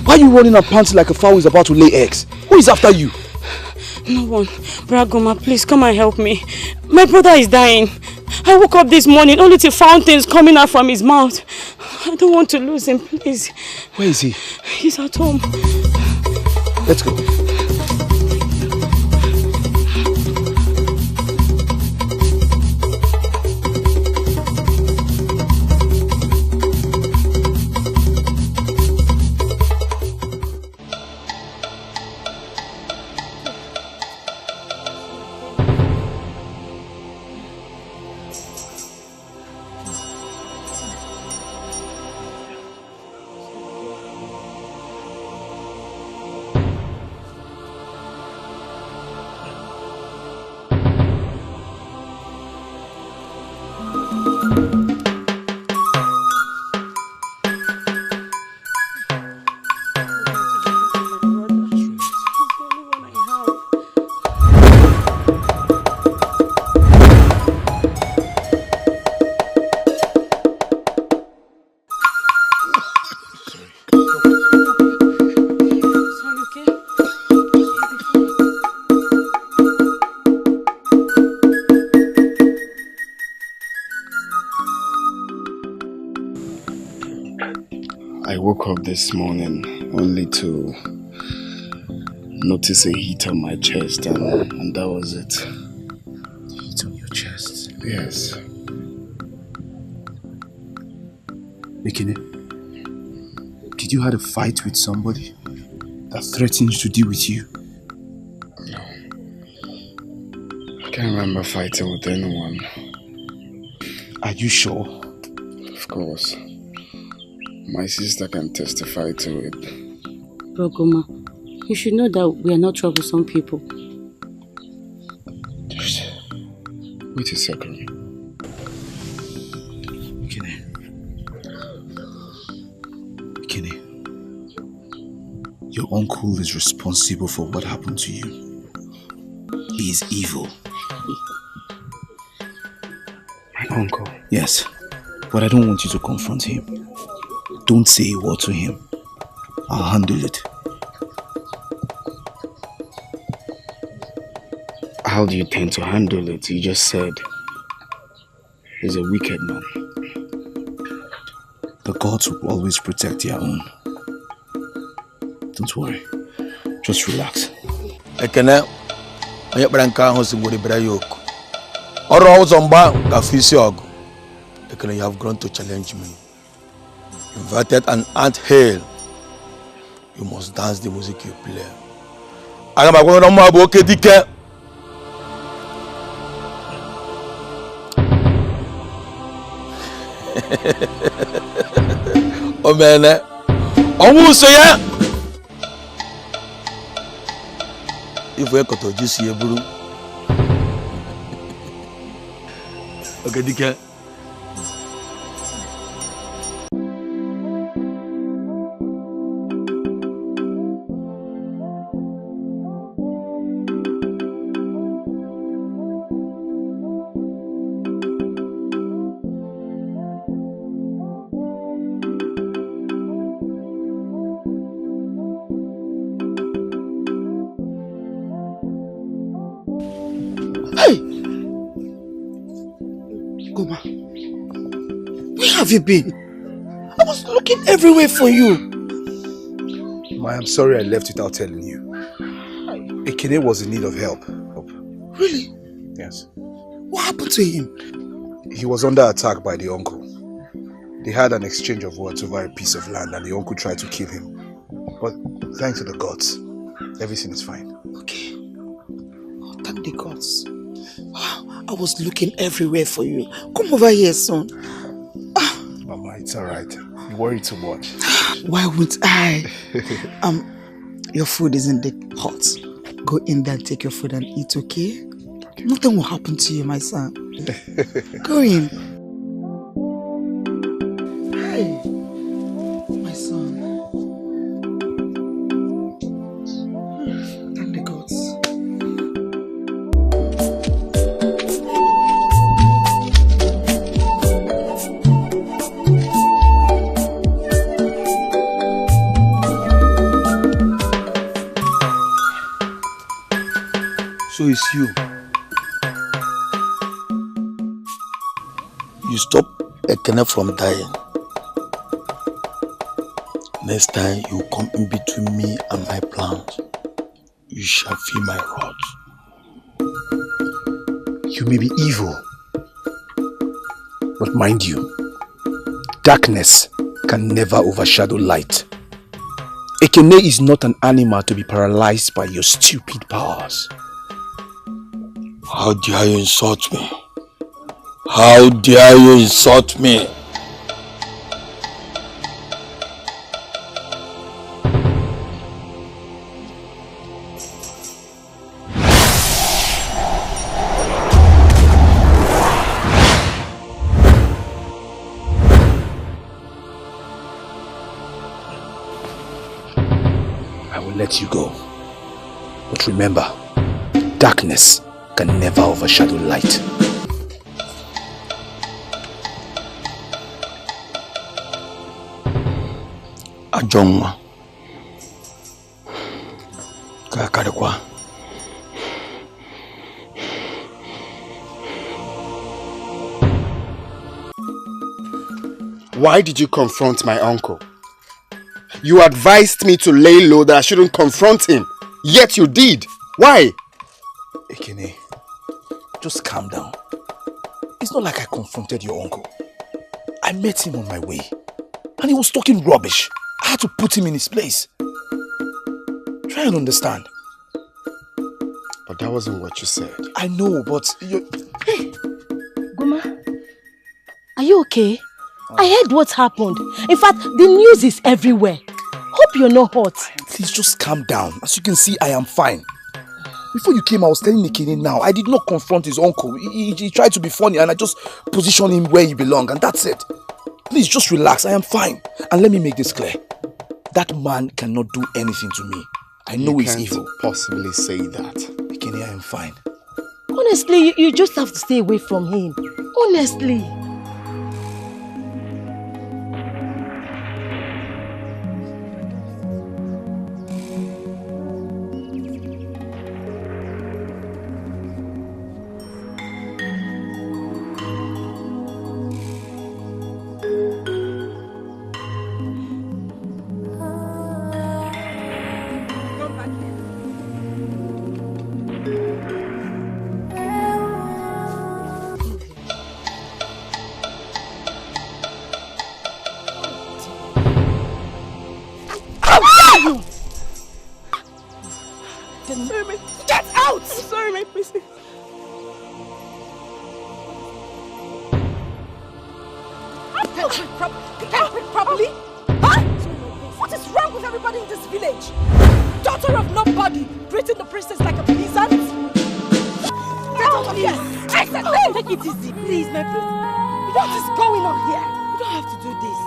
Why are you running and panting like a fowl who is about to lay eggs? Who is after you? No one. Bragoma, please come and help me. My brother is dying. I woke up this morning only to find things coming out from his mouth. I don't want to lose him, please. Where is he? He's at home. Let's go. I woke up this morning only to notice a heat on my chest and that was it. Heat on your chest? Yes. Ekene, did you have a fight with somebody that threatened to deal with you? No. I can't remember fighting with anyone. Are you sure? Of course. My sister can testify to it. Bragoma, you should know that we are not troublesome people. Just wait a second. Ekene, your uncle is responsible for what happened to you. He is evil. My uncle? Yes, but I don't want you to confront him. Don't say a word to him. I'll handle it. How do you intend to handle it? You just said he's a wicked man. The gods will always protect their own. Don't worry. Just relax. Ekene, onye kpara nke ahụ si ngwere bere yoku. Ọrụ ụzọ mgba ka fisi ọgụ. Ekene, you have grown to challenge me. Invited an ant hill. You must dance the music you play. Aga m agwa na mma bụ oke dike. O mene. Ọnwụ so ya. Ifu ekoto jisi eburu. Oke dike. Have you been? I was looking everywhere for you. I'm sorry I left without telling you. Ekene was in need of help. Really? Yes. What happened to him? He was under attack by the uncle. They had an exchange of words over a piece of land and the uncle tried to kill him. But thanks to the gods, everything is fine. Okay. Oh, thank the gods. Wow, I was looking everywhere for you. Come over here, son. Mama, it's alright. You worry too much. Why would I? Your food isn't hot. Go in there and take your food and eat, okay? Nothing will happen to you, my son. Go in. Hey, my son. Thank the gods. So it's you. You stop Ekene from dying. Next time you come in between me and my plans, you shall feel my wrath. You may be evil, but mind you, darkness can never overshadow light. Ekene is not an animal to be paralyzed by your stupid powers. How dare you insult me? How dare you insult me? I will let you go. But remember, darkness can never overshadow light. Ajonwa. Kakarekwa. Why did you confront my uncle? You advised me to lay low, that I shouldn't confront him. Yet you did. Why? Ekene, just calm down. It's not like I confronted your uncle. I met him on my way, and he was talking rubbish. I had to put him in his place. Try and understand. But that wasn't what you said. I know, but you... Hey, Guma, are you okay? I heard what's happened. In fact, the news is everywhere. Hope you're not hurt. Please just calm down. As you can see, I am fine. Before you came, I was telling Ekene now. I did not confront his uncle. He tried to be funny and I just positioned him where he belongs, and that's it. Please just relax. I am fine. And let me make this clear. That man cannot do anything to me. I know he's evil. You can't possibly say that. Ekene, I am fine. Honestly, you just have to stay away from him. Honestly. Get out! I'm sorry, my princess. Can't breathe properly? Huh? What is wrong with everybody in this village? Daughter of nobody, treating the princess like a peasant? Get out of here! I said no! Take it easy, please, my princess. What is going on here? You don't have to do this.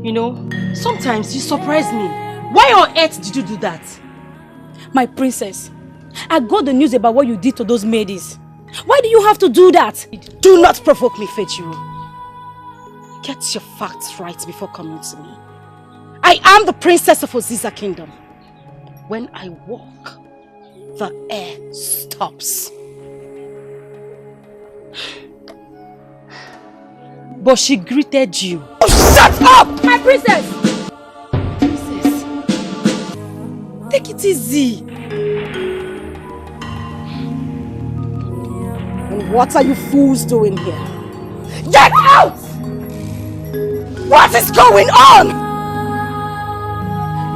You know, sometimes you surprise me. Why on earth did you do that? My princess, I got the news about what you did to those maidens. Why do you have to do that? Do not provoke me, Fejiro. Get your facts right before coming to me. I am the princess of Oziza Kingdom. When I walk, the air stops. But she greeted you. Oh, shut up! My princess! Princess, take it easy. And what are you fools doing here? Get out! What is going on?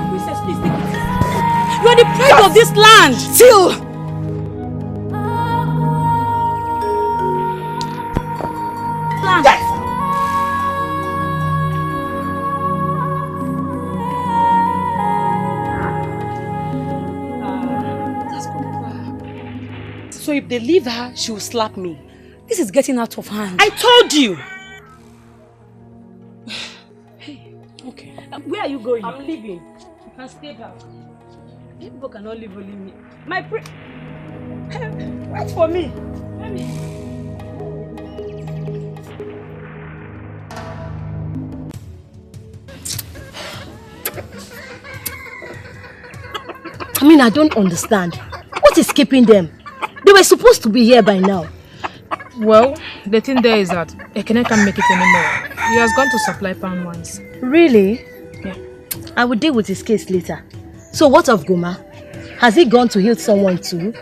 Princess, please take it easy. You are the pride of this land. Still! So if they leave her, she will slap me. This is getting out of hand. I told you! Hey, okay. Where are you going? I'm leaving. You can stay back. People cannot live only me. My wait for me. Let me. I mean, I don't understand. What is keeping them? They were supposed to be here by now. Well, the thing there is that Ekene can't make it anymore. He has gone to supply palm wines. Really? Yeah. I will deal with his case later. So what of Goma? Has he gone to heal someone too?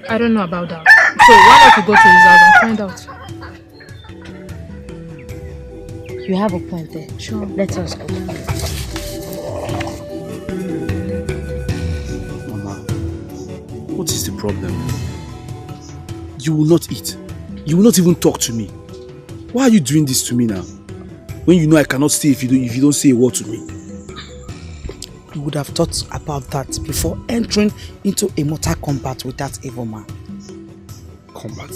I don't know about that. So why don't we go to his house and find out? You have a point there. Sure. Let us go. Mama, what is the problem? You will not eat. You will not even talk to me. Why are you doing this to me now? When you know I cannot stay if you don't say a word to me. You would have thought about that before entering into a mortal combat with that evil man. Combat?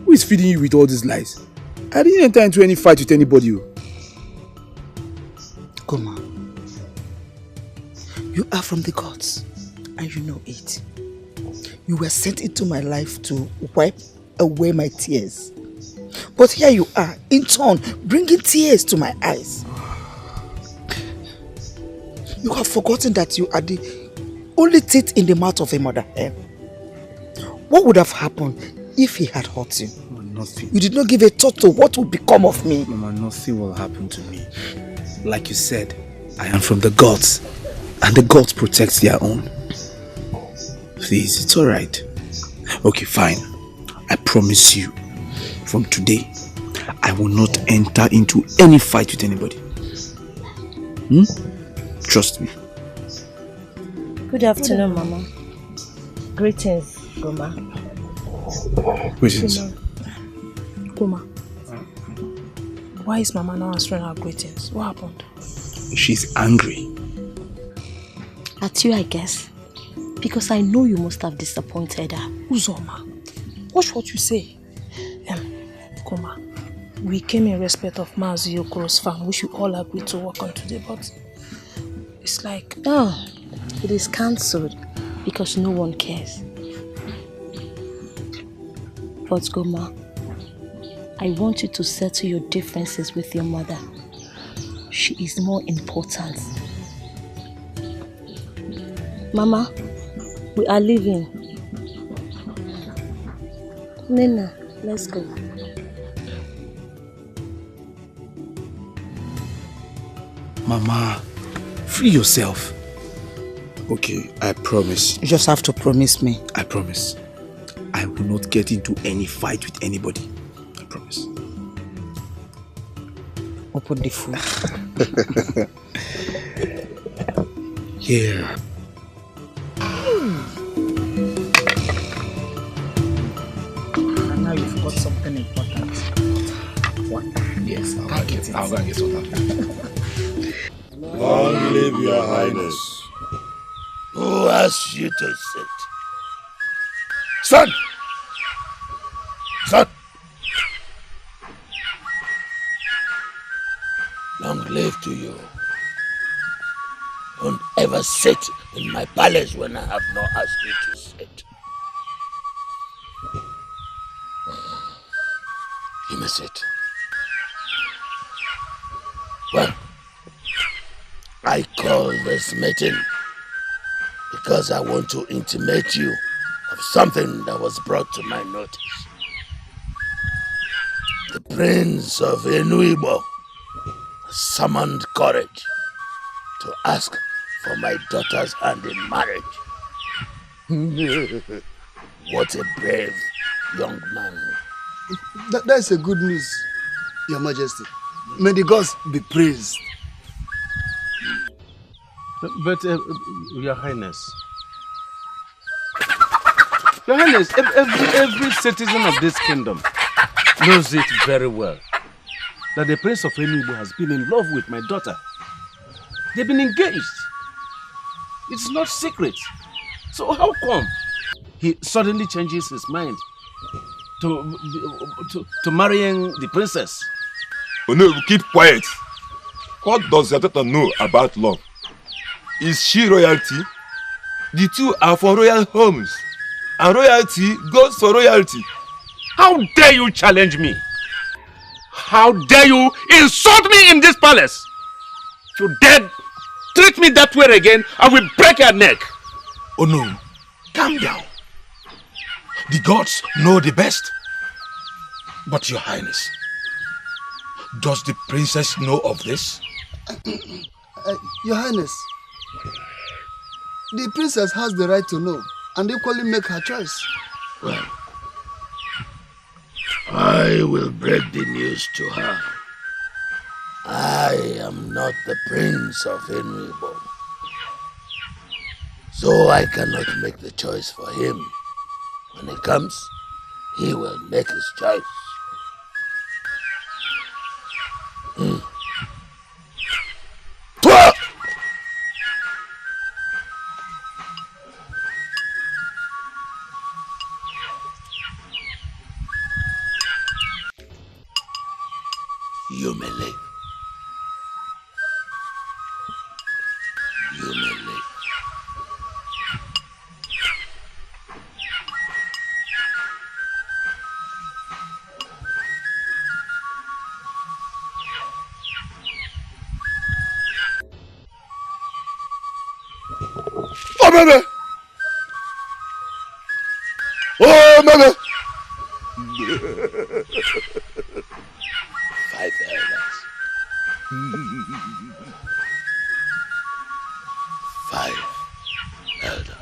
Who is feeding you with all these lies? I didn't enter into any fight with anybody. Goma, you are from the gods and you know it. You were sent into my life to wipe away my tears. But here you are, in turn, bringing tears to my eyes. You have forgotten that you are the only teeth in the mouth of a mother hen. What would have happened if he had hurt you? Nothing. You did not give a thought to what would become of me. Mama, nothing will happen to me. Like you said, I am from the gods, and the gods protect their own. Please, it's alright. Okay, fine. I promise you, from today, I will not enter into any fight with anybody. Trust me. Good afternoon, Mama. Greetings, Goma. Greetings. Goma, why is Mama not answering our greetings? What happened? She's angry. At you, I guess. Because I know you must have disappointed her. Uzoma, watch what you say. Goma, we came in respect of Mazi Okoro's farm, which we all agreed to work on today, but it's like... Oh, it is cancelled because no one cares. But Goma, I want you to settle your differences with your mother. She is more important. Mama, we are leaving. Nena, let's go. Mama, free yourself. Okay, I promise. You just have to promise me. I promise. I will not get into any fight with anybody. I promise. Open the food. Here. And now you've got something important. What? Yes, I'll go get water. Long live your highness. Who asked you to sit? Son! Son! Long live to you. Don't ever sit in my palace when I have not asked you to sit. You may sit. Well, I call this meeting because I want to intimate you of something that was brought to my notice. The Prince of Enuibo summoned courage to ask for my daughter's hand in marriage. What a brave young man. That's a good news, Your Majesty. May the gods be praised. But, Your Highness, every citizen of this kingdom knows it very well that the Prince of Enuibo has been in love with my daughter. They've been engaged. It's not secret. So how come he suddenly changes his mind to marrying the princess? Oh no, keep quiet. What does your daughter know about love? Is she royalty? The two are for royal homes. And royalty goes for royalty. How dare you challenge me? How dare you insult me in this palace? If you dare treat me that way again, I will break your neck. Oh no, calm down. The gods know the best. But your highness, does the princess know of this? Your highness, the princess has the right to know and equally make her choice. Well, I will break the news to her. I am not the prince of Enribo, so I cannot make the choice for him. When it comes, he will make his choice. You may live. You may live. Oh, baby! Oh, baby! 5 elders. 5 elders.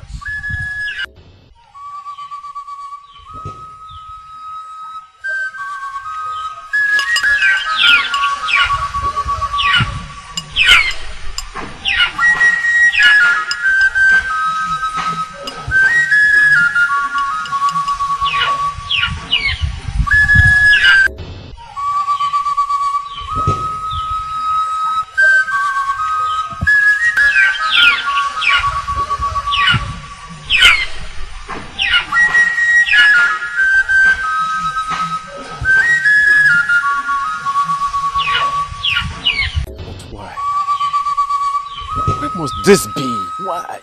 Must this be? Why?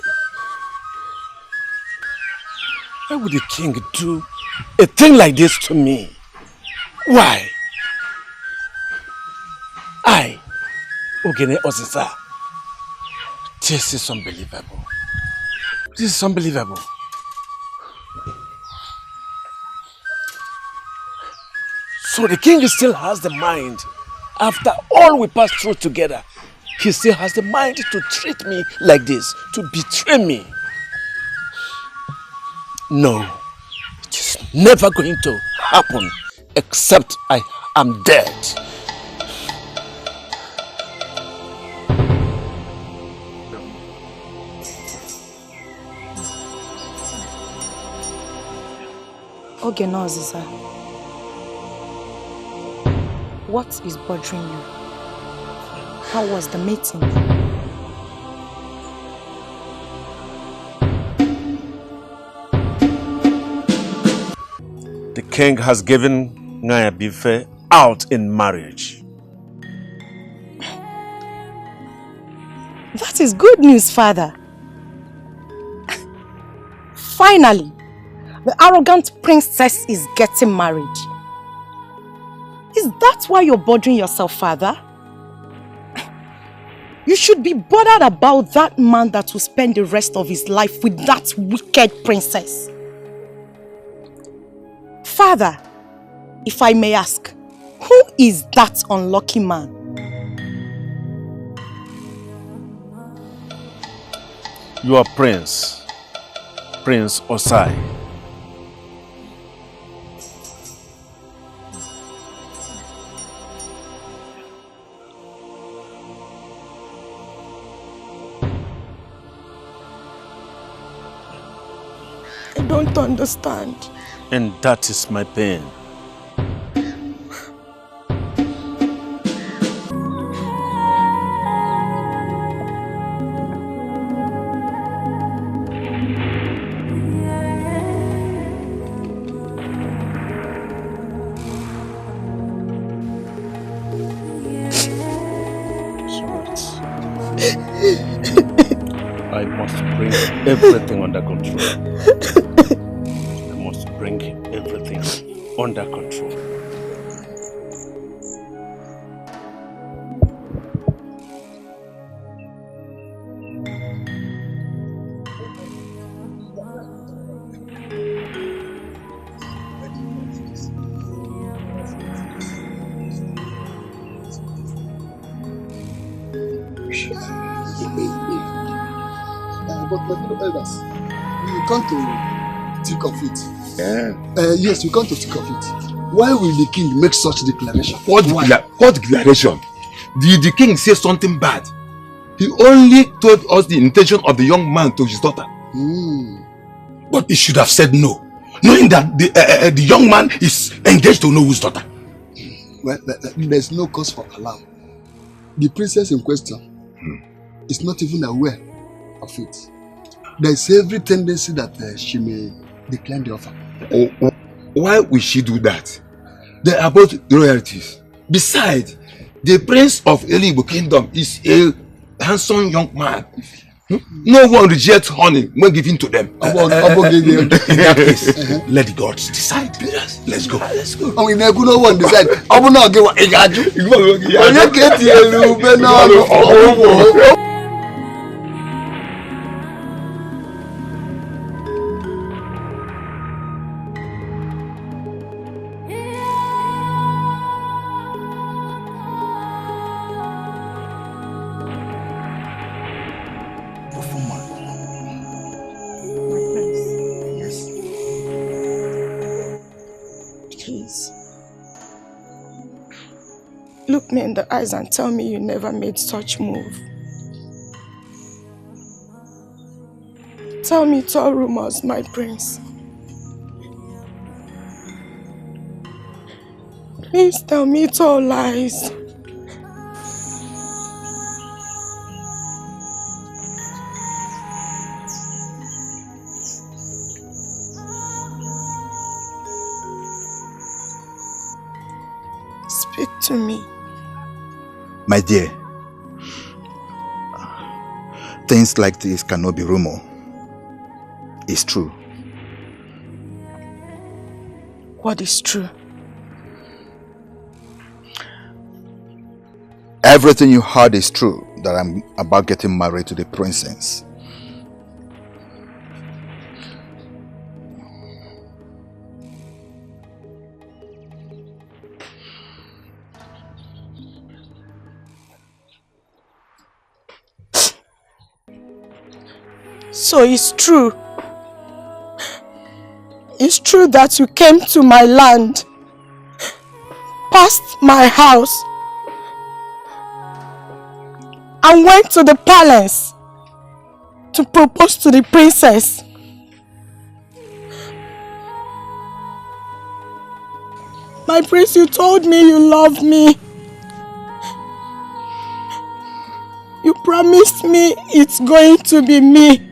Why would the king do a thing like this to me? Why? I, Ogene Osisa. This is unbelievable. This is unbelievable. So the king still has the mind, after all we passed through together, he still has the mind to treat me like this, to betray me. No, it is never going to happen except I am dead. Okay, no, Ziza. What is bothering you? How was the meeting? The king has given Ngaya Bife out in marriage. That is good news, father. Finally, the arrogant princess is getting married. Is that why you're bothering yourself, father? You should be bothered about that man that will spend the rest of his life with that wicked princess. Father, if I may ask, who is that unlucky man? Your prince, Prince Osai. I don't understand. And that is my pain. everything under control. I must bring everything under control. But my fellow elders, we come to think of it. Yeah. Yes, we come to think of it. Why will the king make such declaration? What declaration? Did the king say something bad? He only told us the intention of the young man to his daughter. But he should have said no, knowing that the young man is engaged to Nohu's daughter. Well, there's no cause for alarm. The princess in question is not even aware of it. There's every tendency that she may decline the offer. Why will she do that? They are both royalties. Besides, the prince of Eligbo kingdom is a handsome young man. No one rejects honey when given to them. In that case, let the gods decide. Let's go. Let's go. I mean, no one decide. I will not give a Look me in the eyes and tell me you never made such move. Tell me it's all rumors, my prince. Please tell me it's all lies. Speak to me. My dear, things like this cannot be rumor. It's true. What is true? Everything you heard is true, that I'm about getting married to the princess. So it's true. It's true that you came to my land, passed my house, and went to the palace to propose to the princess. My prince, you told me you loved me. You promised me it's going to be me.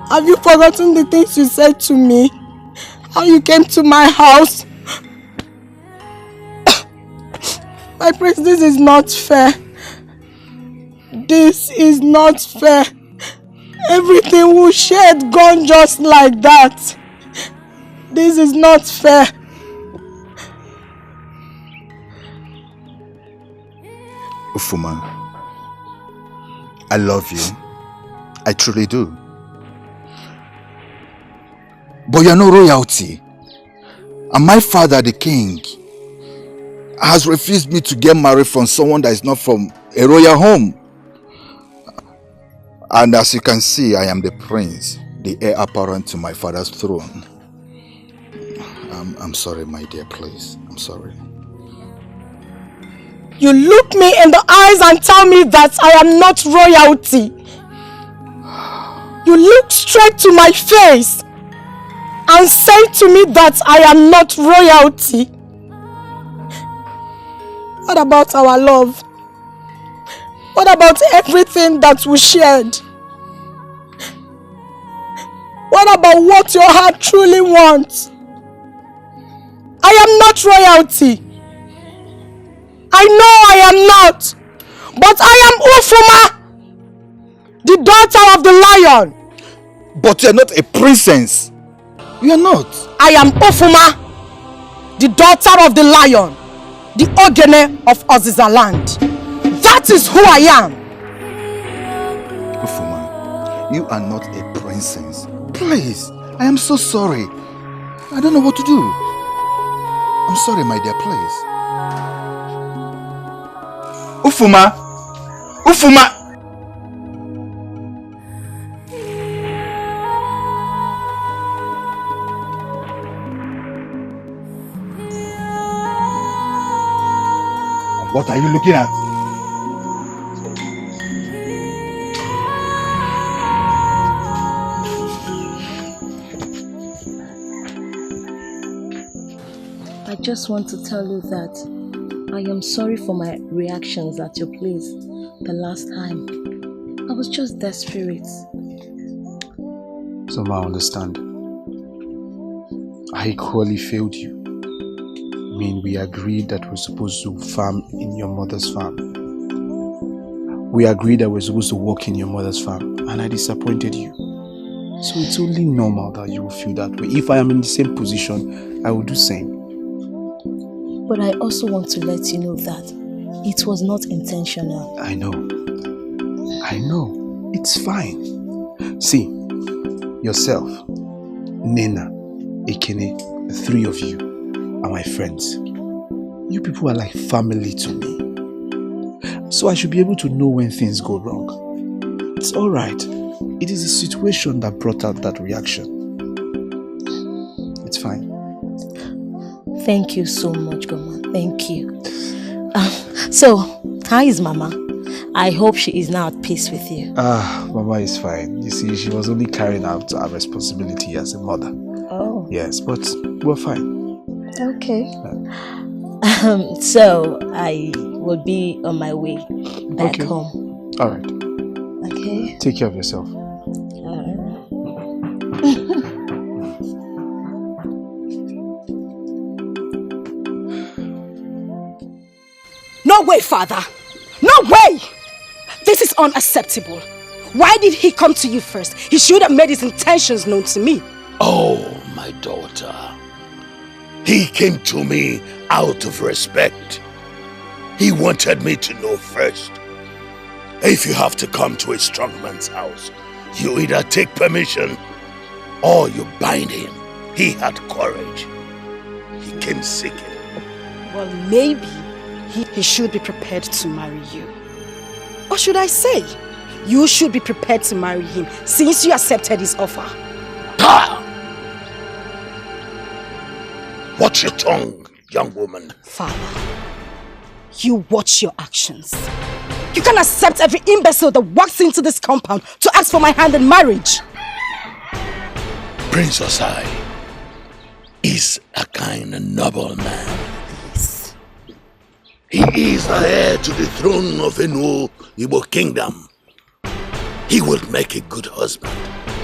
Have you forgotten the things you said to me? How you came to my house? My prince, this is not fair. This is not fair. Everything we shared gone just like that. This is not fair. Ufuma, I love you. I truly do. But you're no royalty. And my father, the king, has refused me to get married from someone that is not from a royal home. And as you can see, I am the prince, the heir apparent to my father's throne. I'm sorry, my dear, please. I'm sorry. You look me in the eyes and tell me that I am not royalty. You look straight to my face and say to me that I am not royalty. What about our love? What about everything that we shared? What about what your heart truly wants? I am not royalty. I know I am not. But I am Ufuma, The daughter of the lion. But you're not a princess. You are not. I am Ofuma, the daughter of the lion, the Ogene of Oziza land. That is who I am. Ofuma, you are not a princess. Please, I am so sorry. I don't know what to do. I'm sorry, my dear, please. Ofuma! Ofuma! What are you looking at? I just want to tell you that I am sorry for my reactions at your place the last time. I was just desperate. So I understand. I equally failed you. I mean, we agreed that we're supposed to farm in your mother's farm. We agreed that we're supposed to work in your mother's farm, and I disappointed you. So it's only normal that you will feel that way. If I am in the same position, I will do same. But I also want to let you know that it was not intentional. I know. I know. It's fine. See, yourself, Nena, Ekene, the three of you are my friends. You people are like family to me. So I should be able to know when things go wrong. It's alright. It is the situation that brought out that reaction. It's fine. Thank you so much, Goma. Thank you. So, how is Mama? I hope she is now at peace with you. Mama is fine. You see, she was only carrying out her responsibility as a mother. Oh. Yes, but we're fine. Okay. So, I will be on my way back home. Alright. Okay. Take care of yourself. No way, Father! No way! This is unacceptable. Why did he come to you first? He should have made his intentions known to me. Oh, my daughter. He came to me out of respect. He wanted me to know first. If you have to come to a strong man's house, you either take permission or you bind him. He had courage. He came seeking. Well, maybe he should be prepared to marry you. Or should I say, you should be prepared to marry him since you accepted his offer. Watch your tongue, young woman. Father, you watch your actions. You can't accept every imbecile that walks into this compound to ask for my hand in marriage. Prince Osai is a kind and noble man. He is the heir to the throne of Enu Igbo kingdom. He will make a good husband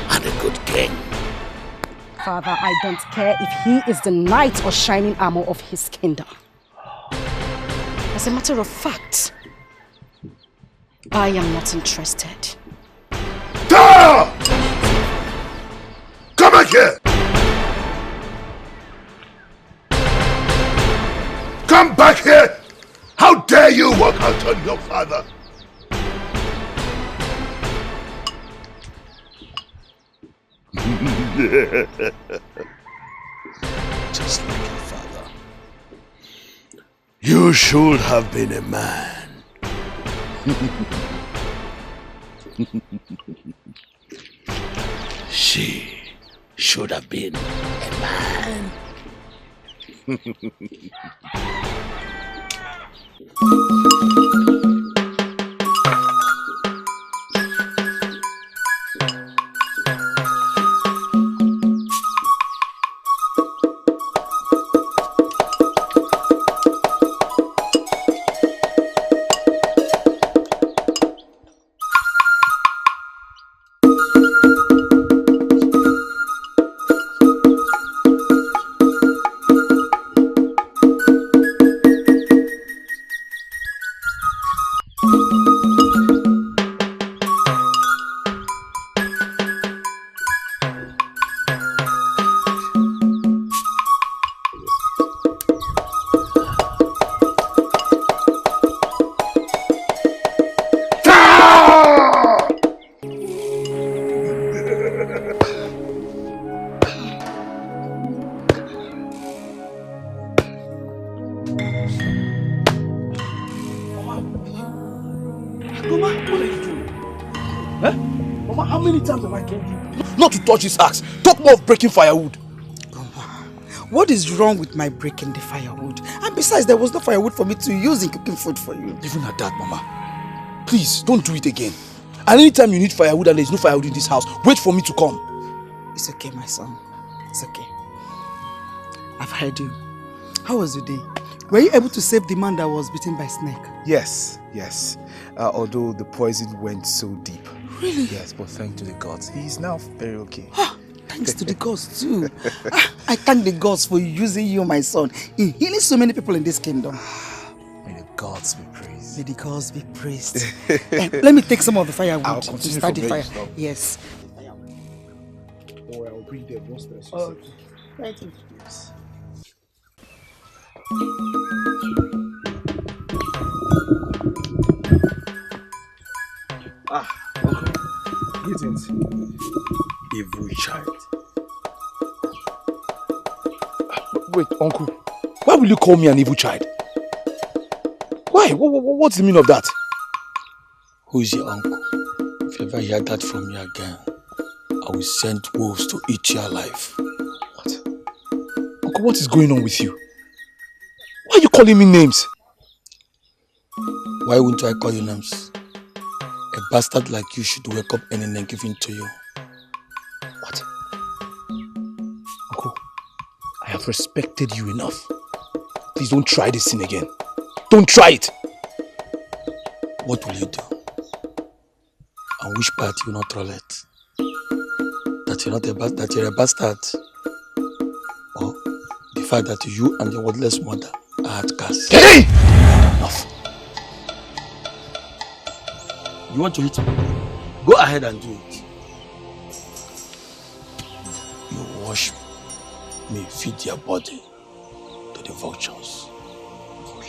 and a good king. Father, I don't care if he is the knight or shining armor of his kingdom. As a matter of fact, I am not interested. Tara! Come back here! Come back here! How dare you walk out on your father? Just like your father. You should have been a man. She should have been a man. many times have I told you not to touch this axe? Talk more of breaking firewood. What is wrong with my breaking the firewood? And besides, there was no firewood for me to use in cooking food for you. Even at that, Mama. Please, don't do it again. And anytime you need firewood and there's no firewood in this house, wait for me to come. It's okay, my son. It's okay. I've heard you. How was your day? Were you able to save the man that was bitten by a snake? Yes. Although the poison went so deep. Really? Yes, but thanks to the gods, he is now very okay. Thanks to the gods too. I thank the gods for using you, my son, in healing so many people in this kingdom. May the gods be praised. May the gods be praised. Let me take some of the firewood. I'll continue to start the fire. stop. Yes. Or I'll bring them most of Okay. Thank you. Yes. Uncle. Greetings. Evil child. Wait, Uncle. Why will you call me an evil child? Why? What's the meaning of that? Who's your uncle? If you ever hear that from me again, I will send wolves to eat you alive. What? Uncle, what is going on with you? Why are you calling me names? Why wouldn't I call you names? A bastard like you should wake up any name given to you. What? Uncle, I have respected you enough. Please don't try this sin again. Don't try it! What will you do? And which part you will not tolerate? That you're a bastard? Or the fact that you and your worthless mother are outcasts? Hey! Enough. You want to hit me? Go ahead and do it. You wash me, feed your body to the vultures.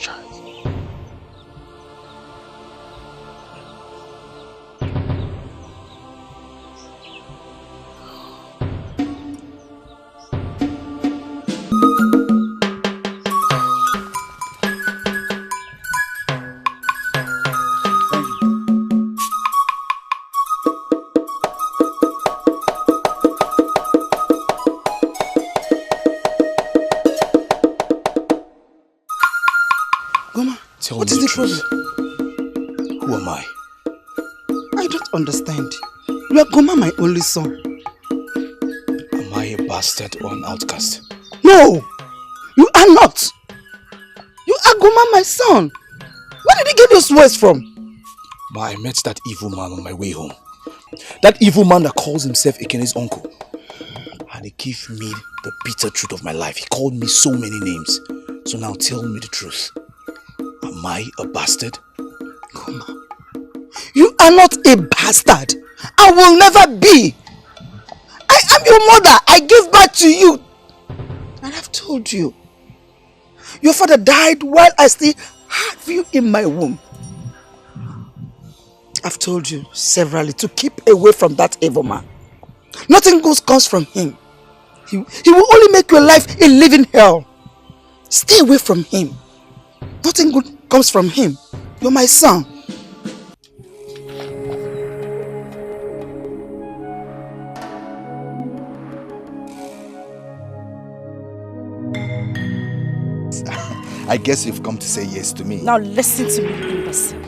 Child. What is the problem? Who am I? I don't understand. You are Goma, my only son. Am I a bastard or an outcast? No! You are not! You are Goma, my son. Where did you get those words from? Ma, I met that evil man on my way home. That evil man that calls himself Ekene's uncle. And he gave me the bitter truth of my life. He called me so many names. So now tell me the truth. Am I a bastard? Goma, you are not a bastard. I will never be. I am your mother. I gave birth to you. And I've told you. Your father died while I still have you in my womb. I've told you severally to keep away from that evil man. Nothing good comes from him. He will only make your life a living hell. Stay away from him. Nothing good comes from him. You're my son. I guess you've come to say yes to me. Now listen to me, you imbecile.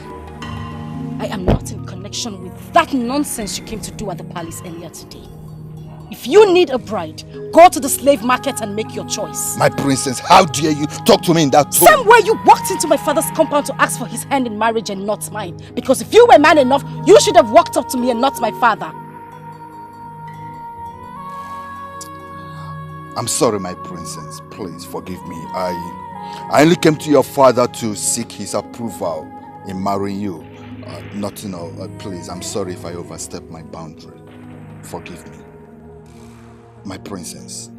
I am not in connection with that nonsense you came to do at the palace earlier today. If you need a bride, go to the slave market and make your choice. My princess, how dare you talk to me in that tone? Same way you walked into my father's compound to ask for his hand in marriage and not mine. Because if you were man enough, you should have walked up to me and not my father. I'm sorry, my princess. Please forgive me. I only came to your father to seek his approval in marrying you. Please, I'm sorry if I overstepped my boundary. Forgive me. My princess.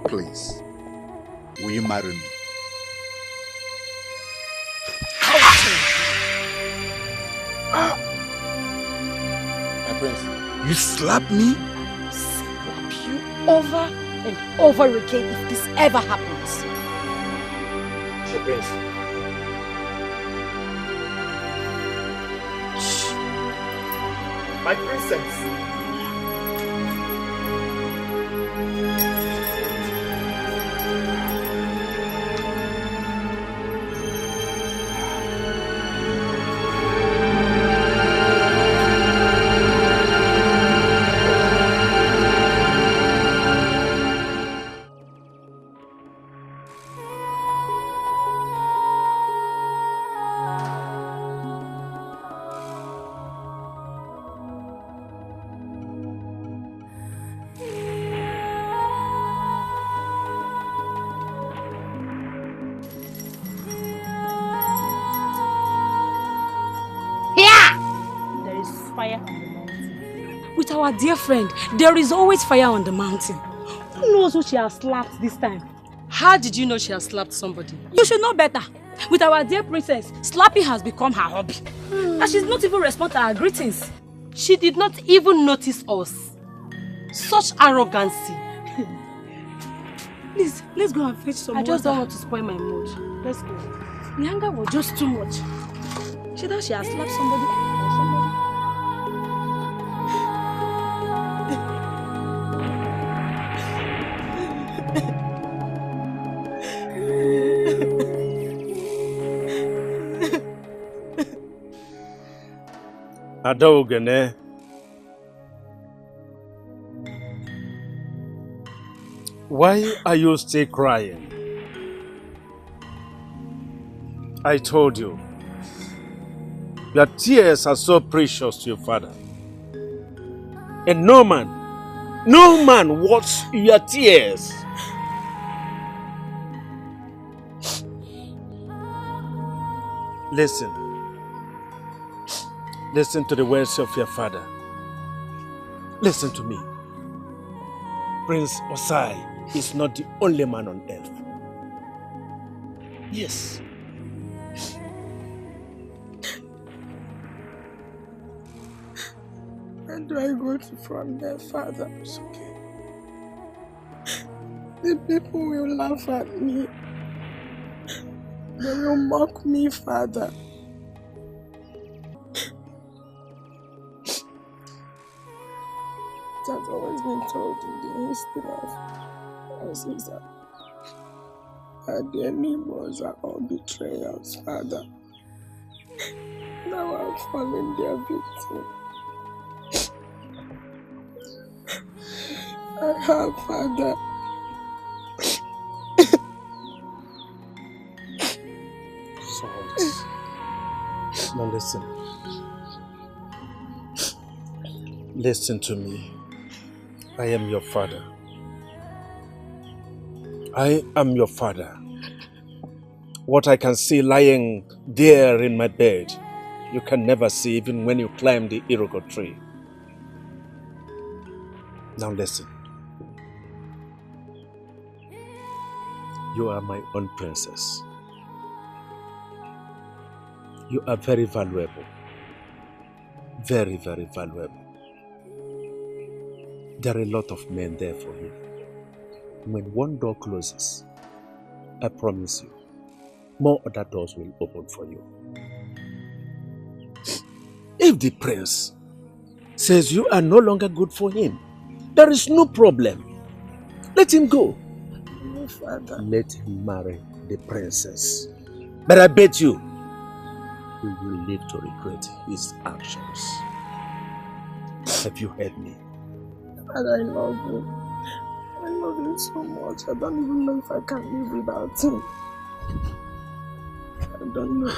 Please, will you marry me? My prince. You slap me? Slap you over and over again if this ever happens. My prince. My princess. With our dear friend, there is always fire on the mountain. Who knows who she has slapped this time? How did you know she has slapped somebody? You should know better. With our dear princess, slapping has become her hobby. And she's not even responding to our greetings. She did not even notice us. Such arrogancy. Please, let's go and fetch some I just water. don't want to spoil my mood. Let's go. The anger was just too much. She thought she had slapped somebody or somebody. Adogene. Why are you still crying? I told you, your tears are so precious to your father. And no man wants your tears. Listen to the words of your father. Listen to me. Prince Osai is not the only man on earth. Yes. Where do I go from there, Father? It's okay. The people will laugh at me. They will mock me, Father. It has always been told in the history of Caesar that their neighbors are all betrayers, Father. Now I've fallen their victim. I have, Father. Salt. Now listen. Listen to me. I am your father. I am your father. What I can see lying there in my bed, you can never see even when you climb the Iroko tree. Now listen. You are my own princess. You are very valuable. Very, very valuable. There are a lot of men there for you. When one door closes, I promise you, more other doors will open for you. If the prince says you are no longer good for him, there is no problem. Let him go. No, Father. Let him marry the princess. But I bet you, he will live to regret his actions. Have you heard me? Father, I love him. I love him so much. I don't even know if I can live without him. I don't know.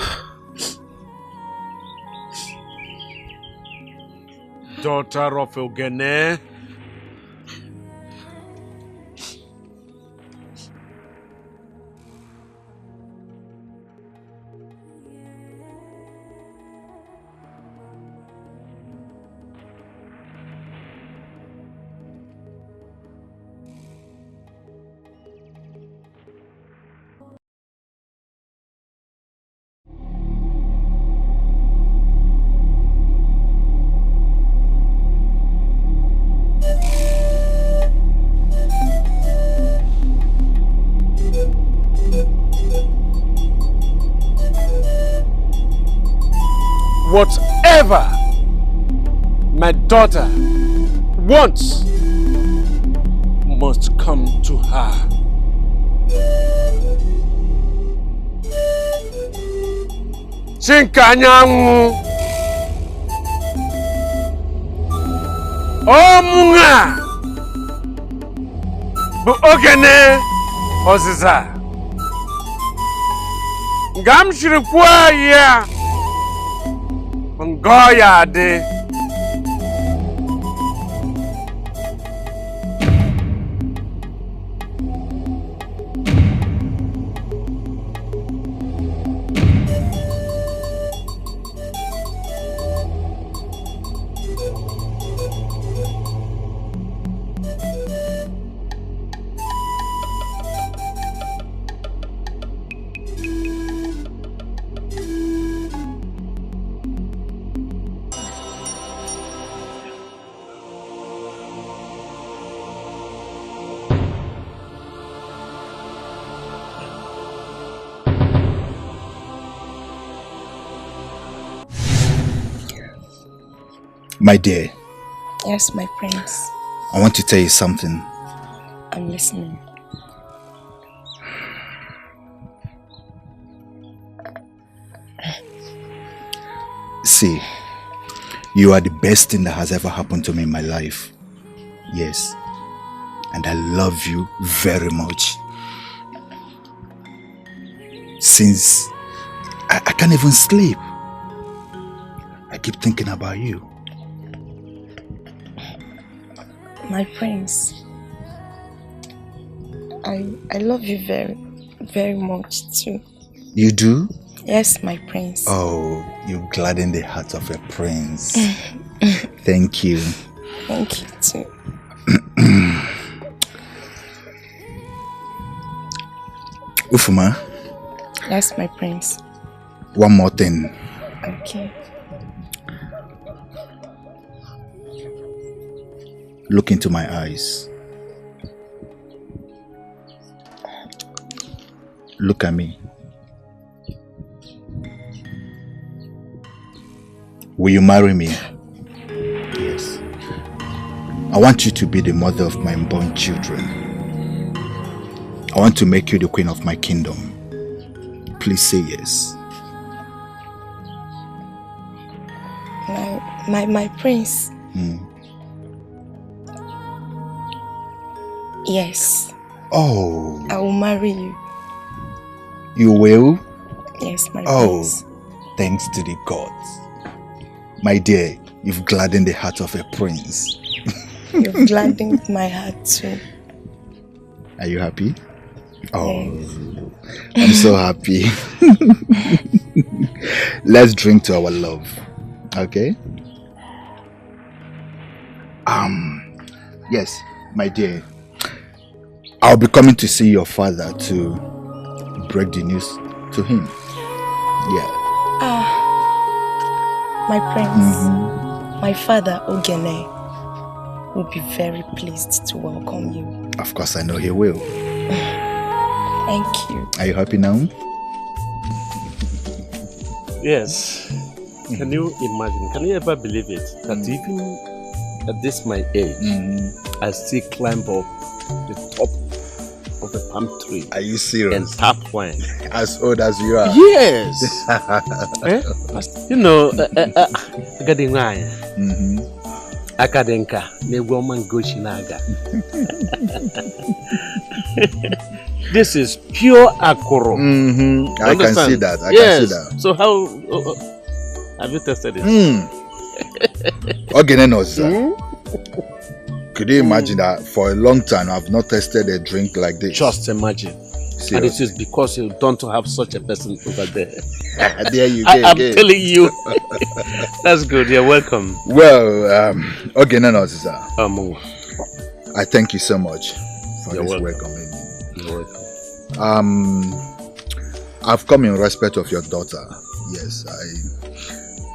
Daughter of Ogene, my daughter wants must come to her. Chinkanyangu Omunga Bu ogene Oziza Ngam shirikwa ya Ngoya de My dear. Yes, my prince. I want to tell you something. I'm listening. See, you are the best thing that has ever happened to me in my life. Yes. And I love you very much. Since I can't even sleep. I keep thinking about you. My prince, I love you very, very much too. You do? Yes, my prince. Oh, you gladden the heart of a prince. Thank you. Thank you too. Ufuma. Yes, my prince. One more thing. Okay. Look into my eyes. Look at me. Will you marry me? Yes. I want you to be the mother of my unborn children. I want to make you the queen of my kingdom. Please say yes. My prince. Yes. Oh. I will marry you. You will? Yes, my Oh, prince. thanks to the gods. My dear, you've gladdened the heart of a prince. You've gladdened my heart too. Are you happy? Oh, yes. I'm so happy. Let's drink to our love. Okay? Yes, my dear. I'll be coming to see your father to break the news to him. Yeah. My prince, my father Ogene will be very pleased to welcome you. Of course, I know he will. Thank you. Are you happy now? Yes. Can you imagine? Can you ever believe it? That even at this my age, I still climb up the top of a palm tree. Are you serious? And tap wine. As old as you are? Yes. You know, Agadinwaya. Akadenka. Negwoman Goshinaga. This is pure Akoro. I can see that. I can see that. So how have you tested it? Ogene knows that. Could you imagine that for a long time I've not tasted a drink like this? Just imagine. Seriously. And it is because you don't have such a person over there. There you go. I'm telling you. That's good. You're welcome. Well, Ogene knows that. I thank you so much for this welcoming. You're welcome. I've come in respect of your daughter. Yes,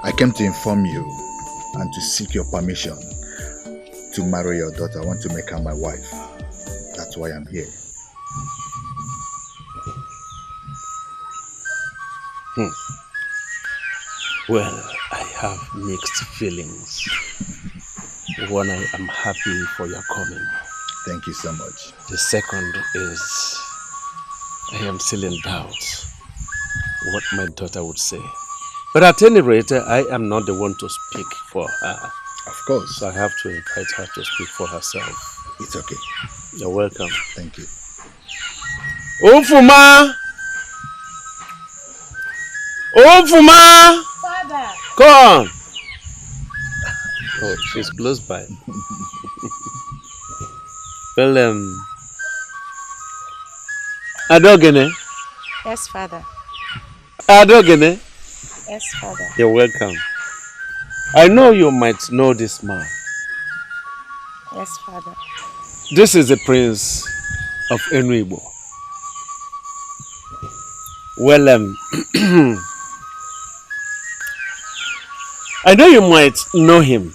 I came to inform you and to seek your permission to marry your daughter. I want to make her my wife. That's why I'm here. Well, I have mixed feelings. One, I am happy for your coming. Thank you so much. The second is I am still in doubt what my daughter would say. But at any rate, I am not the one to speak for her. Of course. So I have to invite her to speak for herself. It's okay. You're welcome. Thank you. Ofuma! Ofuma! Father! Come on! Oh, she's close by. Well, Adogene? Yes, Father. Adogene? Yes, Father. You're welcome. I know you might know this man. Yes, Father. This is the Prince of Enuigbo. Well, I know you might know him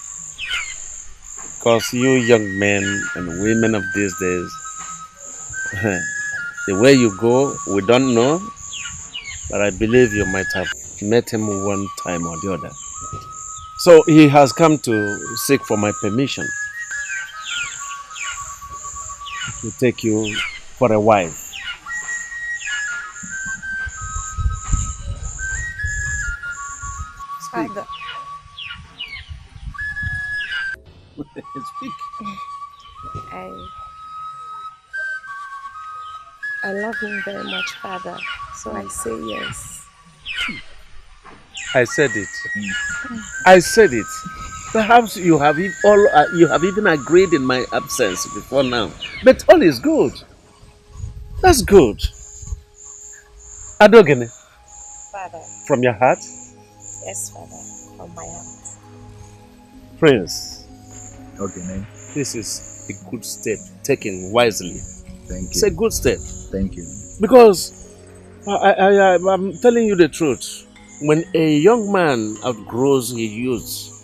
because you young men and women of these days, the way you go, we don't know, but I believe you might have met him one time or the other. So he has come to seek for my permission to take you for a wife. Father. Speak. I love him very much, Father. So I say yes. I said it. I said it. Perhaps you have even agreed in my absence before now. But all is good. That's good. Adogene. Father. From your heart? Yes, Father. From my heart. Prince. Okay, this is a good step taken wisely. Thank you. It's a good step. Thank you. Because I'm telling you the truth. When a young man outgrows his youth,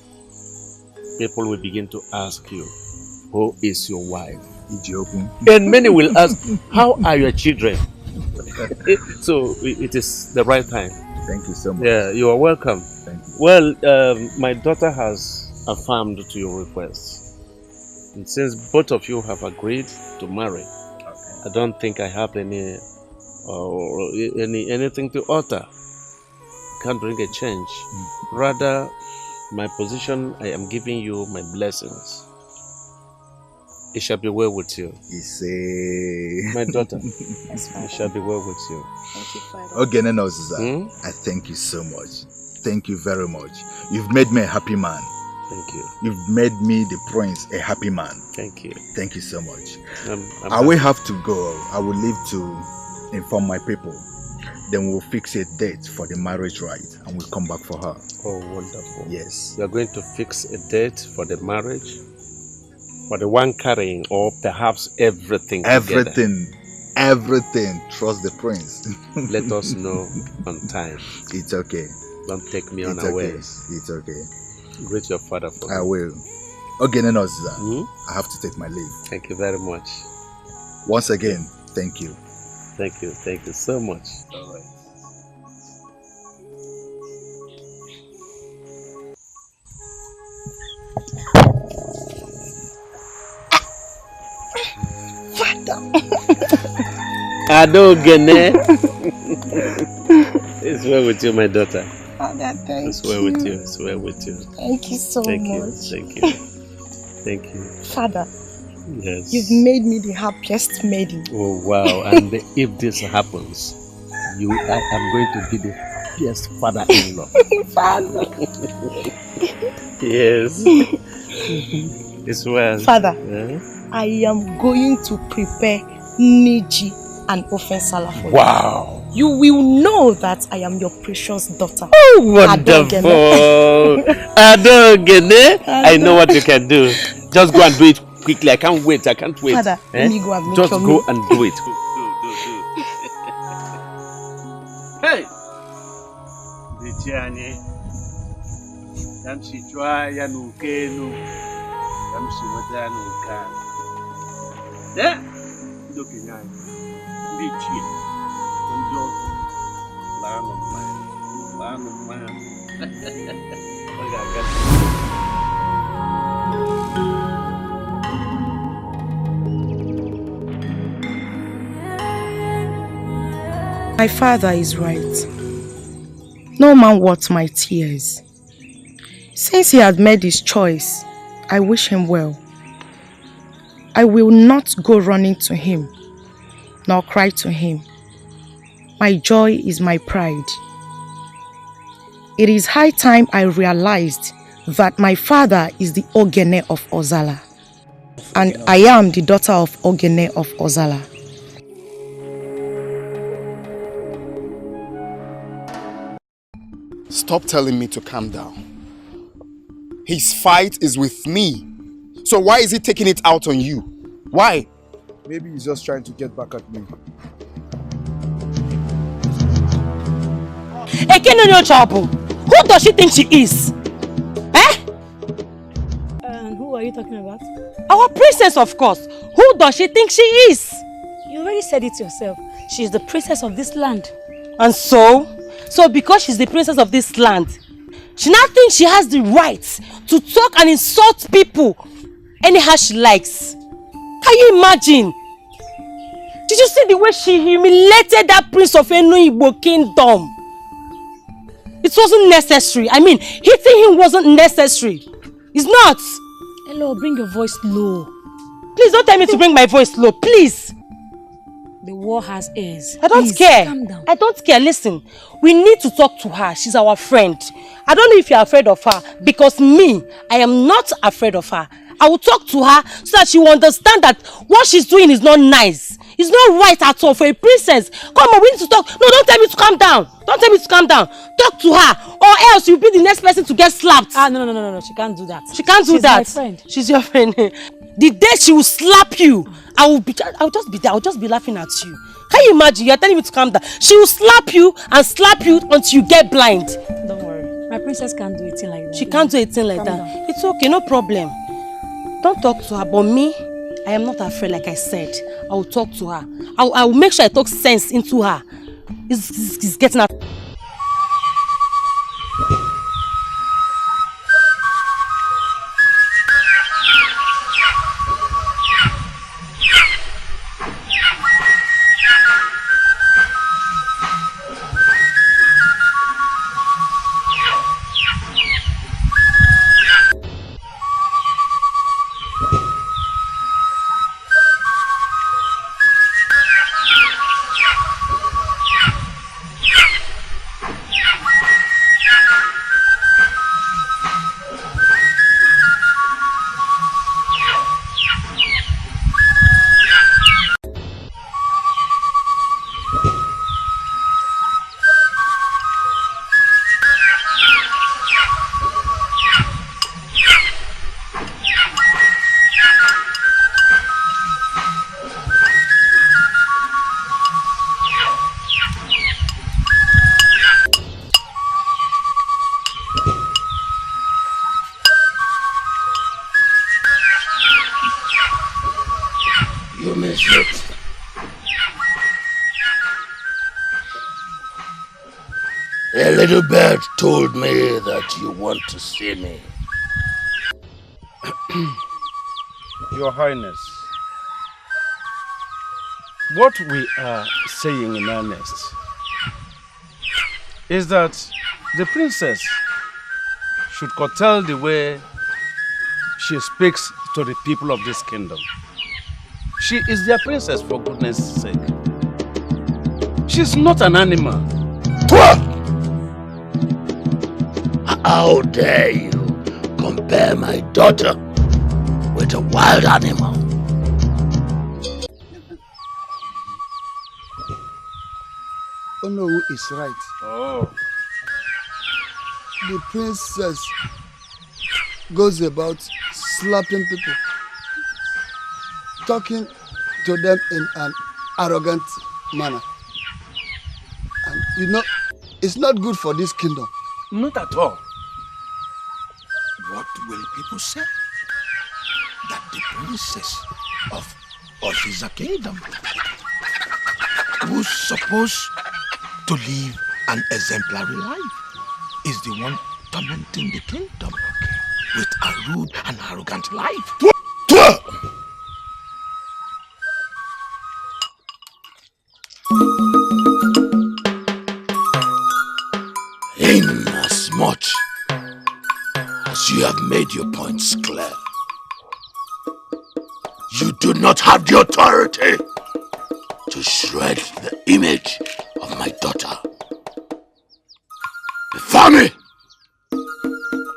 people will begin to ask you, who is your wife? And many will ask, how are your children? So it is the right time. Thank you so much. Yeah, you are welcome. Thank you. Well, my daughter has affirmed to your request. And since both of you have agreed to marry, I don't think I have anything to alter. Can't bring a change. Rather, my position, I am giving you my blessings. It shall be well with you. My daughter. Yes, Father. It shall be well with you. Thank you, Father. Okay, I thank you so much. Thank you very much. You've made me a happy man. Thank you. You've made me, the prince, a happy man. Thank you. Thank you so much. I will have to go. I will leave to inform my people. Then we'll fix a date for the marriage rite and we'll come back for her. Oh, wonderful. Yes. You are going to fix a date for the marriage? For the one carrying, or perhaps everything Everything. together? Everything. Trust the prince. Let us know on time. It's okay. Don't take me It's unawares. Okay. It's okay. Greet your father for me. I will. Okay, I have to take my leave. Thank you very much. Once again, thank you. Thank you. Thank you so much. All right. Adogene. It's well with you, my daughter. Father, thank It's well with you. It's well with you. Thank you so Thank you. much. Thank you. Thank you. Father, Yes. you've made me the happiest maiden. Oh wow! And if this happens, I am going to be the happiest father-in-law. Father. Yes. It's well. Father, Yeah? I am going to prepare Niji and Ofensala for you. Wow! You will know that I am your precious daughter. Oh, wonderful! Adogene, I know what you can do. Just go and do it quickly. I can't wait. I can't wait. Father, let me go and make Just your go meal. and do it. Hey! Dichiani. Yamsi chwa ya nukenu. Yamsi wata nuka. Eh? Doki nyai. Dichi. Njo. Land of mine. Land of mine. Okay, I got you. My father is right. No man worth my tears. Since he had made his choice, I wish him well. I will not go running to him, nor cry to him. My joy is my pride. It is high time I realized that my father is the Ogene of Ozala, and I am the daughter of Ogene of Ozala. Stop telling me to calm down. His fight is with me. So why is he taking it out on you? Why? Maybe he's just trying to get back at me. Who does she think she is? Eh? And who are you talking about? Our princess, of course. Who does she think she is? You already said it yourself. She is the princess of this land. And so? So because she's the princess of this land, she now thinks she has the right to talk and insult people anyhow she likes. Can you imagine? Did you see the way she humiliated that prince of Igbo kingdom? It wasn't necessary. I mean, hitting him wasn't necessary. It's not. Hello, bring your voice low. Please don't tell me to bring my voice low, please. The war has ears. I don't care. Calm down. I don't care. Listen, we need to talk to her. She's our friend. I don't know if you're afraid of her, because me, I am not afraid of her. I will talk to her so that she will understand that what she's doing is not nice. It's not right at all for a princess. Come on, we need to talk. No, don't tell me to calm down. Don't tell me to calm down. Talk to her, or else you'll be the next person to get slapped. No. She can't do that. She can't do that. She's my friend. She's your friend. The day she will slap you, I'll just be there. I'll just be laughing at you. Can you imagine? You're telling me to calm down. She will slap you and slap you until you get blind. Don't worry. My princess can't do anything like that. She can't do anything like that. Down. It's okay, no problem. Don't talk to her, but me, I am not afraid, like I said. I will talk to her. I will make sure I talk sense into her. It's getting out. A little bird told me that you want to see me. Your Highness, what we are saying in earnest is that the princess should curtail the way she speaks to the people of this kingdom. She is their princess, for goodness sake. She's not an animal. How dare you compare my daughter with a wild animal? Onowu is right. Oh. The princess goes about slapping people, talking to them in an arrogant manner. And you know, it's not good for this kingdom. Not at all. What will people say? That the princess of Oshiza kingdom, who's supposed to live an exemplary life, is the one tormenting the kingdom with a rude and arrogant life. you have made your points clear. You do not have the authority to shred the image of my daughter before me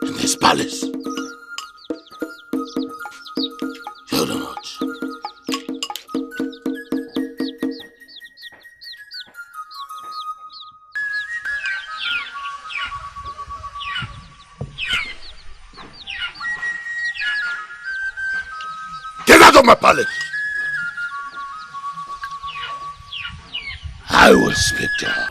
in this palace. You do not. Get out of my palace! I will speak to her.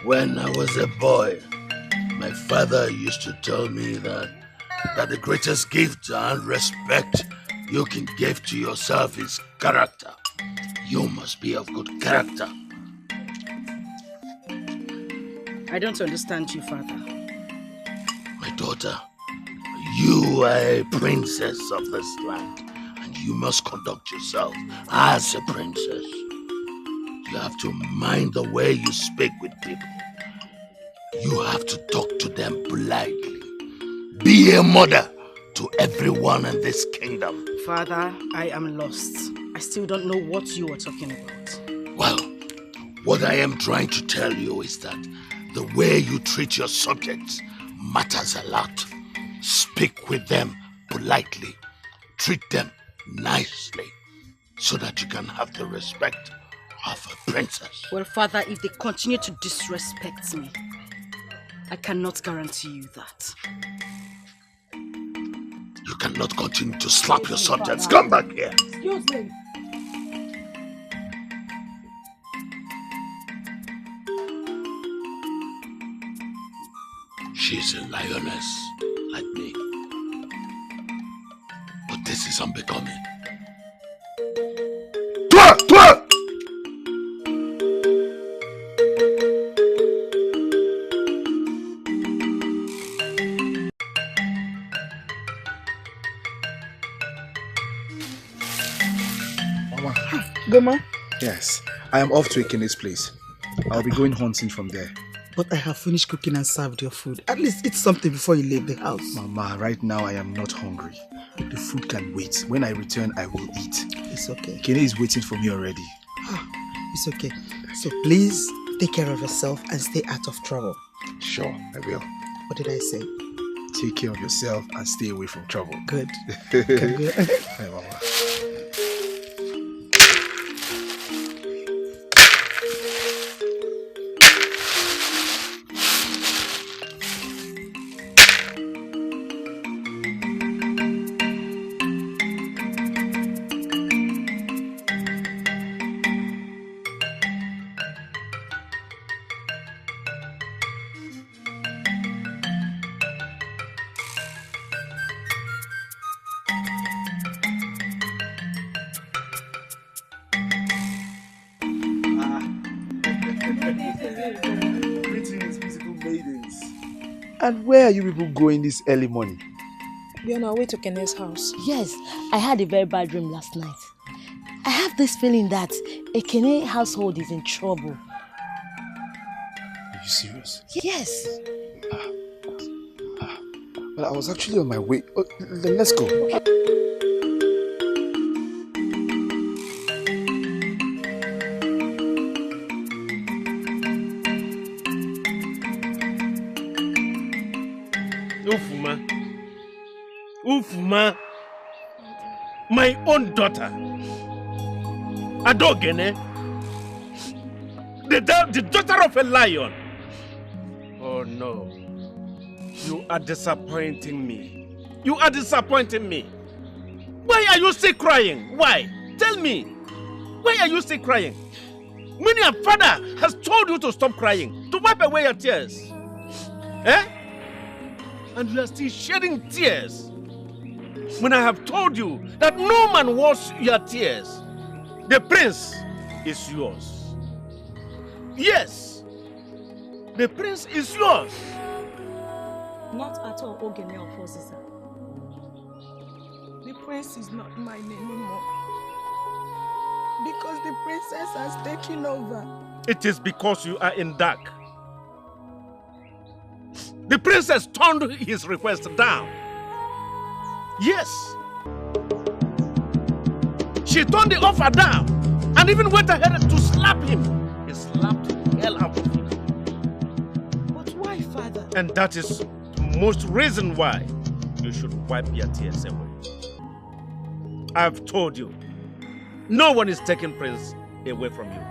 When I was a boy, my father used to tell me that the greatest gift and respect you can give to yourself is character. You must be of good character. I don't understand you, father. My daughter, you are a princess of this land, and you must conduct yourself as a princess. You have to mind the way you speak with people. You have to talk to them politely. Be a mother to everyone in this kingdom. Father, I am lost. I still don't know what you are talking about. Well, what I am trying to tell you is that the way you treat your subjects matters a lot. Speak with them politely. Treat them nicely so that you can have the respect of a princess. Well, father, if they continue to disrespect me, I cannot guarantee you that. You cannot continue to slap your subjects. Come back here. Excuse me. She's a lioness like me. But this is unbecoming. Toi! Toi! Goma? Yes, I am off to Ekene's place. I'll be going hunting from there. But I have finished cooking and served your food. At least eat something before you leave the house. Mama, right now I am not hungry. The food can wait. When I return, I will eat. It's okay. Ekene is waiting for me already. It's okay. So please take care of yourself and stay out of trouble. Sure, I will. What did I say? Take care of yourself and stay away from trouble. Good. Good. Hey, Mama. And where are you people going this early morning? We are on our way to Kene's house. Yes, I had a very bad dream last night. I have this feeling that a Kene household is in trouble. Are you serious? Yes. Well, I was actually on my way. Oh, then let's go. Ufma, my own daughter, Adogene, the daughter of a lion. Oh no, you are disappointing me. You are disappointing me. Why are you still crying? Why? Tell me. Why are you still crying? When your father has told you to stop crying, to wipe away your tears. Eh? And you are still shedding tears. When I have told you that no man washes your tears, the prince is yours. Yes, the prince is yours. Not at all, Ogene of Oziza. The prince is not mine anymore. Because the princess has taken over. It is because you are in dark. The princess turned his request down. Yes. She turned the offer down and even went ahead to slap him. He slapped the hell out of him. But why, father? And that is the most reason why you should wipe your tears away. I've told you, no one is taking Prince away from you.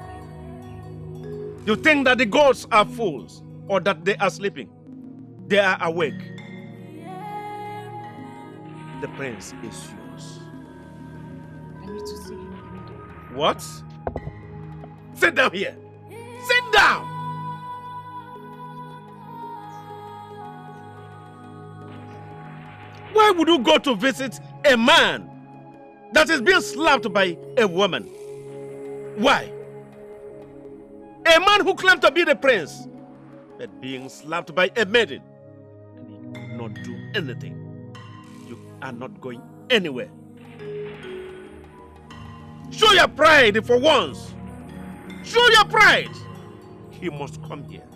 You think that the gods are fools or that they are sleeping? They are awake. The prince is yours. I need to see him. What? Sit down here. Sit down. Why would you go to visit a man that is being slapped by a woman? Why? A man who claimed to be the prince, but being slapped by a maiden, and he could not do anything. You are not going anywhere. Show your pride for once. Show your pride. He must come here.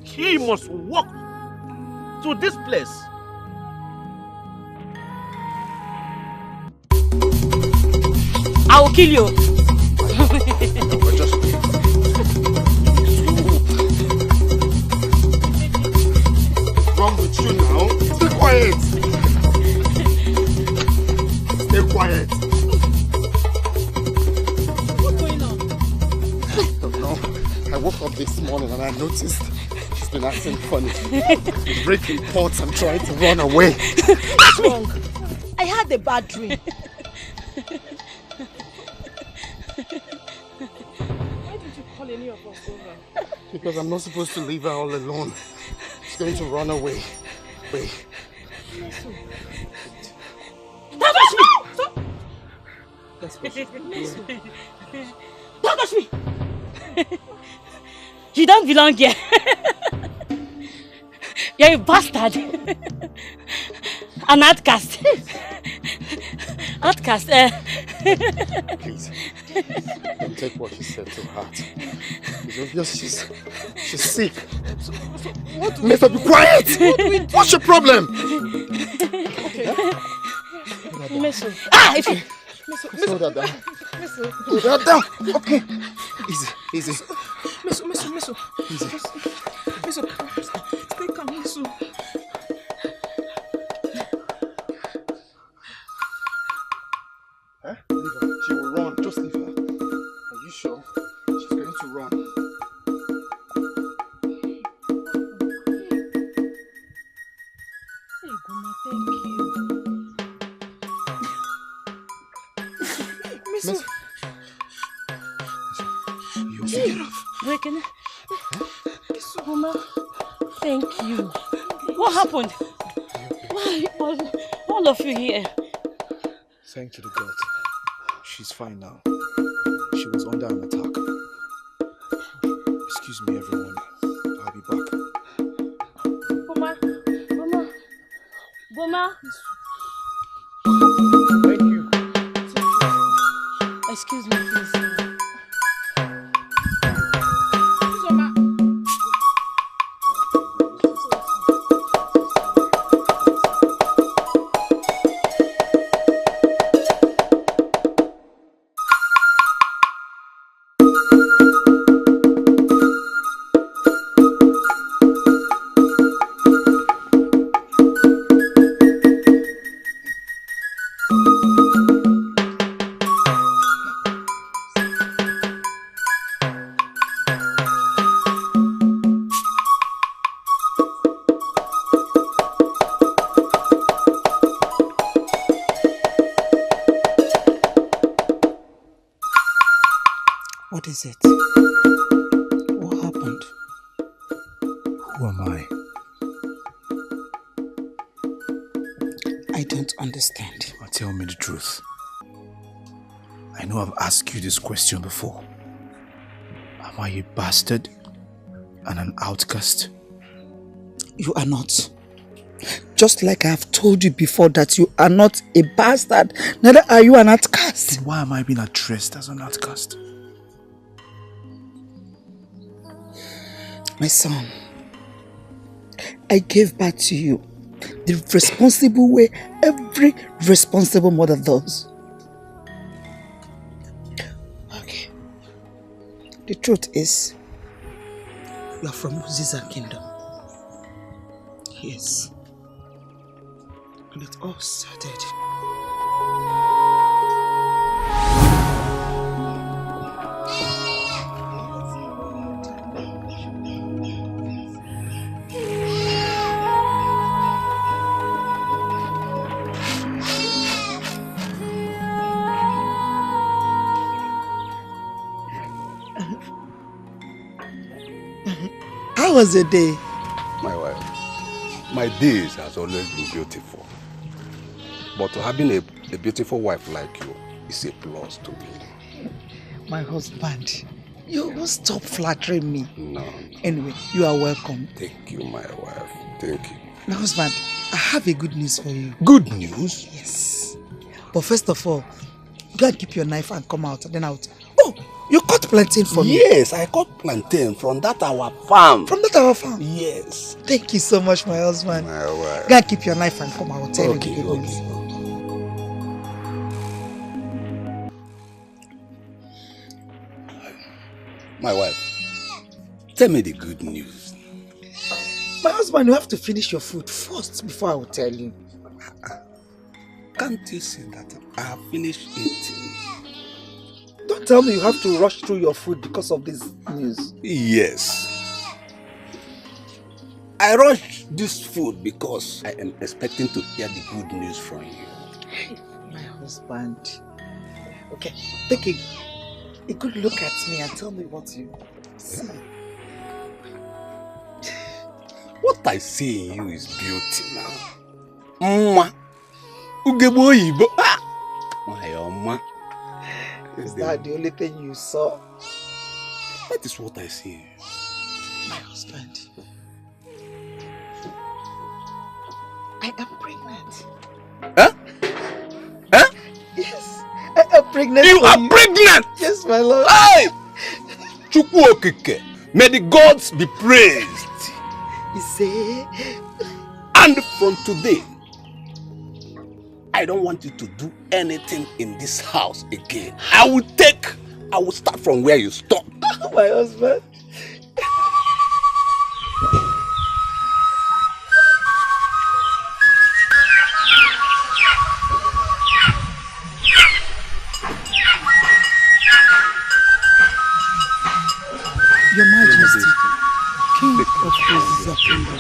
He must walk to this place. I will kill you. What's wrong with you now? Stay quiet. Stay quiet. What's going on? I don't know. I woke up this morning and I noticed he's been acting funny. He's breaking pots and trying to run away. What's wrong? I had a bad dream. Why did you call any of us over? Because I'm not supposed to leave her all alone. She's going to run away. Wait. Don't touch me! That's what she's doing. Don't touch me! You don't belong here. You're a bastard. An outcast. Outcast. Please, don't take what she said to heart. It's obvious she's sick. What Let her be quiet! What's your problem? Okay. Meso. If you... Hold her down. Meso. Hold her down. Okay. Easy. Meso. Easy. Meso. Stay calm, Meso. Huh? Leave her. She will run. Just leave her. Are you sure? She's going to run. Hey, Goma, thank you. Meso. You also get off. Breaking. Goma, thank you. What happened? Why all of you here? Thank you to God. She's fine now. She was under an attack. Excuse me, everyone. I'll be back. Goma. Thank you. Excuse me, please. What is it? What happened? Who am I? I don't understand. Well, tell me the truth. I know I've asked you this question before. Am I a bastard and an outcast? You are not. Just like I have told you before that you are not a bastard, neither are you an outcast. Then why am I being addressed as an outcast? My son, I gave birth to you the responsible way every responsible mother does. Okay. The truth is, you are from Ziza Kingdom. Yes. And it all started. How was the day? My wife, my days has always been beautiful. But having a beautiful wife like you is a plus to me. My husband, you won't stop flattering me. No. Anyway, you are welcome. Thank you, my wife. Thank you. My husband, I have a good news for you. Good news? Yes. But first of all, go and keep your knife and come out. Then out. Oh, you cut plantain for me? Yes, I cut plantain from that our farm. From that our farm? Yes. Thank you so much, my husband. My wife. Go and keep your knife and come out. Tell me the good news. My wife, tell me the good news. My husband, you have to finish your food first before I will tell you. Can't you see that I have finished eating? Don't tell me you have to rush through your food because of this news. Yes. I rushed this food because I am expecting to hear the good news from you. My husband. Okay, take a good look at me and tell me what you see. What I see in you is beauty now. Mma. Ugebo Yibo. My Oma. Is that the only thing you saw? That is what I see. My husband. I am pregnant. Huh? Huh? Yes, I am pregnant. You are pregnant? Yes, my lord. Hey! Chukwu Okike, may the gods be praised. You say? And from today, I don't want you to do anything in this house again. I will start from where you stop. My husband. Your Majesty, King of Ziza Kingdom.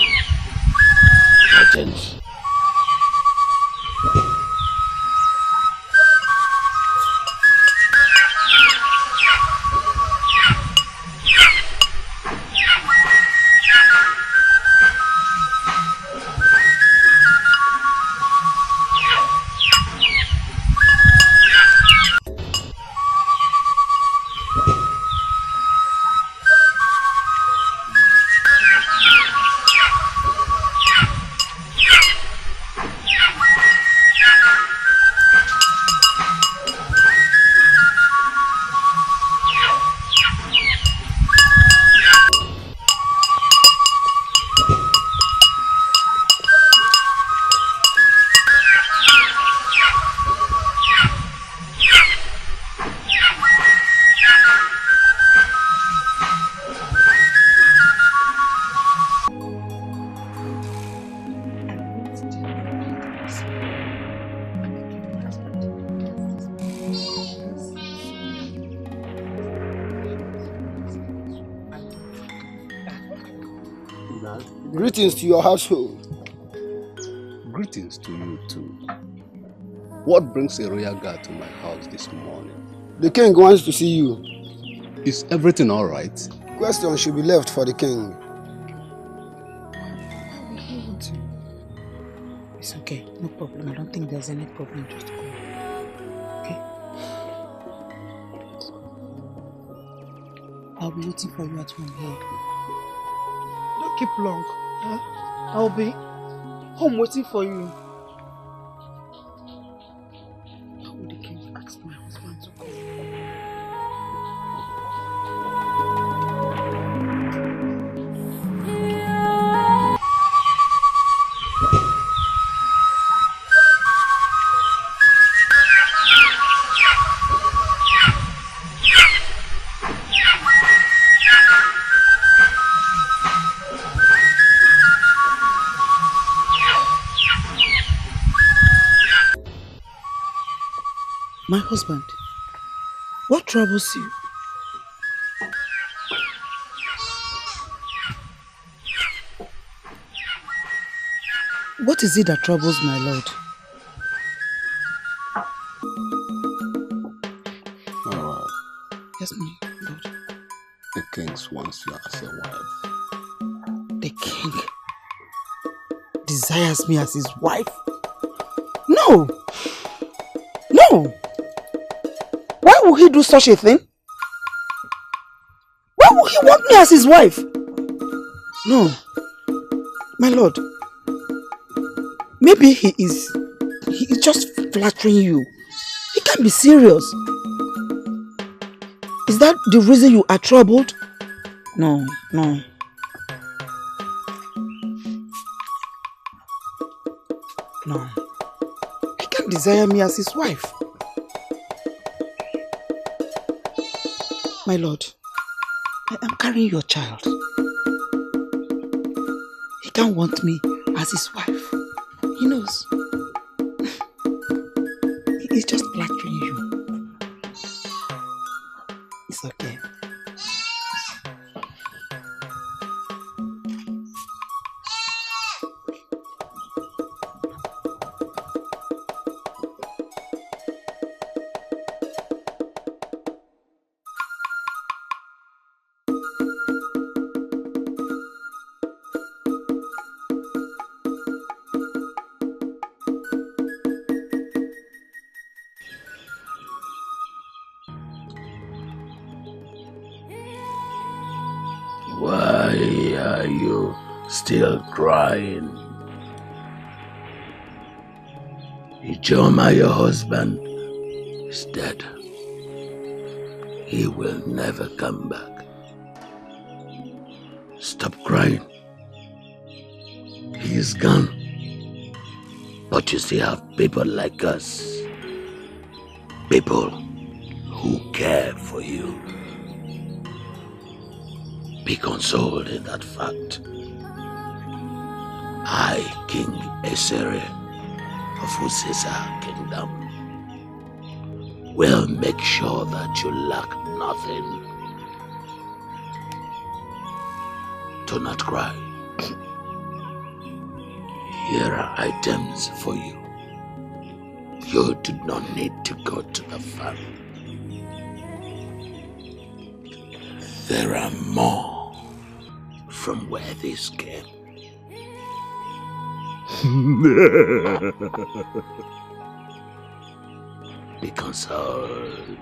Legends. Greetings to your household. Greetings to you too. What brings a royal guard to my house this morning? The king wants to see you. Is everything all right? Question should be left for the king. It's okay, no problem. I don't think there's any problem. Just go. Okay? I'll be waiting for you at home here. Don't keep long. Huh? I'll be home waiting for you. How would the king ask my husband to come? My husband, what troubles you? What is it that troubles my lord? Yes, my lord. The king wants you as a wife. The king desires me as his wife? No! No! Why would he do such a thing? Why would he want me as his wife? No. My lord. Maybe he is just flattering you. He can't be serious. Is that the reason you are troubled? No, no. No. He can't desire me as his wife. My lord, I am carrying your child. He can't want me as his wife. He knows. He's just flattering you. It's okay. Why are you still crying? Ijoma, your husband, is dead. He will never come back. Stop crying. He is gone. But you still have people like us. People who care for you. Be consoled in that fact. I, King Esere of Uziza Kingdom, will make sure that you lack nothing. Do not cry. Here are items for you. You do not need to go to the farm. There are more from where this came. Be consoled.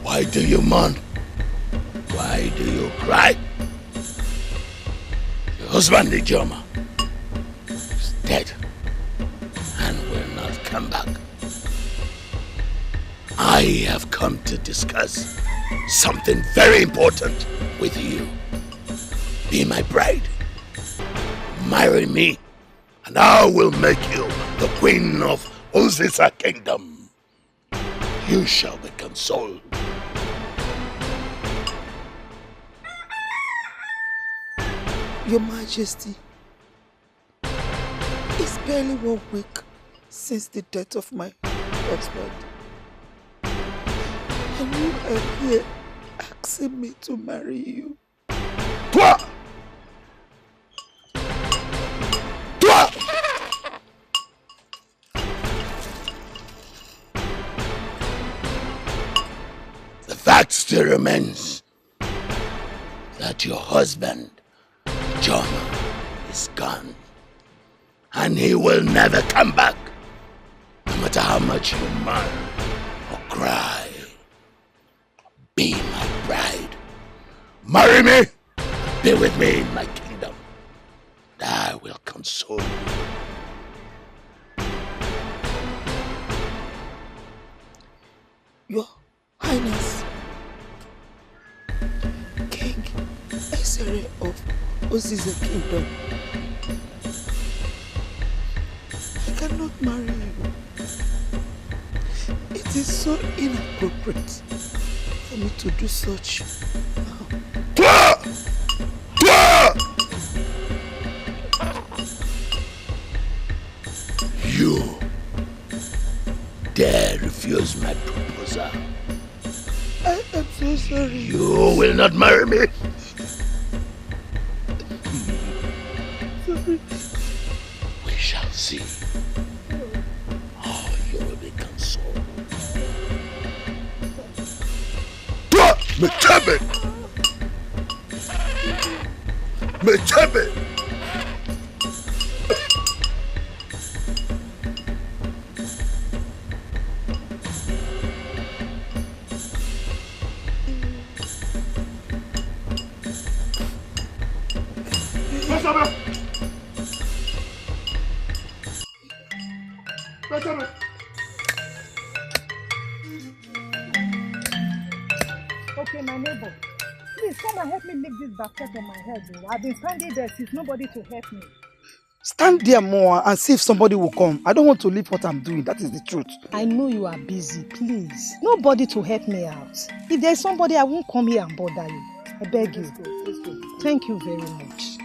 Why do you mourn? Why do you cry? Your husband, Nijoma, is dead and will not come back. I have come to discuss something very important with you. Be my bride. Marry me, and I will make you the queen of Oziza Kingdom. You shall be consoled. Your Majesty, it's barely 1 week since the death of my husband. And you are here asking me to marry you. Toi! Toi! The fact still remains that your husband, John, is gone. And he will never come back, no matter how much you mourn or cry. Be my bride. Marry me. Be with me in my kingdom. And I will console you. Your Highness, King Esere of Oziza Kingdom, I cannot marry you. It is so inappropriate for me to do such now. You dare refuse my proposal? I am so sorry. You will not marry me. Sorry. We shall see. Oh, you will be consoled. Metabe! Metabe! Okay, my neighbor, please come and help me lift this basket on my head. I've been standing there since nobody to help me. Stand there more and see if somebody will come. I don't want to leave what I'm doing. That is the truth. I know you are busy, please. Nobody to help me out. If there's somebody, I won't come here and bother you. I beg you. Thank you very much.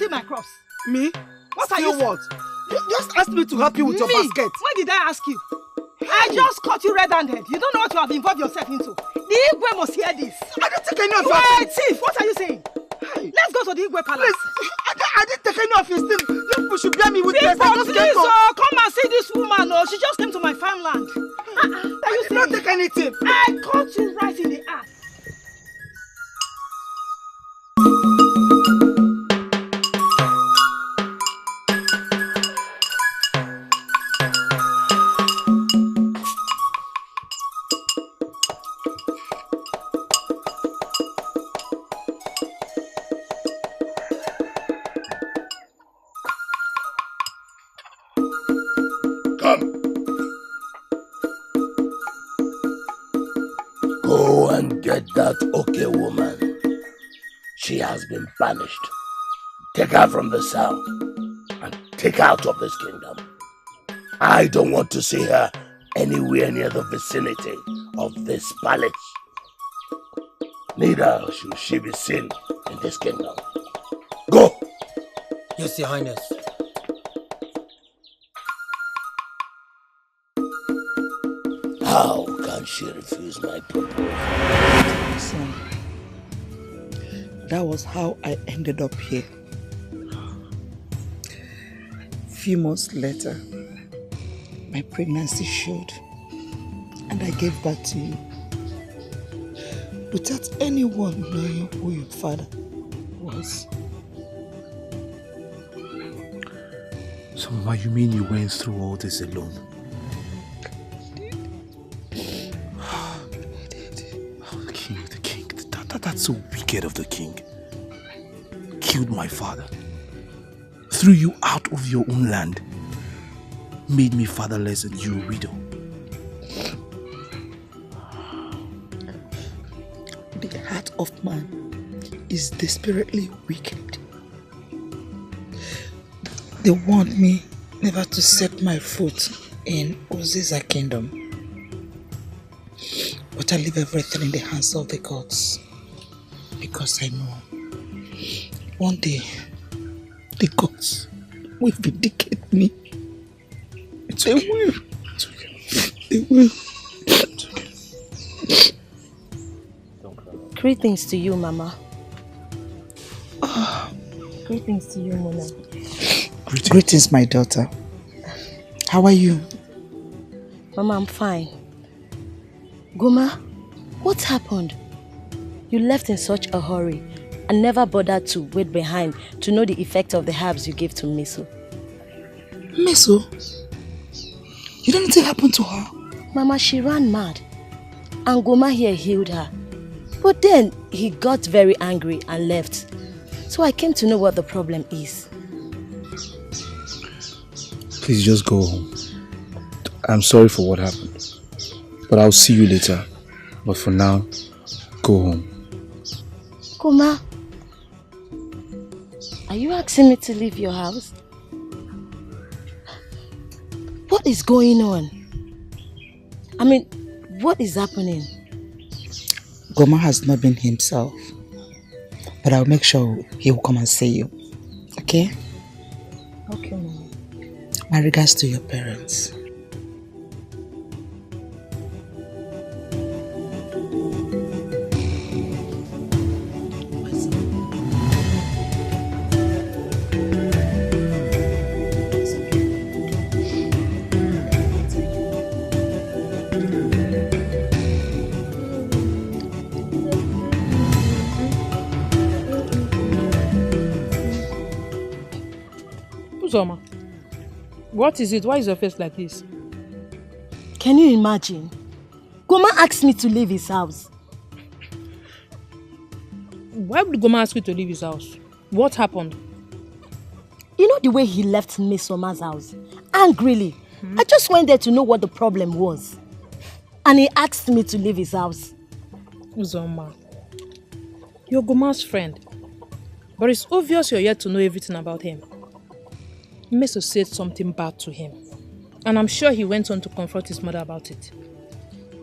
My crops. Me? What Still are you what? You just asked me to help you with your basket. When did I ask you? I just caught you red-handed. You don't know what you have involved yourself into. The Igwe must hear this. I didn't take any of your your things. Thief, what are you saying? Hey. Let's go to the Igwe palace. I didn't take any of his things. You people should bear me witness. Please, come and see this woman. She just came to my farmland. I did not take anything. I caught you right in the act. Go and get that okay woman. She has been banished. Take her from the south and take her out of this kingdom. I don't want to see her anywhere near the vicinity of this palace. Neither should she be seen in this kingdom. Go! Yes, Your Highness. How can she refuse my proposal? Son, that was how I ended up here. Few months later, my pregnancy showed and I gave birth to you. Without anyone knowing who your father was. So, Mama, you mean you went through all this alone? The king. That's so wicked of the king. Killed my father. Threw you out of your own land. Made me fatherless and you a widow. The heart of man is desperately wicked. They want me never to set my foot in Oziza kingdom. But I leave everything in the hands of the gods. Because I know one day the gods will vindicate me. They will. They will. Greetings to you, Mama. Greetings to you, Mona. Greetings, my daughter. How are you? Mama, I'm fine. Goma, what happened? You left in such a hurry and never bothered to wait behind to know the effect of the herbs you gave to Miso. Miso? You didn't think happened to her? Mama, she ran mad. And Goma here healed her. But then he got very angry and left. So I came to know what the problem is. Please just go home. I'm sorry for what happened. But I'll see you later. But for now, go home. Goma, are you asking me to leave your house? What is going on? I mean, what is happening? Goma has not been himself. But I'll make sure he will come and see you. Okay? Okay, Mama. My regards to your parents. Uzoma, what is it? Why is your face like this? Can you imagine? Goma asked me to leave his house. Why would Goma ask you to leave his house? What happened? You know the way he left Miss Soma's house? Angrily. I just went there to know what the problem was. And he asked me to leave his house. Uzoma, you're Goma's friend. But it's obvious you're yet to know everything about him. Meso said something bad to him. And I'm sure he went on to confront his mother about it.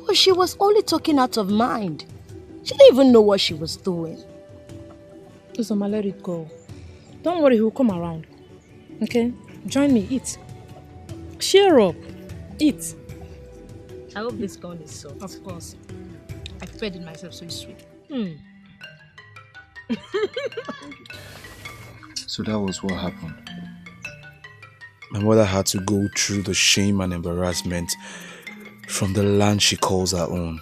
But she was only talking out of mind. She didn't even know what she was doing. Uzoma, let it go. Don't worry, he'll come around. Okay? Join me, eat. Cheer up. Eat. I hope this corn is soft. Of course. I fed it myself, so it's sweet. So that was what happened. My mother had to go through the shame and embarrassment from the land she calls her own.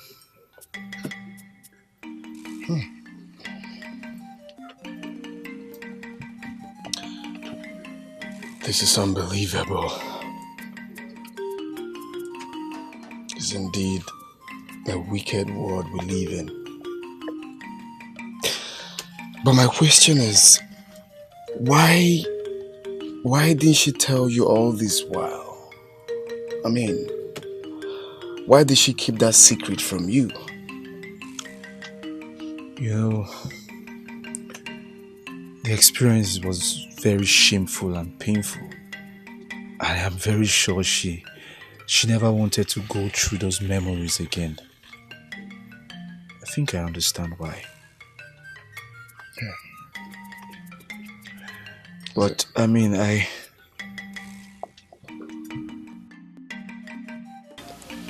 This is unbelievable. It's indeed a wicked world we live in. But my question is, why didn't she tell you all this while? I mean, why did she keep that secret from you? You know, the experience was very shameful and painful. I am very sure she never wanted to go through those memories again. I think I understand why. Yeah. But, I mean,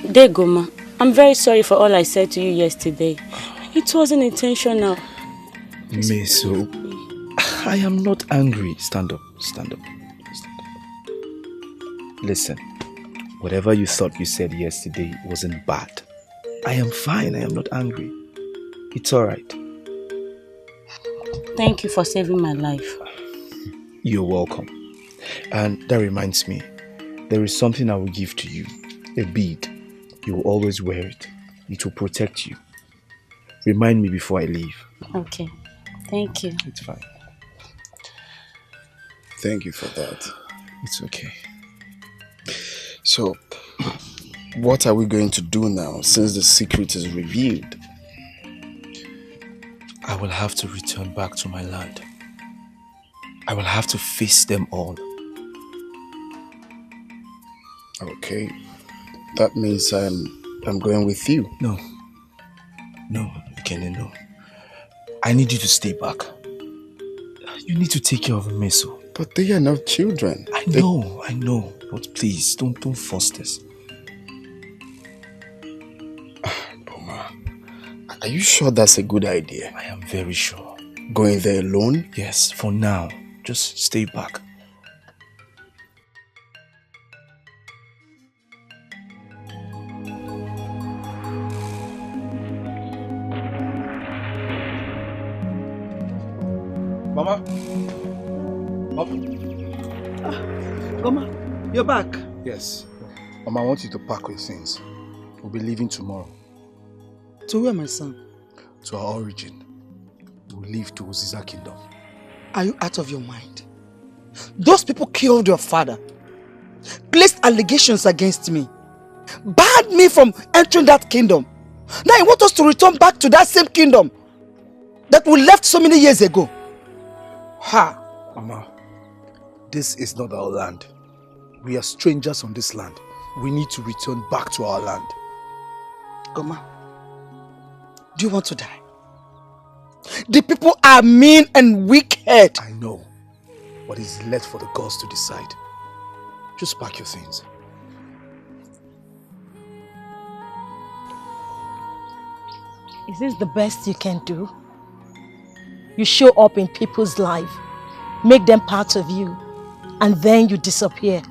Goma, I'm very sorry for all I said to you yesterday. It wasn't intentional. Miso, I am not angry. Stand up. Listen, whatever you thought you said yesterday wasn't bad. I am fine. I am not angry. It's alright. Thank you for saving my life. You're welcome. And that reminds me, there is something I will give to you. A bead. You will always wear it. It will protect you. Remind me before I leave. Okay. Thank you. It's fine. Thank you for that. It's okay. So, what are we going to do now since the secret is revealed? I will have to return back to my land. I will have to face them all. Okay. That means I'm going with you. No. No, Ikene, no. I need you to stay back. You need to take care of Meso. But they are not children. I know. But please, don't force this. Boma, are you sure that's a good idea? I am very sure. Going there alone? Yes, for now. Just stay back. Mama? Goma, you're back. Yes. Mama, I want you to pack your things. We'll be leaving tomorrow. To where, my son? To our origin. We'll leave to Oziza Kingdom. Are you out of your mind? Those people killed your father, placed allegations against me, barred me from entering that kingdom. Now you want us to return back to that same kingdom that we left so many years ago. Ha! Mama, this is not our land. We are strangers on this land. We need to return back to our land. Goma, do you want to die? The people are mean and wicked. I know, but it's left for the gods to decide. Just pack your things. Is this the best you can do? You show up in people's life, make them part of you, and then you disappear.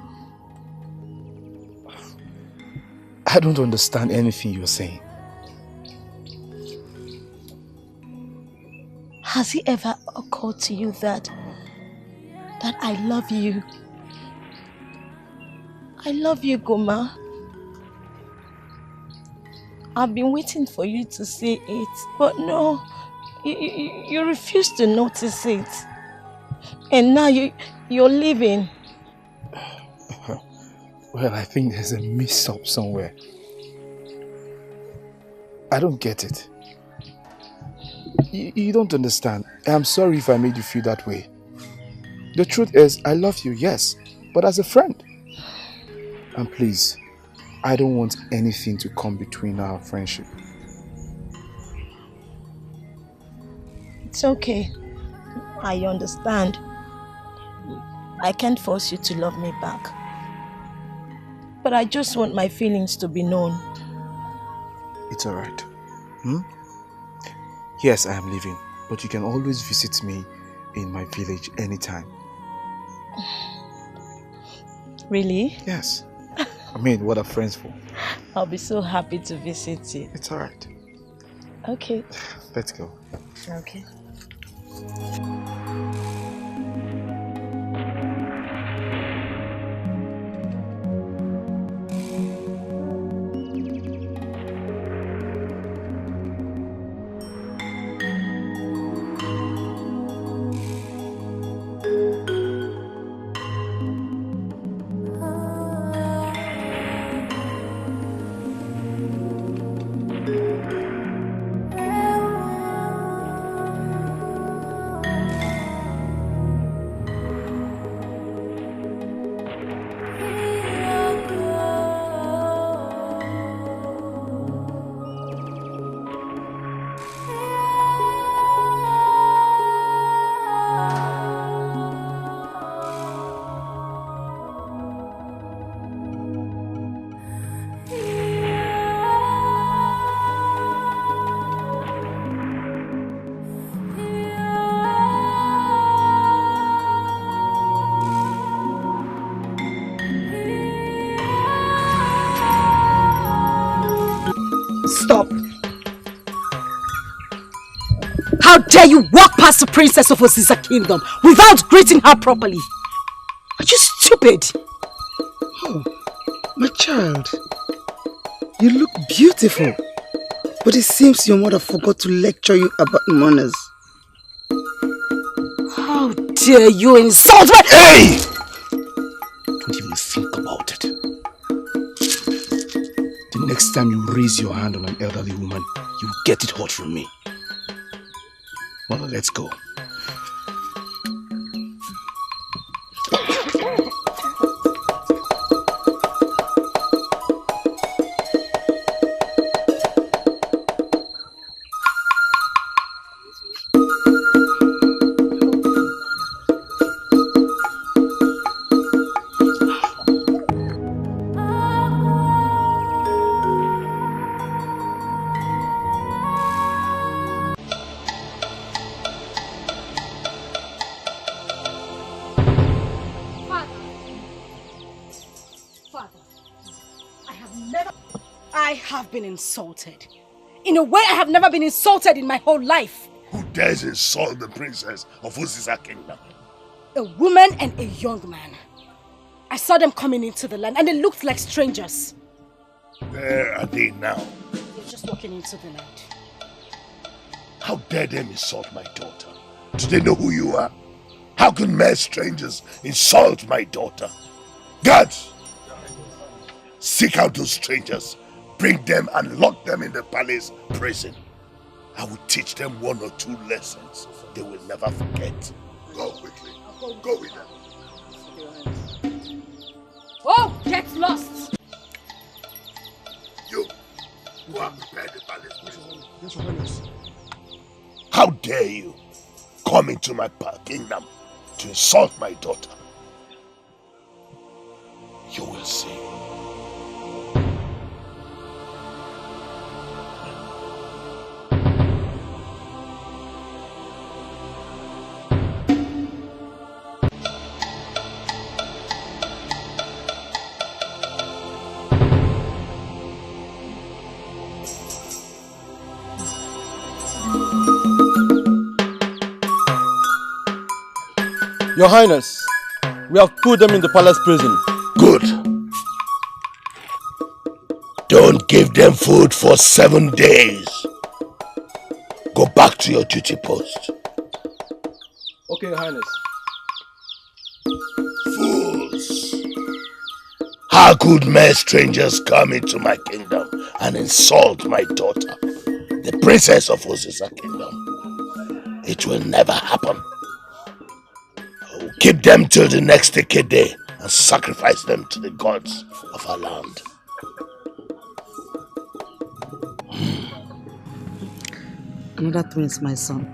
I don't understand anything you're saying. Has it ever occurred to you that I love you? I love you, Goma. I've been waiting for you to say it, but no, you refuse to notice it. And now you're leaving. Well, I think there's a mix-up somewhere. I don't get it. You don't understand. I'm sorry if I made you feel that way. The truth is, I love you, yes, but as a friend. And please, I don't want anything to come between our friendship. It's okay. I understand. I can't force you to love me back. But I just want my feelings to be known. It's alright. Yes, I am leaving, but you can always visit me in my village anytime. Really? Yes. I mean, what are friends for? I'll be so happy to visit you. It's alright. Okay. Let's go. Okay. Stop. How dare you walk past the princess of Oziza Kingdom without greeting her properly? Are you stupid? Oh, my child. You look beautiful. But it seems your mother forgot to lecture you about manners. How dare you insult me? Hey! Don't even think about it. The next time you raise your hand on an elderly woman, you get it hot from me. Mother, let's go. Insulted. In a way I have never been insulted in my whole life. Who dares insult the princess of Oziza Kingdom? A woman and a young man. I saw them coming into the land and they looked like strangers. Where are they now? They're just walking into the land. How dare them insult my daughter? Do they know who you are? How can mere strangers insult my daughter? Guards! Seek out those strangers. Bring them and lock them in the palace prison. I will teach them 1 or 2 lessons they will never forget. Go quickly. Go with them. Oh, get lost! You, go and prepare the palace prison. Yes, Your Highness. How dare you come into my kingdom to insult my daughter? You will see. Your Highness, we have put them in the palace prison. Good. Don't give them food for 7 days. Go back to your duty post. Okay, Your Highness. Fools! How could mere strangers come into my kingdom and insult my daughter, the princess of Oziza Kingdom? It will never happen. I will keep them till the next decade day and sacrifice them to the gods of our land. Another twins, my son.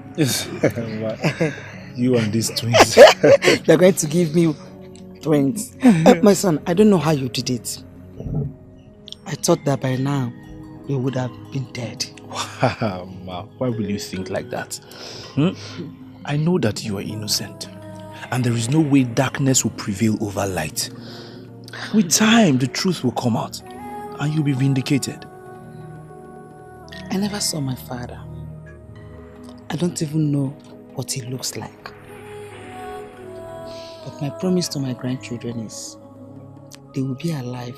You and these twins. They're going to give me twins. My son, I don't know how you did it. I thought that by now you would have been dead. Ma, why will you think like that? I know that you are innocent. And there is no way darkness will prevail over light. With time, the truth will come out. And you'll be vindicated. I never saw my father. I don't even know what he looks like. But my promise to my grandchildren is they will be alive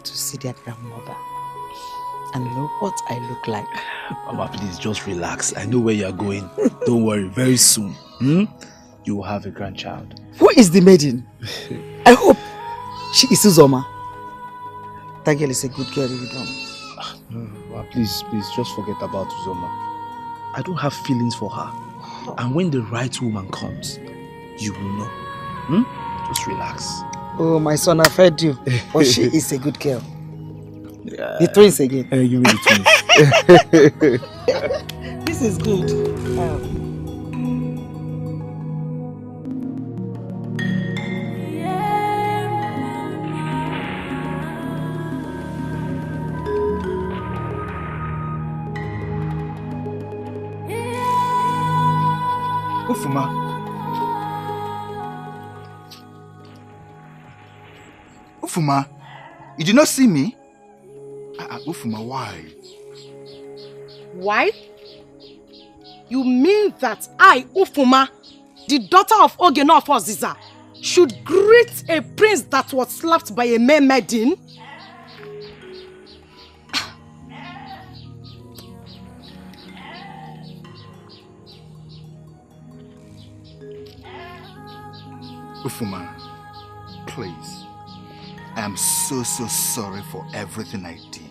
to see their grandmother and know what I look like. Mama, please just relax. I know where you're going. Don't worry, very soon, you will have a grandchild. Who is the maiden? I hope she is Uzoma. That girl is a good girl, you know. Please, just forget about Uzoma. I don't have feelings for her. And when the right woman comes, you will know. Just relax. Oh, my son, I've heard you. Oh, she is a good girl. Yeah. The twins again. You mean the twins. This is good. Ufuma. Ufuma, you did not see me? Ufuma, why? Why? You mean that I, Ufuma, the daughter of Ogeno of Oziza, should greet a prince that was slapped by a Maiden? Ufuma, please. I am so sorry for everything I did.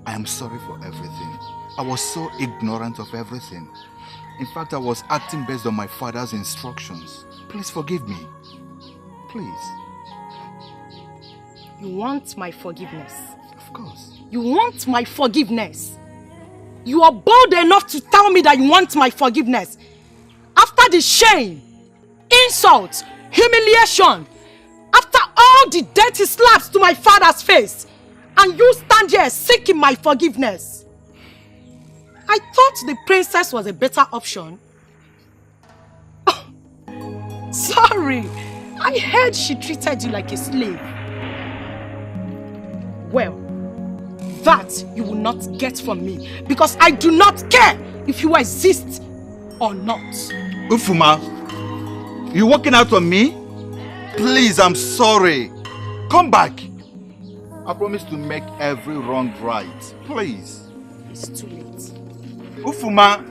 I am sorry for everything. I was so ignorant of everything. In fact, I was acting based on my father's instructions. Please forgive me. Please. You want my forgiveness? Of course. You want my forgiveness? You are bold enough to tell me that you want my forgiveness. After the shame, insult, humiliation, after all the dirty slaps to my father's face, and you stand here seeking my forgiveness. I thought the princess was a better option. Oh, sorry, I heard she treated you like a slave. Well, that you will not get from me, because I do not care if you exist or not. Ufuma, you walking out on me? Please, I'm sorry. Come back. I promise to make every wrong right. Please. It's too late. Ufuma.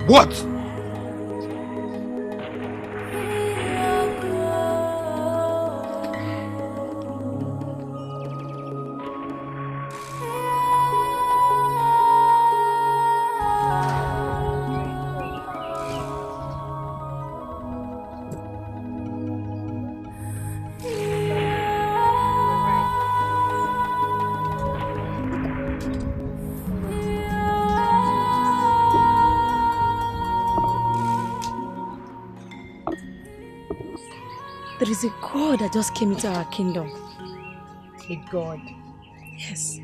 What? There is a God that just came into our kingdom. A God? Yes.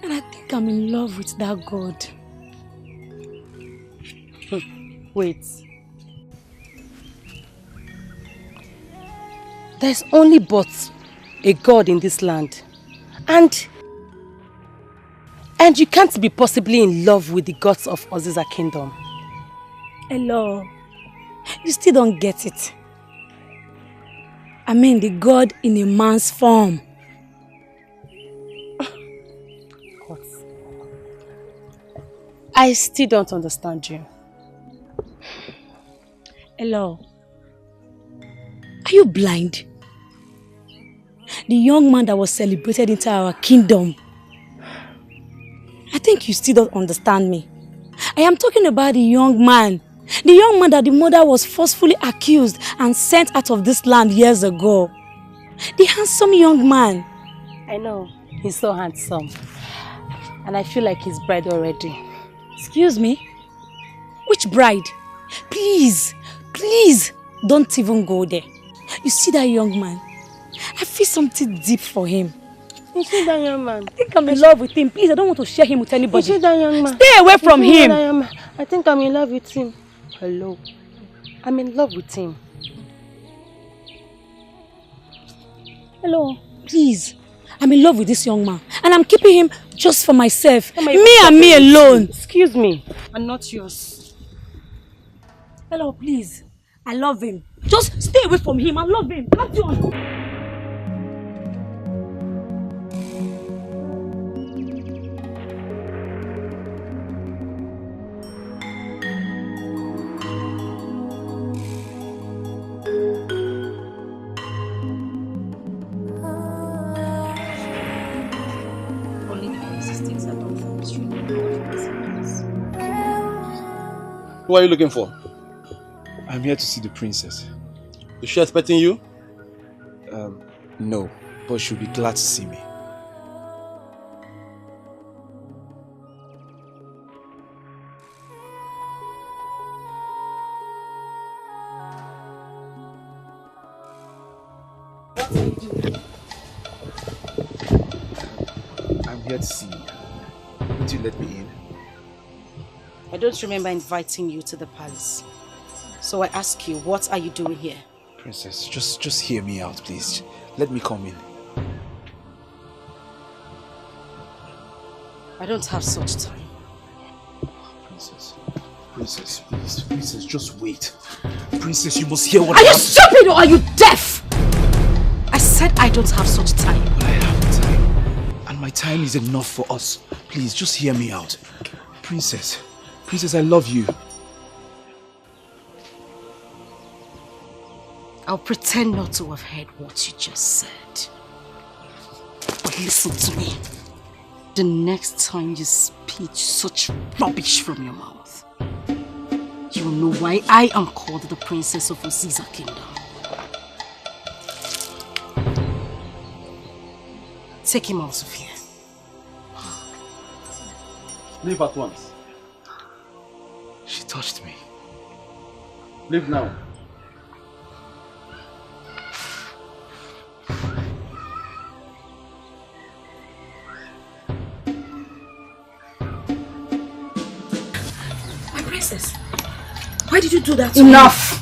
And I think I'm in love with that God. Wait. There's only but a God in this land. And you can't be possibly in love with the gods of Oziza Kingdom. Hello. You still don't get it. I mean the God in a man's form. I still don't understand you. Hello. Are you blind? The young man that was celebrated into our kingdom. I think you still don't understand me. I am talking about the young man. The young man that the mother was forcefully accused and sent out of this land years ago. The handsome young man. I know, he's so handsome. And I feel like his bride already. Excuse me? Which bride? Please, please, don't even go there. You see that young man? I feel something deep for him. You see that young man? I think I'm in love with him. Please, I don't want to share him with anybody. You see that young man? Stay away from him. I think I'm in love with him. Hello. I'm in love with him. Hello. Please. I'm in love with this young man. And I'm keeping him just for myself. Me and me alone. Excuse me. And not yours. Hello, please. I love him. Just stay away from him. I love him. Not yours. Who are you looking for? I'm here to see the princess. Is she expecting you? No, but she'll be glad to see me. I'm here to see you. Would you let me in? I don't remember inviting you to the palace. So I ask you, what are you doing here? Princess, just hear me out, please. Let me come in. I don't have such time. Princess, please. Princess, just wait. Princess, you must hear what Are you stupid or are you deaf? I said I don't have such time. But I have time. And my time is enough for us. Please, just hear me out. Princess, I love you. I'll pretend not to have heard what you just said. But listen to me. The next time you speak such rubbish from your mouth, you'll know why I am called the Princess of Oziza Kingdom. Take him out of here. Leave at once. She touched me. Leave now. My princess, why did you do that to me? Enough!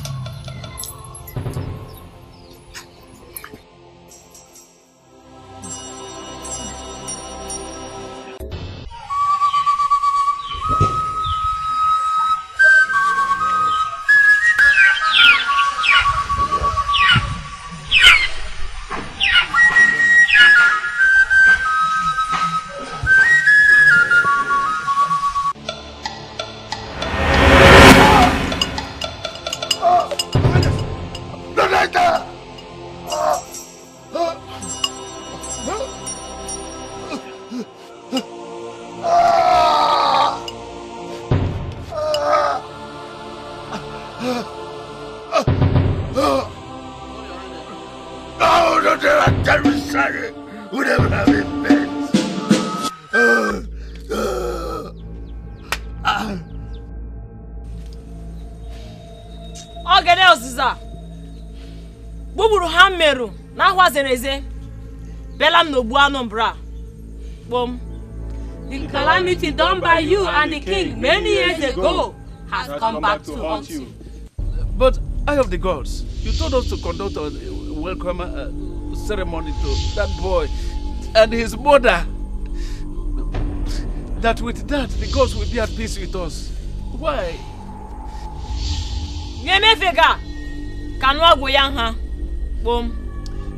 The calamity done by you and the king many years ago has come back to haunt you. But eye of the gods, you told us to conduct a welcome ceremony to that boy and his mother. That with that, the gods will be at peace with us. Why?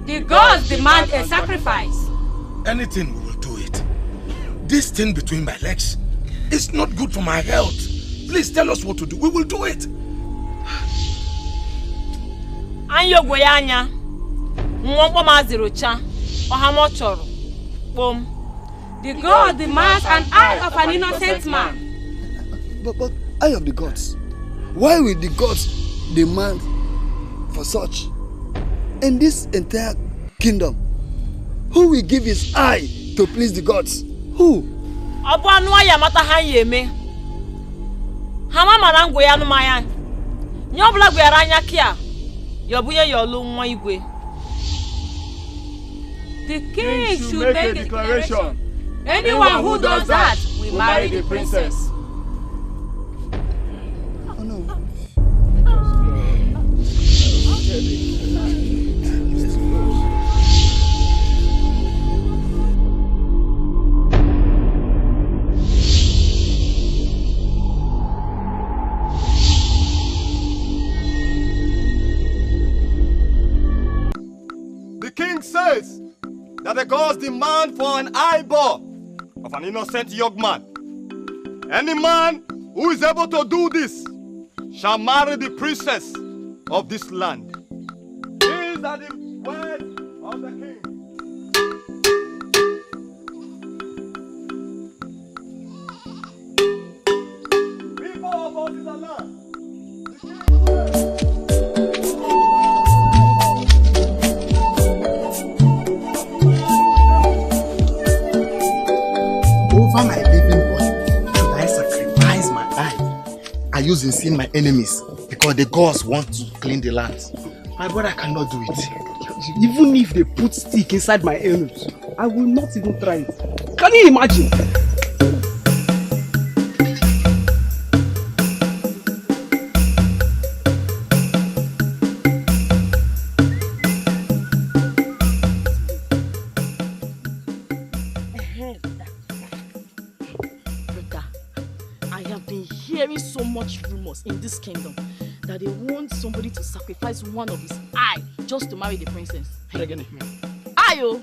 The gods demand a sacrifice. Anything, we will do it. This thing between my legs is not good for my health. Please tell us what to do. We will do it. The god demands an eye of an innocent man. But eye of the gods. Why will the gods demand for such? In this entire kingdom, who will give his eye to please the gods? Who? The king should make a declaration. Anyone who does that will marry the princess. Oh no. The king says that the gods demand for an eyeball of an innocent young man. Any man who is able to do this shall marry the princess of this land. These are the words of the king. People of all this land. Over my living body, should I sacrifice my eye? I use in seeing my enemies because the gods want to clean the land. My brother cannot do it. Even if they put stick inside my ears, I will not even try it. Can you imagine? much rumors in this kingdom that they want somebody to sacrifice one of his eye just to marry the princess. Ayo!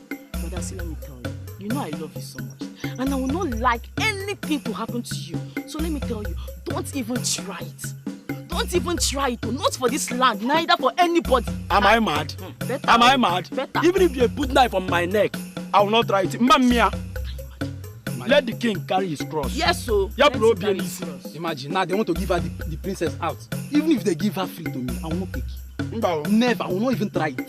But see, let me tell you, you know I love you so much. And I will not like anything to happen to you. So let me tell you, don't even try it. Don't even try it. Not for this land, neither for anybody. Am I mad? Better. Am I mad? Better. Even if you put knife on my neck, I will not try it. Mamia. Let the king carry his cross. Yes, so. Yeah, bro, imagine now they want to give her the princess out. Even if they give her free to me, I will not take it. Never. I will not even try it.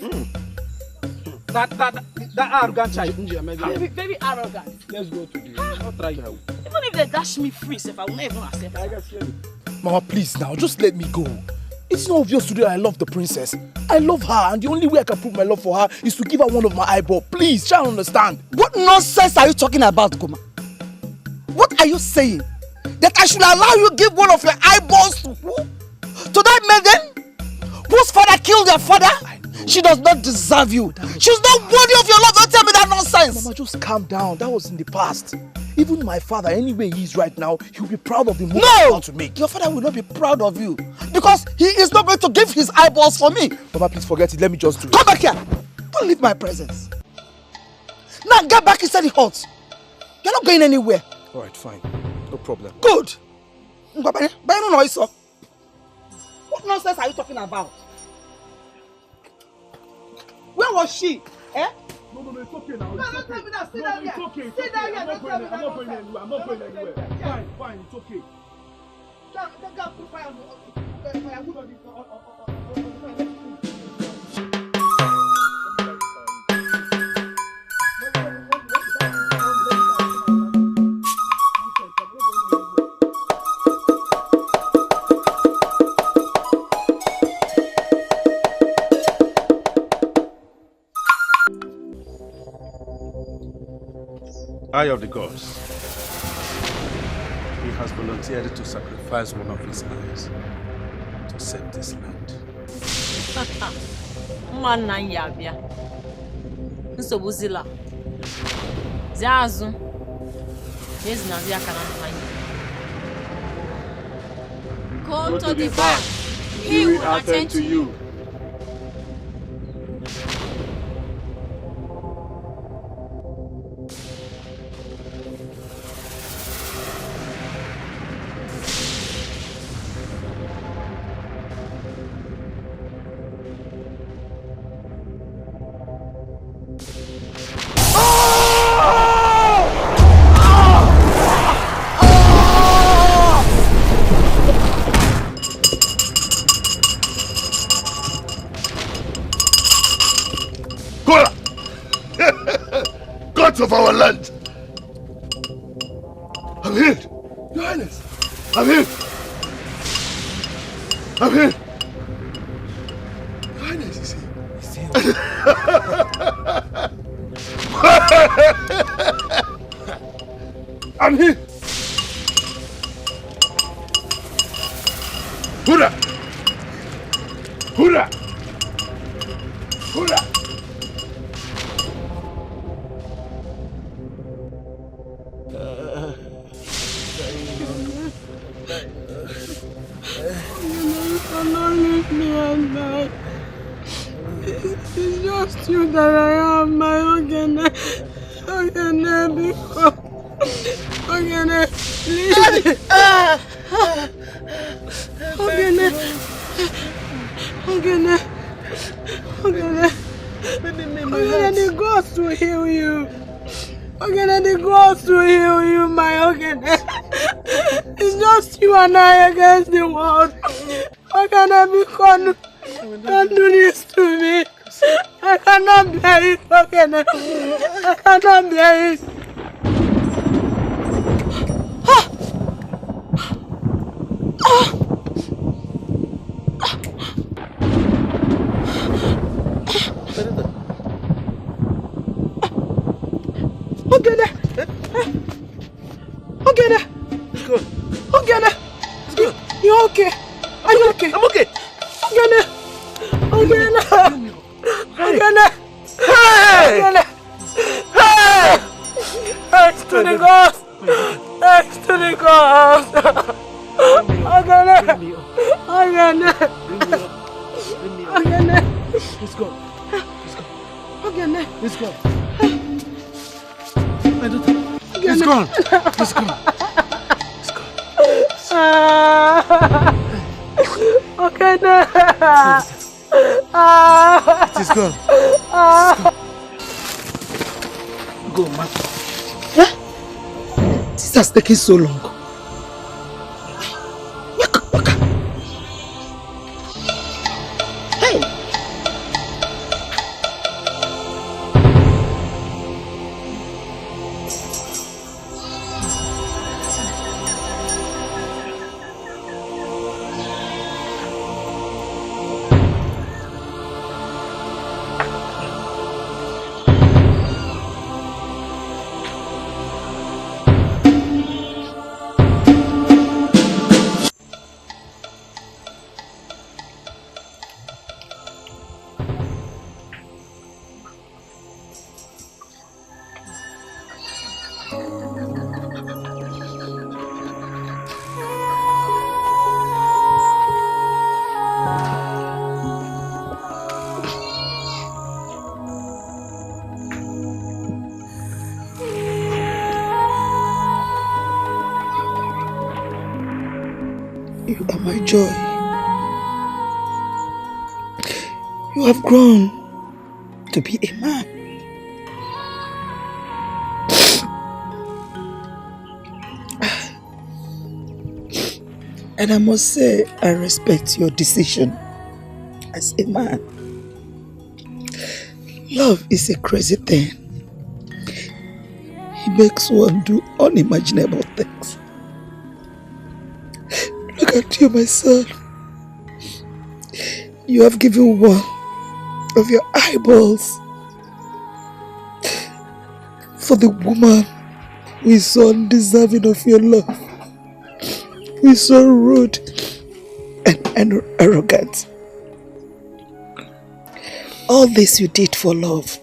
That arrogant child. Very arrogant. Let's go today. I'll try it. Even if they dash me free, if I will not even accept it. Mama, please now, just let me go. It's not obvious today I love the princess. I love her, and the only way I can prove my love for her is to give her one of my eyeballs. Please, try and understand. What nonsense are you talking about, Goma? What are you saying? That I should allow you give one of your eyeballs to who? To that maiden? Whose father killed your father? She does not deserve you. She's not worthy of your love. Don't tell me that nonsense. Mama, just calm down. That was in the past. Even my father, anyway he is right now, he'll be proud of the move I'm about to make. Your father will not be proud of you because he is not going to give his eyeballs for me. Mama, please forget it. Let me just do it. Come back here. Don't leave my presence. Now get back inside the hut. You're not going anywhere. All right, fine. No problem. Good. What nonsense are you talking about? Where was she? Eh? No, it's okay now. No, don't tell me that. Stay down here. It's okay. Stay down here. I'm not going anywhere. I'm not going anywhere. Fine, it's okay. Don't put fire on Eye of the gods. He has volunteered to sacrifice one of his eyes to save this land. Mana yabia. Nsogbu zila. Ziazu. Ezi na zia kana nfanye. Go to the back. He will attend to you. Of our land. I'm here. Your Highness. I'm here. I'm here. Your Highness is here. He's here. I'm here. Hurrah! Hurrah! Hurrah! It's just you that I am, my Ogene. Ogene, because Ogene, please. Ogene, the gods to heal you. Ogene, the gods to heal you, my Ogene. It's just you and I against the world. Ogene, because don't do this to me. I cannot bear it, Ogene. I cannot bear it. Ogene! Ogene! Ogene! You okay? Are you okay? I'm okay. Ogene! Ogene! Ogene! Hey! Ogene! Hey! Thanks to the gods! Thanks to the gods! Let's go. Ogene. Let's go. Let's go. Let's go. Ogene. It is gone. Go, man. This has taken so long. Hey! You are my joy. You have grown to be a man. And I must say, I respect your decision as a man. Love is a crazy thing. It makes one do unimaginable things. Look at you, my son. You have given one of your eyeballs for the woman who is so undeserving of your love, who is so rude and arrogant. All this you did for love.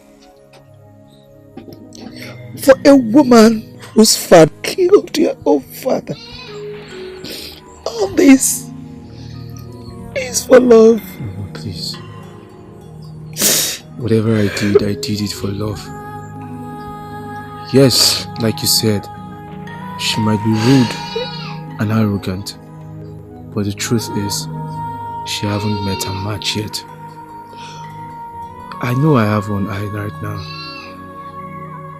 For a woman whose father killed your own father. All this is for love. Oh, please. Whatever I did it for love. Yes, like you said, she might be rude and arrogant, but the truth is, she haven't met her match yet. I know I have one eye right now,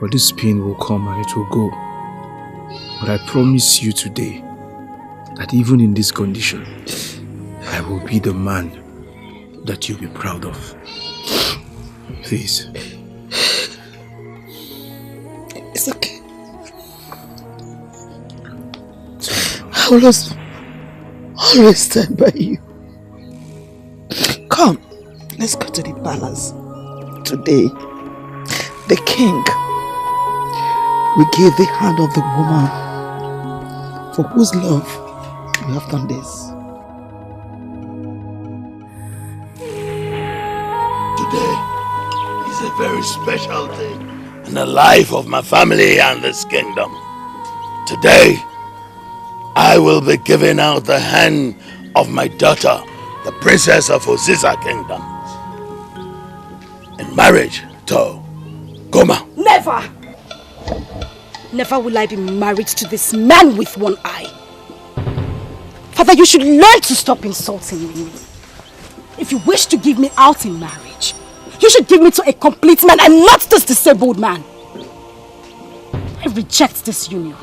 but this pain will come and it will go. But I promise you today that even in this condition, I will be the man that you'll be proud of. Please. It's okay. I will always stand by you. Come, let's go to the palace. Today, the king will give the hand of the woman for whose love you have done this. Today is a very special day in the life of my family and this kingdom. Today, I will be giving out the hand of my daughter, the princess of Oziza Kingdom, in marriage to Goma. Never! Never will I be married to this man with one eye. Father, you should learn to stop insulting me. If you wish to give me out in marriage, you should give me to a complete man and not this disabled man. I reject this union.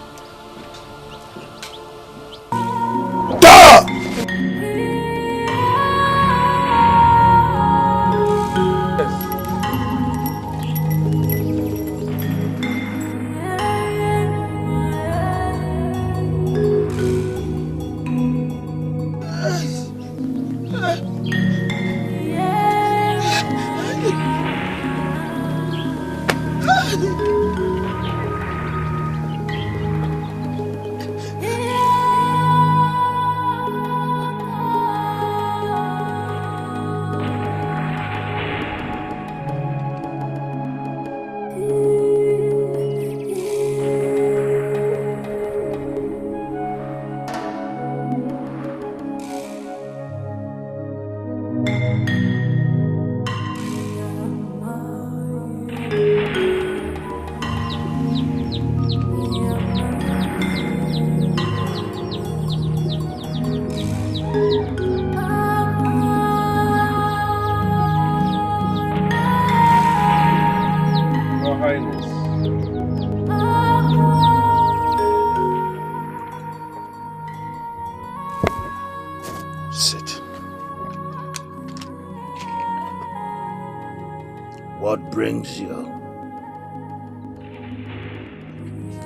brings you?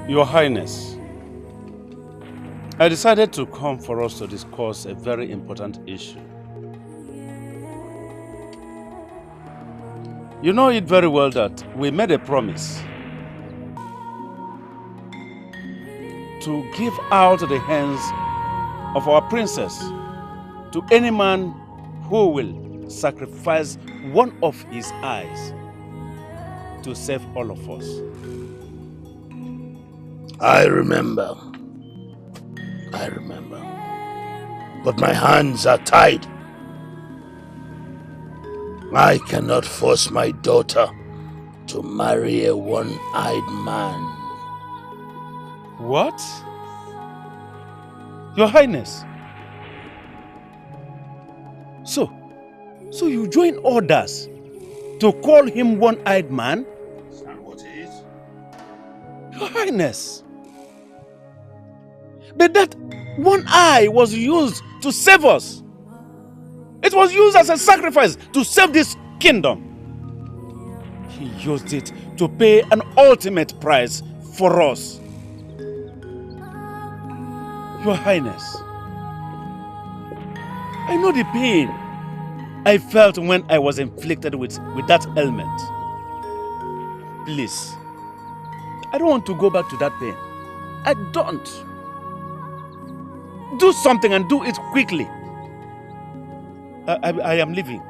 Your Highness, I decided to come for us to discuss a very important issue. You know it very well that we made a promise to give out the hands of our princess to any man who will sacrifice one of his eyes to save all of us. I remember. But my hands are tied. I cannot force my daughter to marry a one-eyed man. What? Your Highness? So you join orders to call him one-eyed man? Is that what it is? Your Highness. But that one eye was used to save us. It was used as a sacrifice to save this kingdom. He used it to pay an ultimate price for us. Your Highness, I know the pain I felt when I was inflicted with that ailment. Please, I don't want to go back to that pain. I don't. Do something and do it quickly. I am leaving.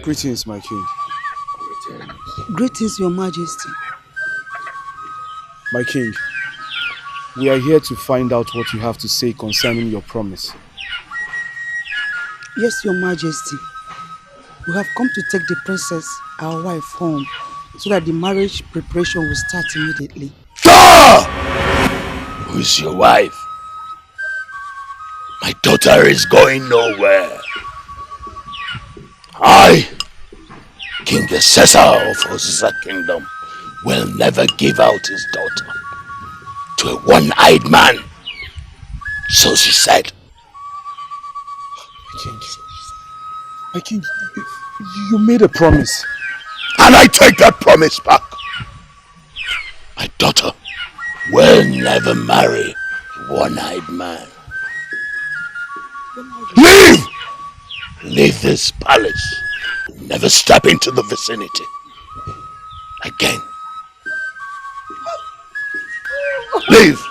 Greetings, my king. Greetings, your majesty. My king, we are here to find out what you have to say concerning your promise. Yes, your majesty. We have come to take the princess, our wife, home so that the marriage preparation will start immediately. Who is your wife? My daughter is going nowhere. I, King Caesar of Oziza Kingdom, will never give out his daughter to a one-eyed man. So she said. My king, you made a promise. And I take that promise back. My daughter will never marry a one-eyed man. Leave! Leave this palace. Never step into the vicinity again. Leave!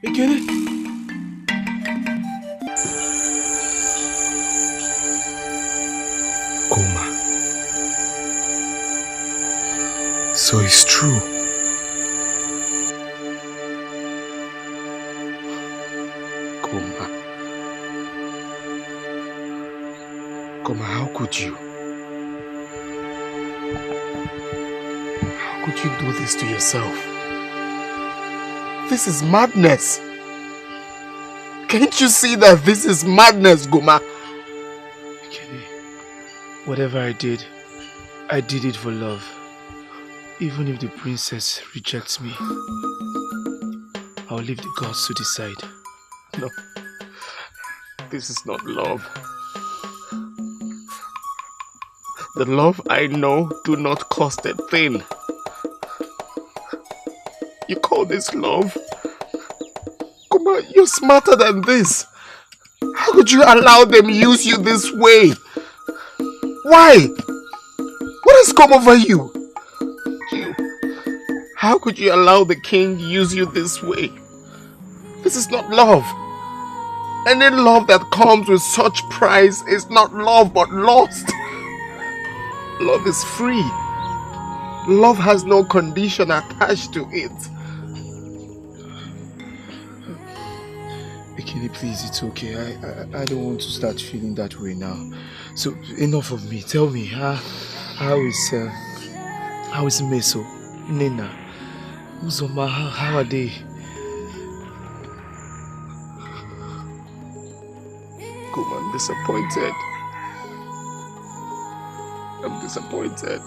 Ekene? Coma. So it's true. Coma, how could you? How could you do this to yourself? This is madness. Can't you see that this is madness, Goma? Whatever I did it for love. Even if the princess rejects me, I'll leave the gods to decide. No. This is not love. The love I know do not cost a thing. You call this love? Come on, you're smarter than this. How could you allow them use you this way? Why? What has come over you? How could you allow the king use you this way? This is not love. Any love that comes with such price is not love but lust. Love is free. Love has no condition attached to it. Ekene, please, it's okay. I don't want to start feeling that way now. So, enough of me. Tell me, how is Meso, Nena, Uzoma, how are they? Come, I'm disappointed. I'm disappointed.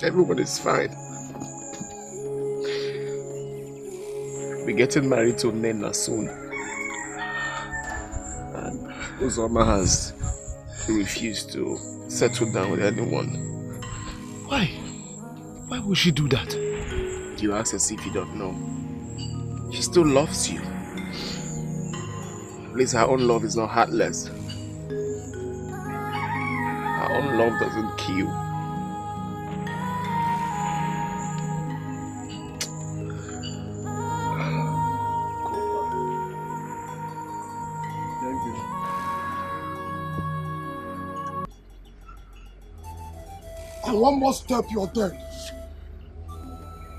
Everyone is fine. We're getting married to Nena soon. And Uzoma has refused to settle down with anyone. Why? Why would she do that? You ask as if you don't know. She still loves you. At least her own love is not heartless. Her own love doesn't kill. And one more step, you're dead.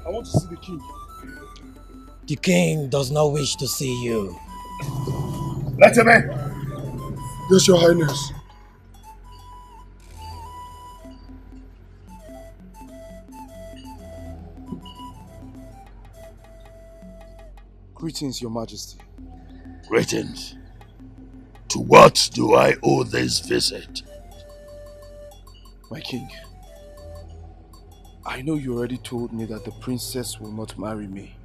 I want to see the king. The king does not wish to see you. Let him in. Yes, your highness. Greetings, your majesty. Greetings. To what do I owe this visit? My king, I know you already told me that the princess will not marry me.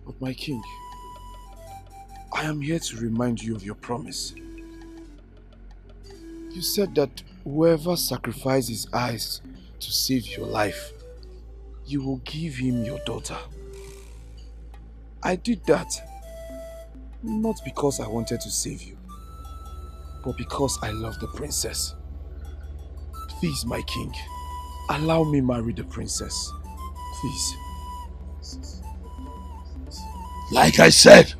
But my king, I am here to remind you of your promise. You said that whoever sacrifices his eyes to save your life, you will give him your daughter. I did that not because I wanted to save you, but because I love the princess. Please, my king, allow me marry the princess. Please. Like I said,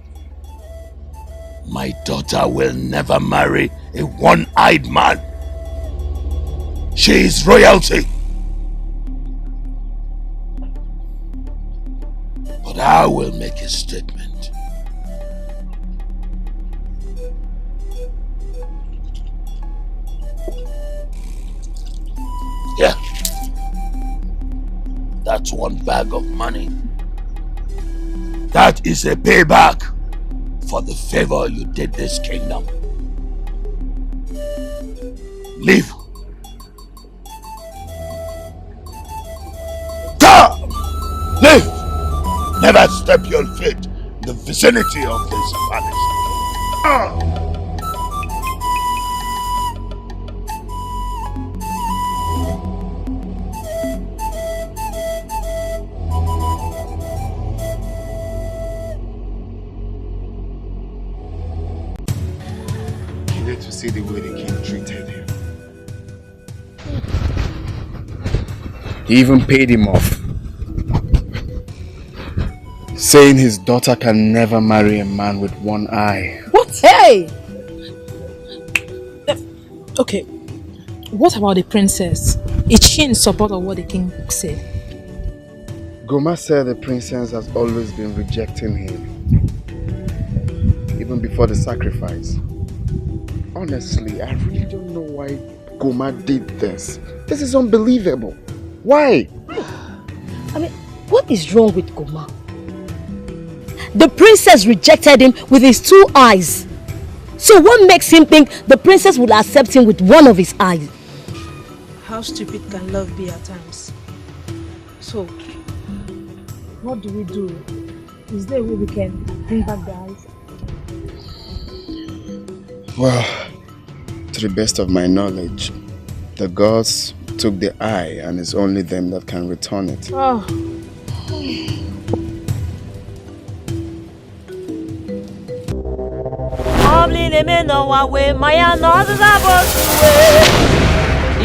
my daughter will never marry a one-eyed man. She is royalty. But I will make a statement. Yeah. That's one bag of money. That is a payback for the favor you did this kingdom. Leave. Come! Leave! Never step your foot in the vicinity of this palace. To see the way the king treated him. He even paid him off. Saying his daughter can never marry a man with one eye. What? Hey! Okay, what about the princess? Is she in support of what the king said? Goma said the princess has always been rejecting him. Even before the sacrifice. Honestly, I really don't know why Goma did this. This is unbelievable. Why? I mean, what is wrong with Goma? The princess rejected him with his 2 eyes. So what makes him think the princess will accept him with one of his eyes? How stupid can love be at times? So, what do we do? Is there a way we can bring back the eyes? Well, to the best of my knowledge, the gods took the eye and it's only them that can return it. Oh.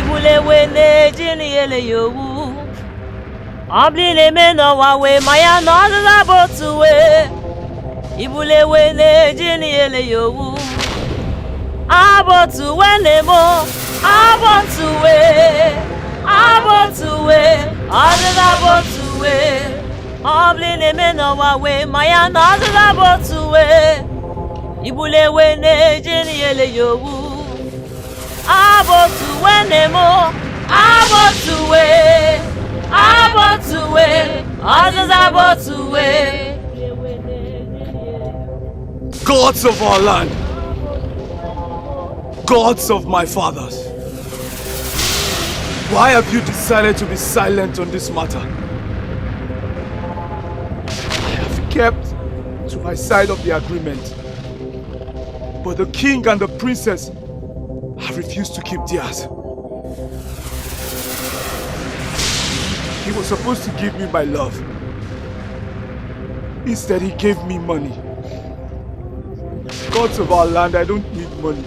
Ibulewe nejeni ele yowu abotuwe nemo abotuwe azazabotuwe. Gods of our land, gods of my fathers, why have you decided to be silent on this matter? I have kept to my side of the agreement, but the king and the princess have refused to keep theirs. He was supposed to give me my love. Instead, he gave me money. Gods of our land, I don't need money.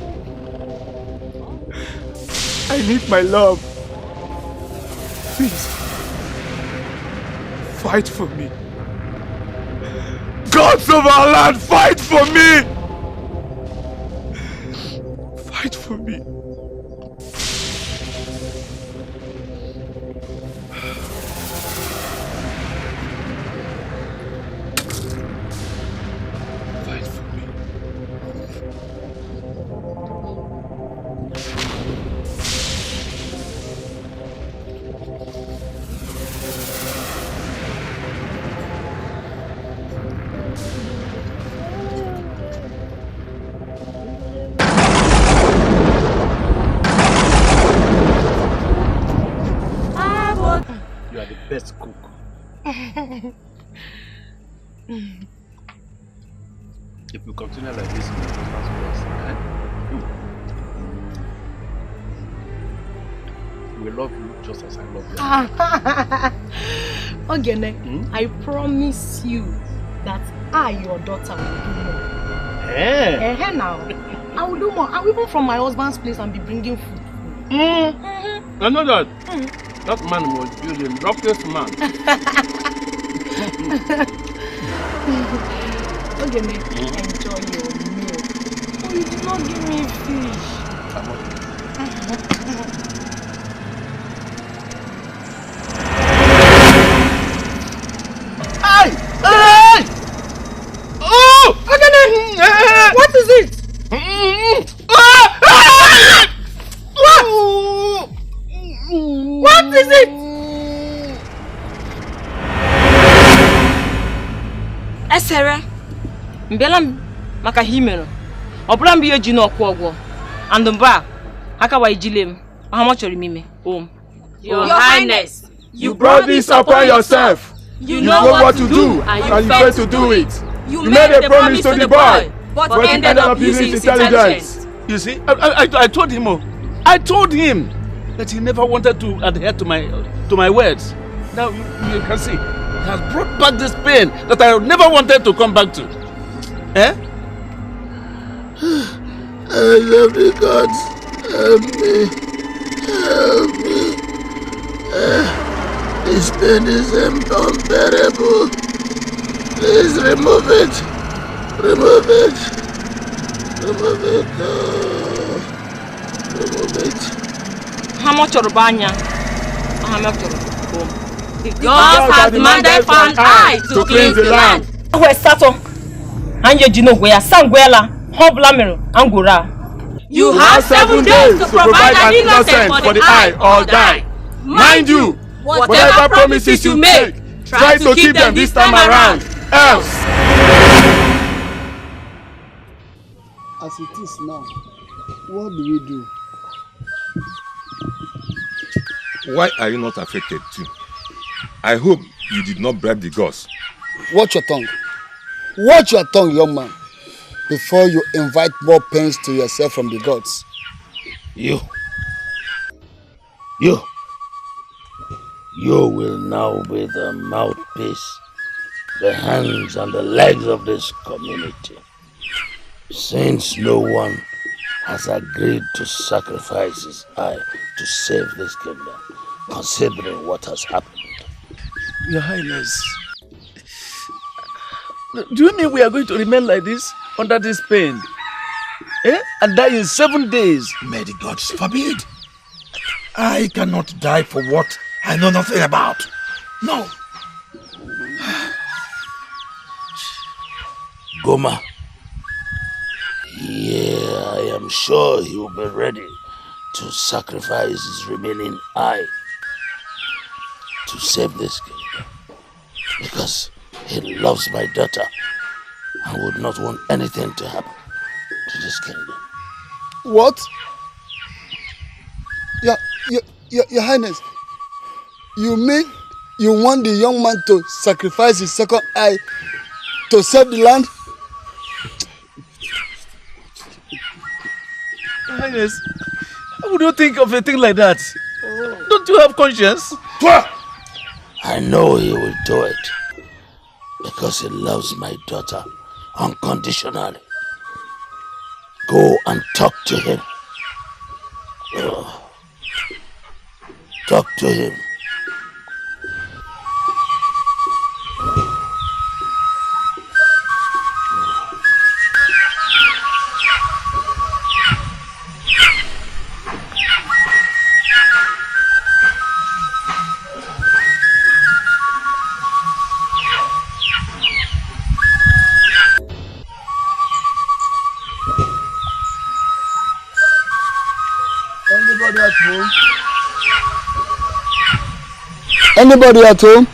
I need my love. Please, fight for me. Gods of our land, fight for me! Fight for me. Fight for me. You are the best cook. If you continue like this, my husband's voice, we love you just as I love you. Ogene, I promise you that I, your daughter, will do more. Now. I will do more. I will go from my husband's place and be bringing food. I know that. That man was the luckiest man. Ogene, enjoy your meal. Oh, you did not give me fish. Hey! Hey! Oh! Ogene! What is it? What is it? Esere, mbela maka himeno. Obula mbi eji no kwogwo. And mba, aka wa ijile how much mime? Your Highness, you brought this upon yourself. You know what to do and you failed to do it. You made a promise to the boy, but ended up using his intelligence. You see, I told him, I told him that he never wanted to adhere to my words. Now you can see, he has brought back this pain that I never wanted to come back to. Eh? I love the gods. Help me. Help me. This pain is unbearable. Please remove it. Remove it. Remove it. Remove it. How much of Banya? How much of The gods have demanded for an eye to cleanse the land. Where Sato? Anje Jino where Sanguela, Hoblamero, Angora. You have 7 days to provide an innocent for the eye or die. Mind you, whatever promises you make, try to keep them this time around. Else. As it is now, what do we do? Why are you not affected too? I hope you did not bribe the gods. Watch your tongue. Watch your tongue, young man, before you invite more pains to yourself from the gods. You will now be the mouthpiece, the hands and the legs of this community. Since no one has agreed to sacrifice his eye to save this kingdom, considering what has happened. Your Highness, do you mean we are going to remain like this, under this pain? And die in 7 days? May the gods forbid. I cannot die for what I know nothing about. No. Goma. Yeah, I am sure he will be ready to sacrifice his remaining eye to save this kingdom. Because he loves my daughter and would not want anything to happen to this kingdom. What? Your Highness, you mean you want the young man to sacrifice his second eye to save the land? Your Highness, how would you think of a thing like that? Don't you have conscience? I know he will do it because he loves my daughter unconditionally. Go and talk to him. Talk to him. Anybody at home? Anybody at home?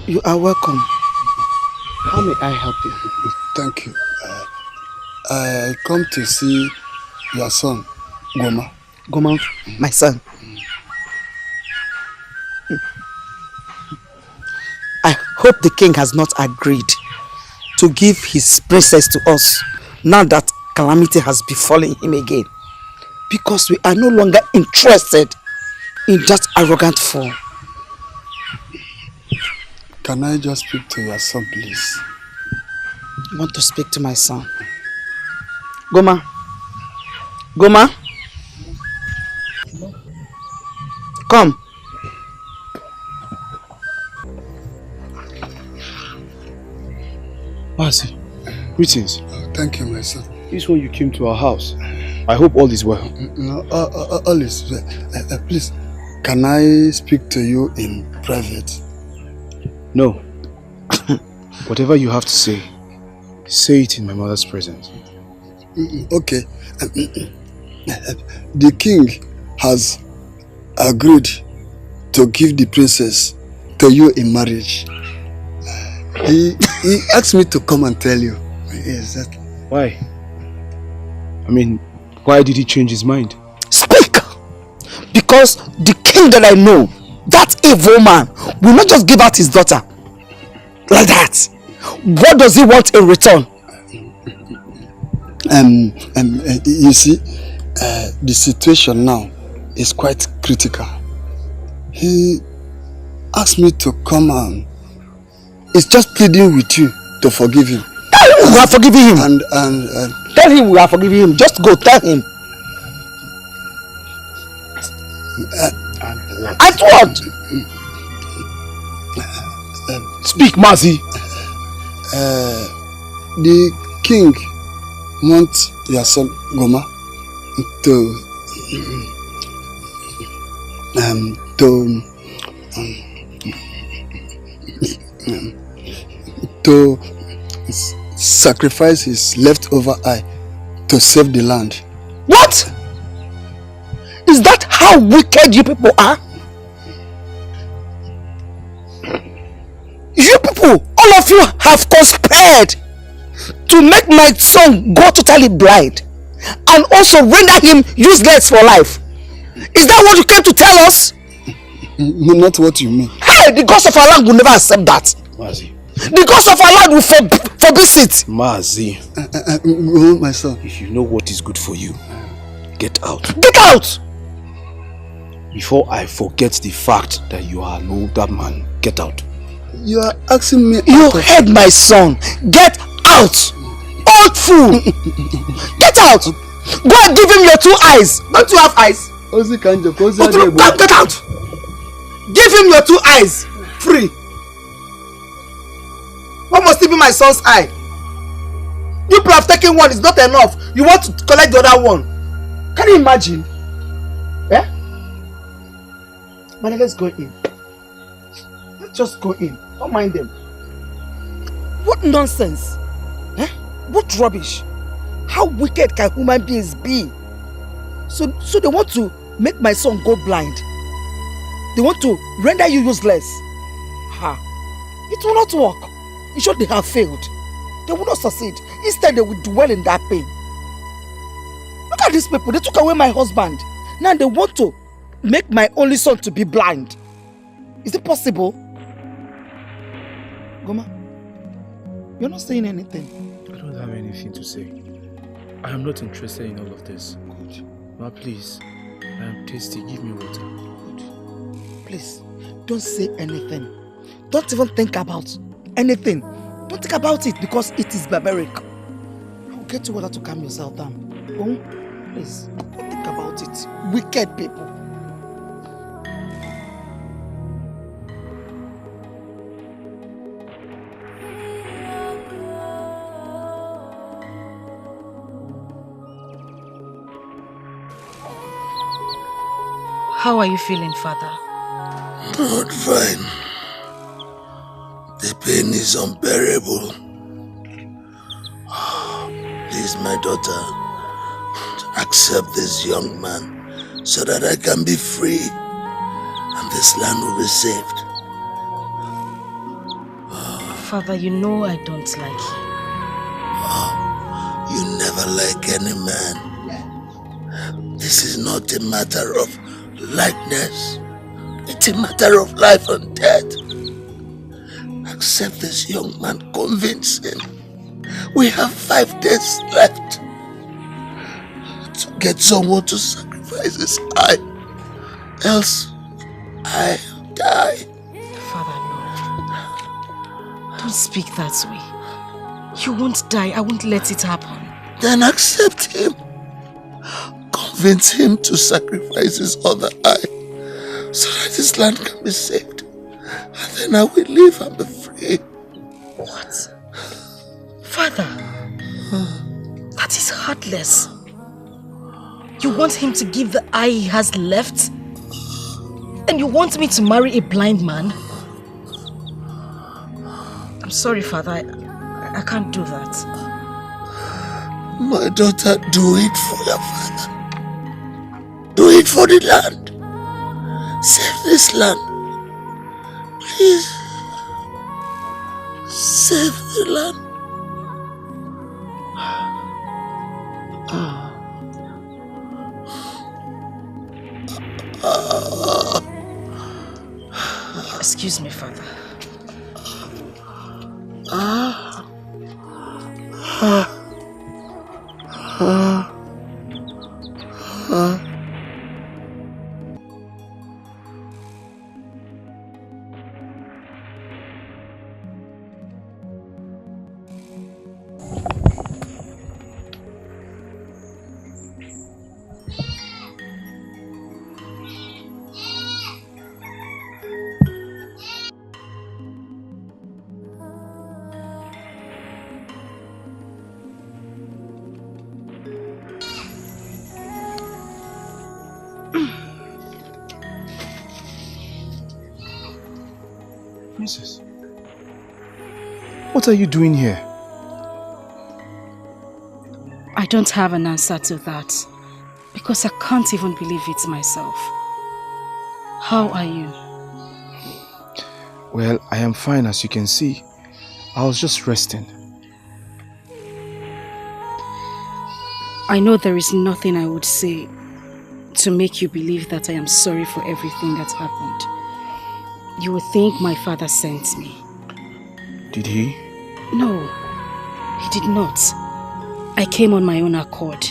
You are welcome. How may I help you? Thank you. I come to see your son, Goma. Goma, my son. I hope the king has not agreed to give his princess to us now that calamity has befallen him again. Because we are no longer interested in that arrogant fool. Can I just speak to your son, please? I want to speak to my son. Goma. Goma. Come. Basi, greetings. Thank you, my son. This one you came to our house. I hope all is well. No, all is well. Please, can I speak to you in private? No. Whatever you have to say it in my mother's presence. Okay. The king has agreed to give the princess to you in marriage. He asked me to come and tell you. Yes, exactly. Why? I mean, why did he change his mind? Speak! Because the king that I know, that evil man, will not just give out his daughter like that. What does he want in return? You see, the situation now is quite critical. He asked me to come and is just pleading with you to forgive him. Tell him we are forgiving him. And tell him we are forgiving him. Just go tell him. At what? Speak, Mazi. The king wants your son Goma to sacrifice his leftover eye to save the land. What? Is that how wicked you people are? You people, all of you have conspired to make my son go totally blind and also render him useless for life. Is that what you came to tell us? Not what you mean. Hey, the gods of our land will never accept that. Mazi. The gods of our land will forbid it. Mazi. My son. If you know what is good for you, get out. Get out! Before I forget the fact that you are an older man, get out. You are asking me. You heard my son. Get out! Old fool! Get out! Go and give him your 2 eyes. Don't you have eyes? Get out! Give him your 2 eyes. Free. What must it be my son's eye? You people have taken one, it's not enough. You want to collect the other one. Can you imagine? Eh? Man, let's go in. Let's just go in. Don't mind them. What nonsense? Eh? What rubbish? How wicked can human beings be? So they want to make my son go blind. They want to render you useless. Ha! It will not work. In short, they have failed. They will not succeed. Instead, they will dwell in that pain. Look at these people. They took away my husband. Now they want to make my only son to be blind. Is it possible? Goma, you're not saying anything. I don't have anything to say. I am not interested in all of this. Good. Ma, please. I am thirsty. Give me water. Good. Please, don't say anything. Don't even think about anything. Don't think about it because it is barbaric. I'll get you water to calm yourself down. Oh, please, don't think about it. Wicked people. How are you feeling, Father? Not fine. The pain is unbearable. Please, my daughter, accept this young man so that I can be free and this land will be saved. Father, you know I don't like him. You never like any man. This is not a matter of likeness. It's a matter of life and death. Accept this young man, convince him. We have 5 days left to get someone to sacrifice his eye. Else, I die. Father, no. Don't speak that way. You won't die. I won't let it happen. Then accept him. Convince him to sacrifice his other eye so that this land can be saved. And then I will live and be free. What? Father, that is heartless. You want him to give the eye he has left? And you want me to marry a blind man? I'm sorry, Father. I can't do that. My daughter, do it for your father. Do it for the land. Save this land. Please. Save the land. Excuse me, Father. Princess, what are you doing here? I don't have an answer to that because I can't even believe it myself. How are you? Well, I am fine, as you can see. I was just resting. I know there is nothing I would say to make you believe that I am sorry for everything that happened. You would think my father sent me. Did he? No, he did not. I came on my own accord.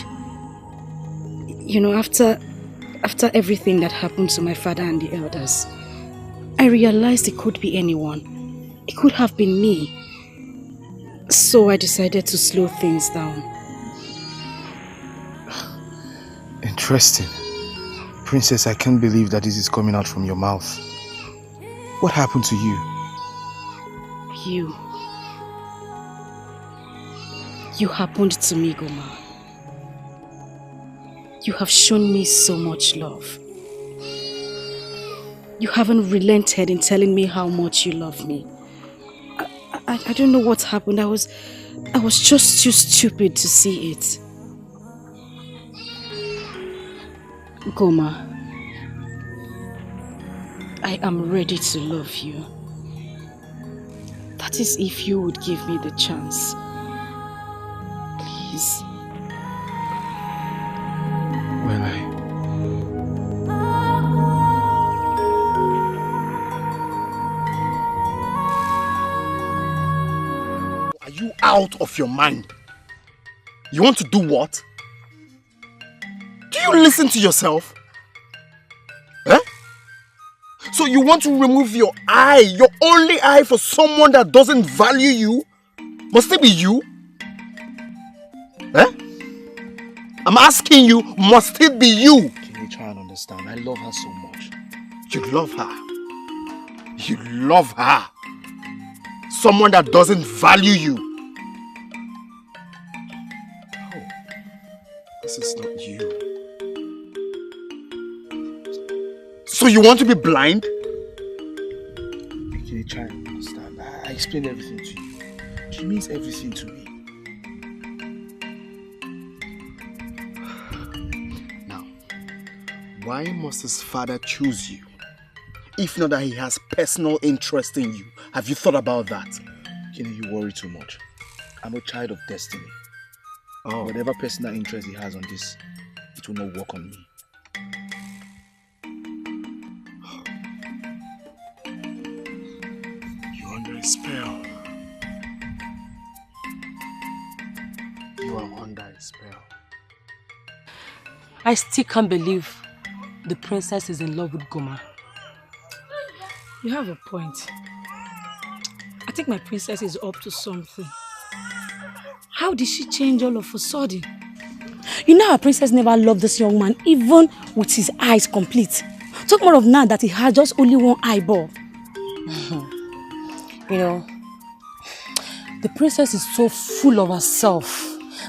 You know, after everything that happened to my father and the elders, I realized it could be anyone. It could have been me. So I decided to slow things down. Interesting. Princess, I can't believe that this is coming out from your mouth. What happened to you? You happened to me, Goma. You have shown me so much love. You haven't relented in telling me how much you love me. I don't know what happened. I was just too stupid to see it. Goma, I am ready to love you. That is if you would give me the chance. Please. Well, Are you out of your mind? You want to do what? Do you listen to yourself? Eh? So you want to remove your eye, your only eye, for someone that doesn't value you? Must it be you? Eh? I'm asking you, must it be you? Can you try and understand? I love her so much. You love her. You love her. Someone that doesn't value you. Oh, this is not you. So you want to be blind? Can you try and understand? I explained everything to you. She means everything to me. Now, why must his father choose you? If not that he has personal interest in you. Have you thought about that? You worry too much. I'm a child of destiny. Oh. Whatever personal interest he has on this, it will not work on me. You're under a spell. You are under a spell. I still can't believe the princess is in love with Goma. You have a point. I think my princess is up to something. How did she change all of a sudden? You know our princess never loved this young man, even with his eyes complete. Talk more of now that he has just only one eyeball. You know, the princess is so full of herself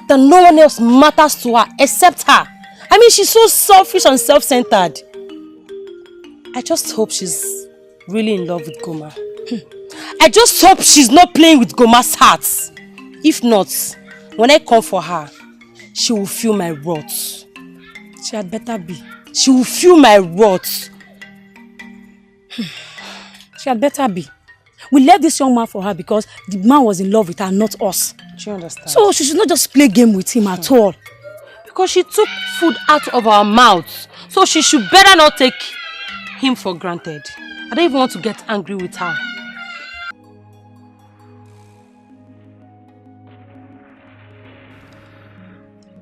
that no one else matters to her except her. I mean, she's so selfish and self-centered. I just hope she's really in love with Goma. I just hope she's not playing with Goma's heart. If not, when I come for her, she will feel my wrath. She had better be. She will feel my wrath. She had better be. We left this young man for her because the man was in love with her, not us. Do you understand? So she should not just play game with him at all. Because she took food out of our mouths. So she should better not take him for granted. I don't even want to get angry with her.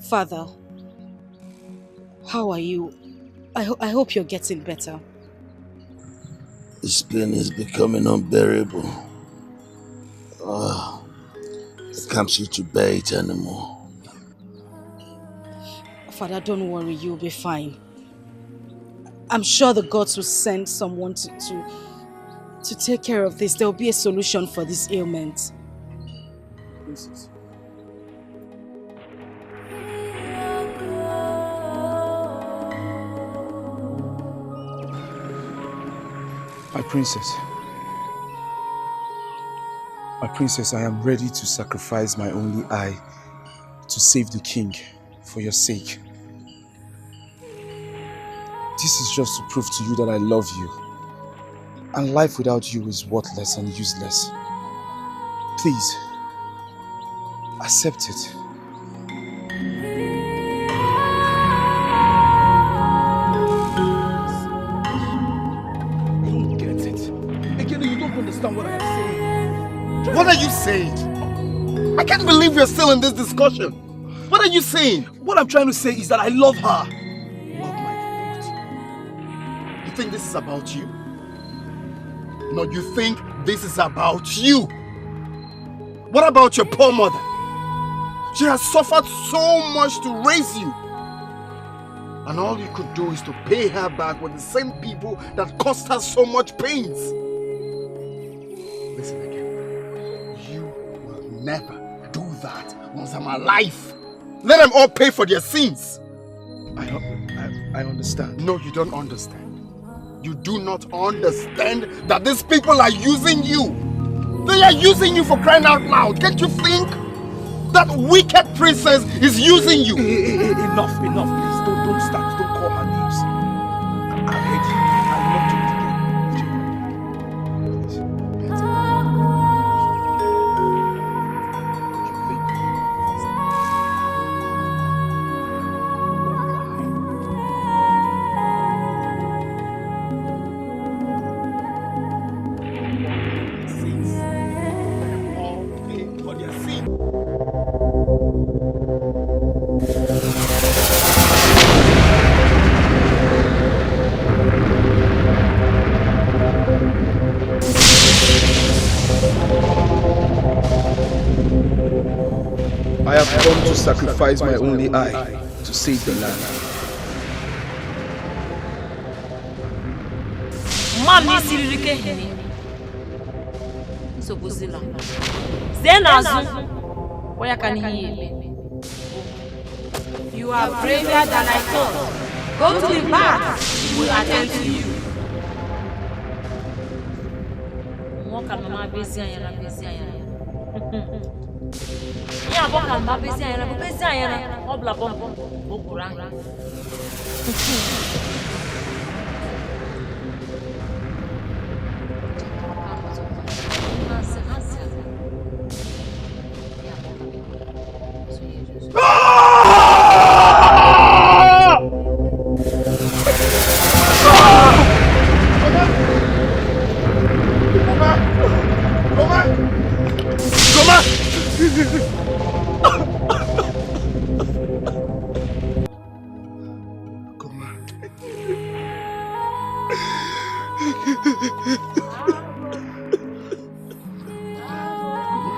Father, how are you? I hope you're getting better. This pain is becoming unbearable. I can't seem to bear it anymore. Father, don't worry, you'll be fine. I'm sure the gods will send someone to take care of this. There'll be a solution for this ailment. Princess. My princess. My princess, I am ready to sacrifice my only eye to save the king for your sake. This is just to prove to you that I love you. And life without you is worthless and useless. Please, accept it. I don't get it. Again, you don't understand what I am saying. What are you saying? I can't believe you're still in this discussion. What are you saying? What I'm trying to say is that I love her. You think this is about you? No, you think this is about you? What about your poor mother? She has suffered so much to raise you. And all you could do is to pay her back with the same people that caused her so much pains. Listen again. You will never do that once I'm alive. Let them all pay for their sins. I understand. No, you don't understand. You do not understand that these people are using you. They are using you for crying out loud. Can't you think? That wicked princess is using you. Enough, please. Don't start. Don't call her names. I heard you. I'm not doing it I have come to sacrifice my only eye to save the land. Mami siririke hini. Sobuzila. Zenazu. Where can he be? You are braver than I thought. Go to the back. We will attend to you. Moka mama bezi ayana. Ya boka mama bezi ayana. Obla bombo. Bokuranga.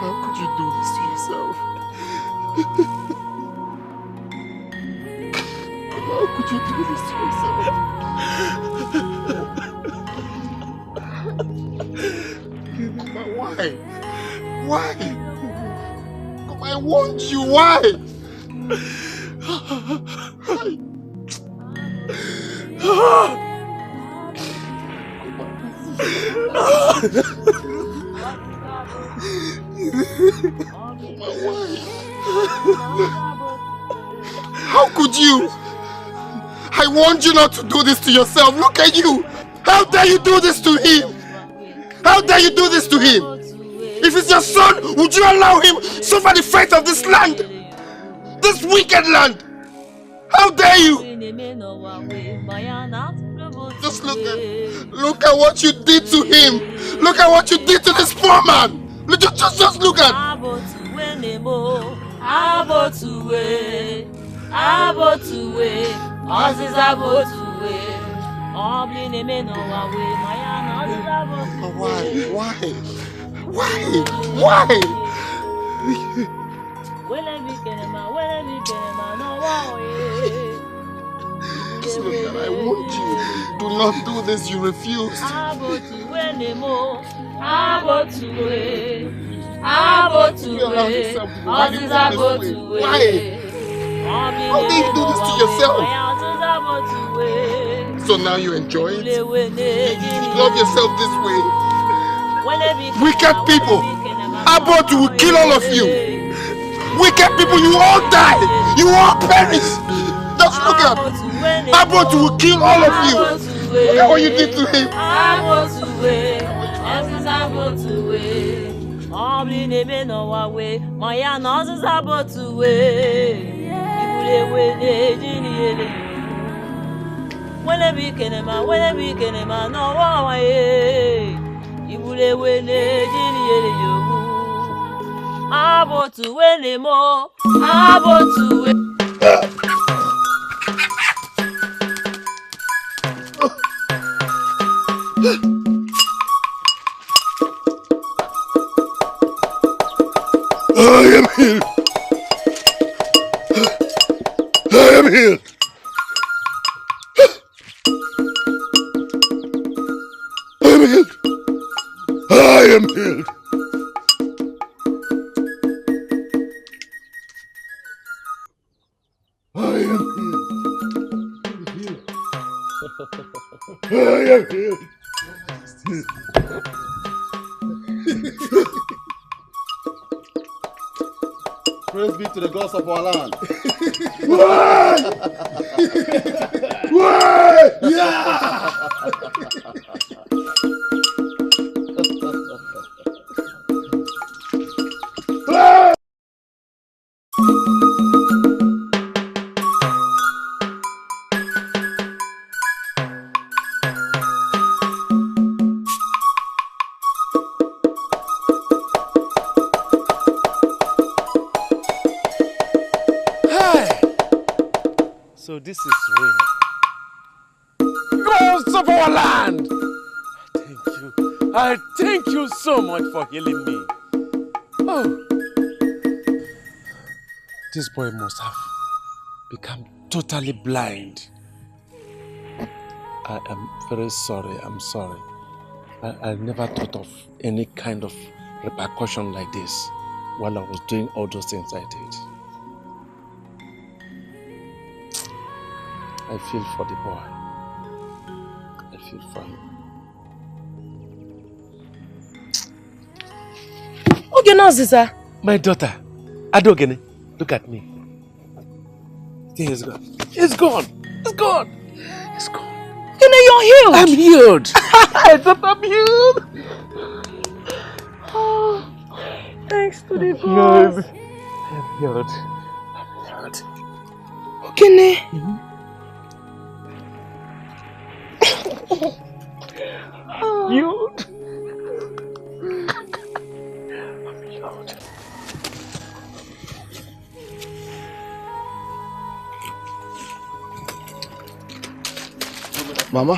How could you do this to yourself? How could you do this to yourself? But why? Why? I want you. Why? How could you? I want you not to do this to yourself. Look at you. How dare you do this to him? How dare you do this to him? If it's your son, would you allow him suffer the fate of this land? This wicked land? How dare you? Just look at what you did to him. Look at what you did to this poor man. Just look at. Why? Just look at. I want you. Do not do this. You refuse. How dare you do this to yourself? So So now you enjoy it? You love yourself this way? Wicked people! Abbott will kill all of you! Wicked people, you all die! You all perish! Just look at Abbott will kill all of you! Look at what you did to him! I am healed. I am healed. I am healed. I am healed. I am healed. I am healed. Praise be to the gods of our land. Why? Why? Yeah! So this is real. Gods of our land! I thank you so much for healing me. Oh, this boy must have become totally blind. I am very sorry, I'm sorry. I never thought of any kind of repercussion like this while I was doing all those things I did. I feel for the boy. I feel for him. Okay, now, Ziza. My daughter, Adogene, look at me. He is gone. It's gone. It's gone. It's gone. You know you're healed. I'm healed. I thought I'm healed. Oh, thanks to the God. God. I'm healed. I'm healed. Okay, Healed. Mama?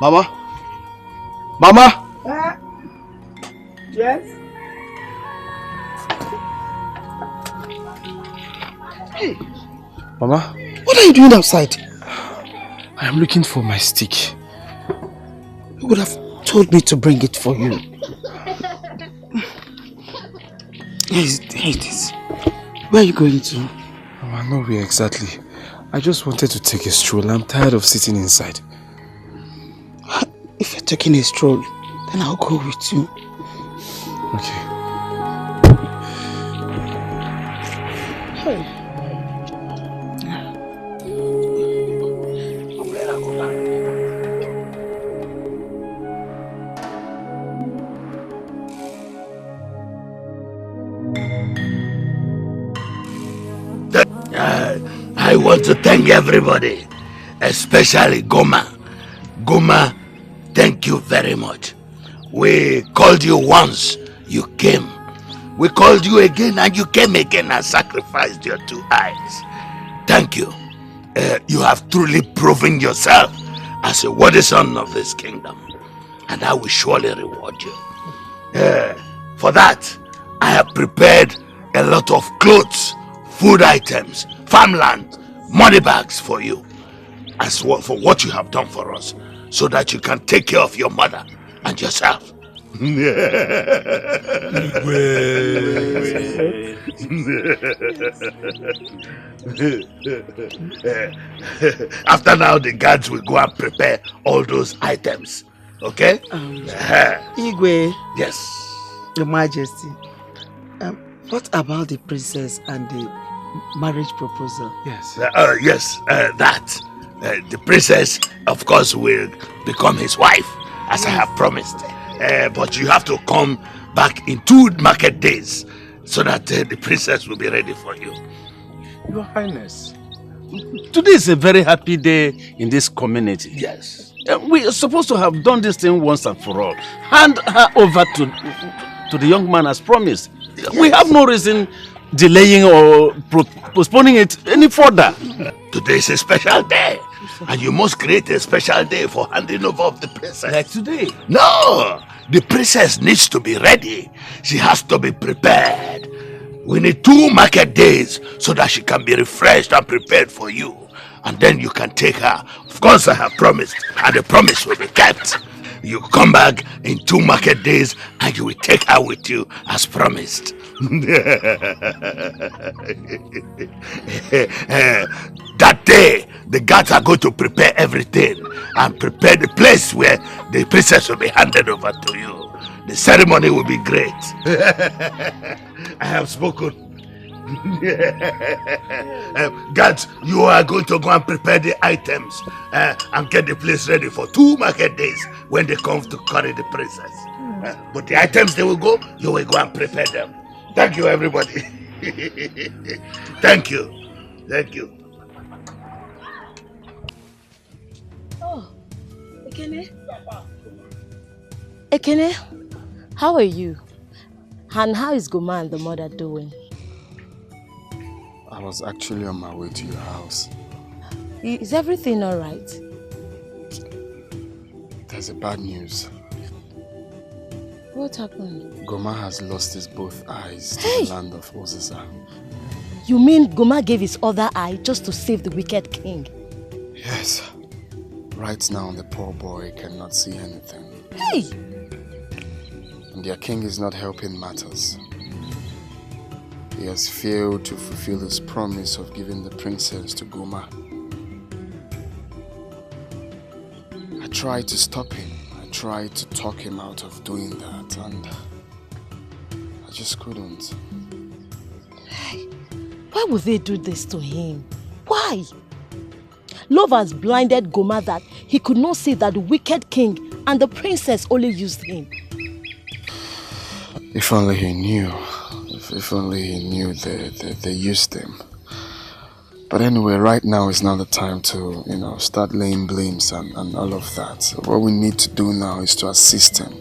Mama? Mama? Yes? Hey. Mama? What are you doing outside? I am looking for my stick. You would have told me to bring it for you. Here it is. Where are you going to? Mama, nowhere exactly. I just wanted to take a stroll. I'm tired of sitting inside. If you're taking a stroll, then I'll go with you. Okay. Hey. I want to thank everybody, especially Goma. Goma, thank you very much. We called you once, you came. We called you again and you came again and sacrificed your 2 eyes. Thank you. You have truly proven yourself as a worthy son of this kingdom. And I will surely reward you. For that, I have prepared a lot of clothes, food items, farmland, money bags for you, as well for what you have done for us, so that you can take care of your mother and yourself. After now, the guards will go and prepare all those items. Okay? Igwe. Yes. Your Majesty. What about the princess and the marriage proposal? Yes. Yes, that. The princess, of course, will become his wife, as I have promised. But you have to come back in 2 market days so that the princess will be ready for you. Your Highness, today is a very happy day in this community. Yes. We are supposed to have done this thing once and for all. Hand her over to the young man as promised. Yes. We have no reason delaying or postponing it any further. Today is a special day, and you must create a special day for handing over of the princess. Like today? No! The princess needs to be ready. She has to be prepared. We need 2 market days so that she can be refreshed and prepared for you. And then you can take her. Of course, I have promised, and the promise will be kept. You come back in 2 market days and you will take her with you as promised. That day, the guards are going to prepare everything and prepare the place where the princess will be handed over to you. The ceremony will be great. I have spoken. Guards, you are going to go and prepare the items and get the place ready for 2 market days when they come to carry the princess. But the items they will go, you will go and prepare them. Thank you, everybody. Thank you. Thank you. Oh, Ekene? Ekene, how are you? And how is Goma and the mother doing? I was actually on my way to your house. Is everything all right? There's a bad news. What happened? Goma has lost his both eyes to the land of Oziza. You mean Goma gave his other eye just to save the wicked king? Yes. Right now the poor boy cannot see anything. Hey! And their king is not helping matters. He has failed to fulfill his promise of giving the princess to Goma. I tried to stop him. I tried to talk him out of doing that, and I just couldn't. Why would they do this to him? Why? Love has blinded Goma that he could not see that the wicked king and the princess only used him. If only he knew. If only he knew they used him. But anyway, right now is not the time to, start laying blames and all of that. So what we need to do now is to assist him.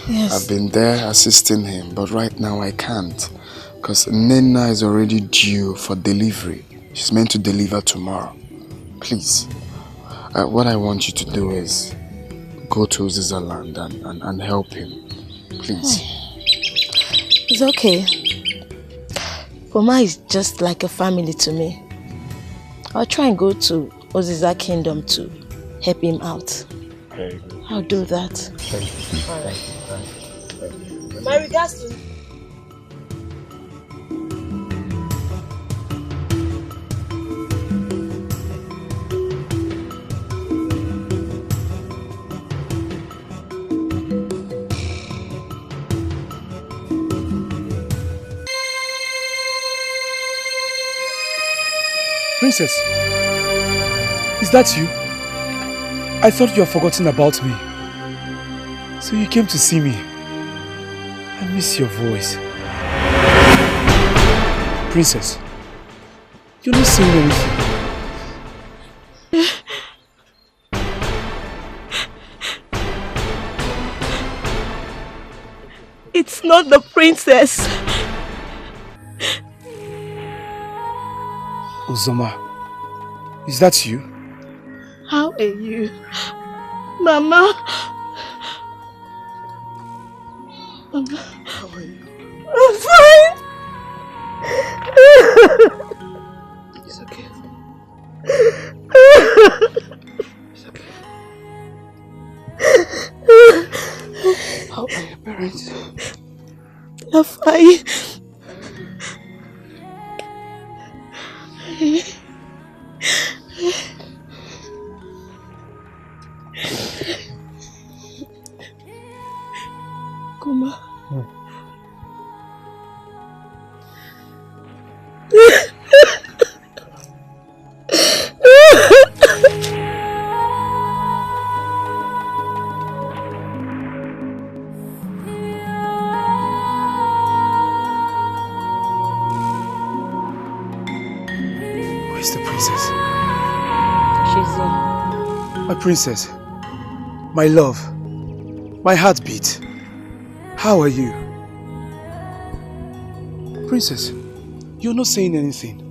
Yes. I've been there assisting him, but right now I can't. Because Nena is already due for delivery. She's meant to deliver tomorrow. Please, what I want you to do is go to Zizaland and help him. Please. It's okay. Goma is just like a family to me. I'll try and go to Oziza Kingdom to help him out. Very good. I'll do that. Thank you. Alright. Thank you. My regards to... Princess, is that you? I thought you had forgotten about me. So you came to see me. I miss your voice. Princess, you're not saying anything. It's not the princess. Uzoma, is that you? How are you? Mama? Mama? How are you? I'm fine. It's okay. It's okay. How are your parents? They're fine. My princess, my love, my heartbeat, how are you? Princess, you're not saying anything.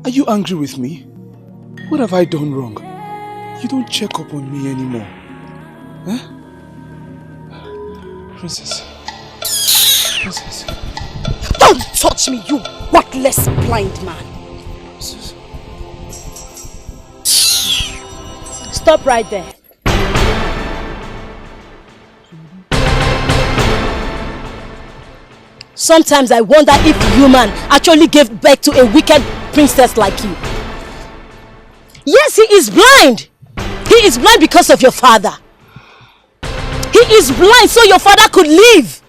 Are you angry with me? What have I done wrong? You don't check up on me anymore. Huh? Princess. Princess. Don't touch me, you worthless blind man. Princess. Stop right there. Sometimes I wonder if human actually gave birth to a wicked princess like you. Yes, he is blind. He is blind because of your father. He is blind so your father could live.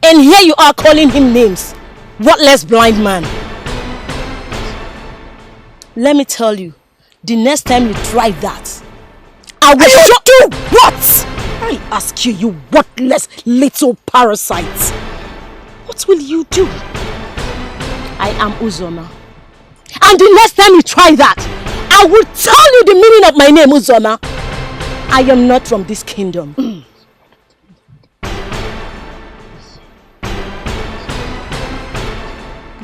And here you are calling him names. Worthless blind man. Let me tell you, the next time you try that, I will do what? I ask you, you worthless little parasite. What will you do? I am Uzoma. And the next time you try that, I will tell you the meaning of my name, Uzoma. I am not from this kingdom.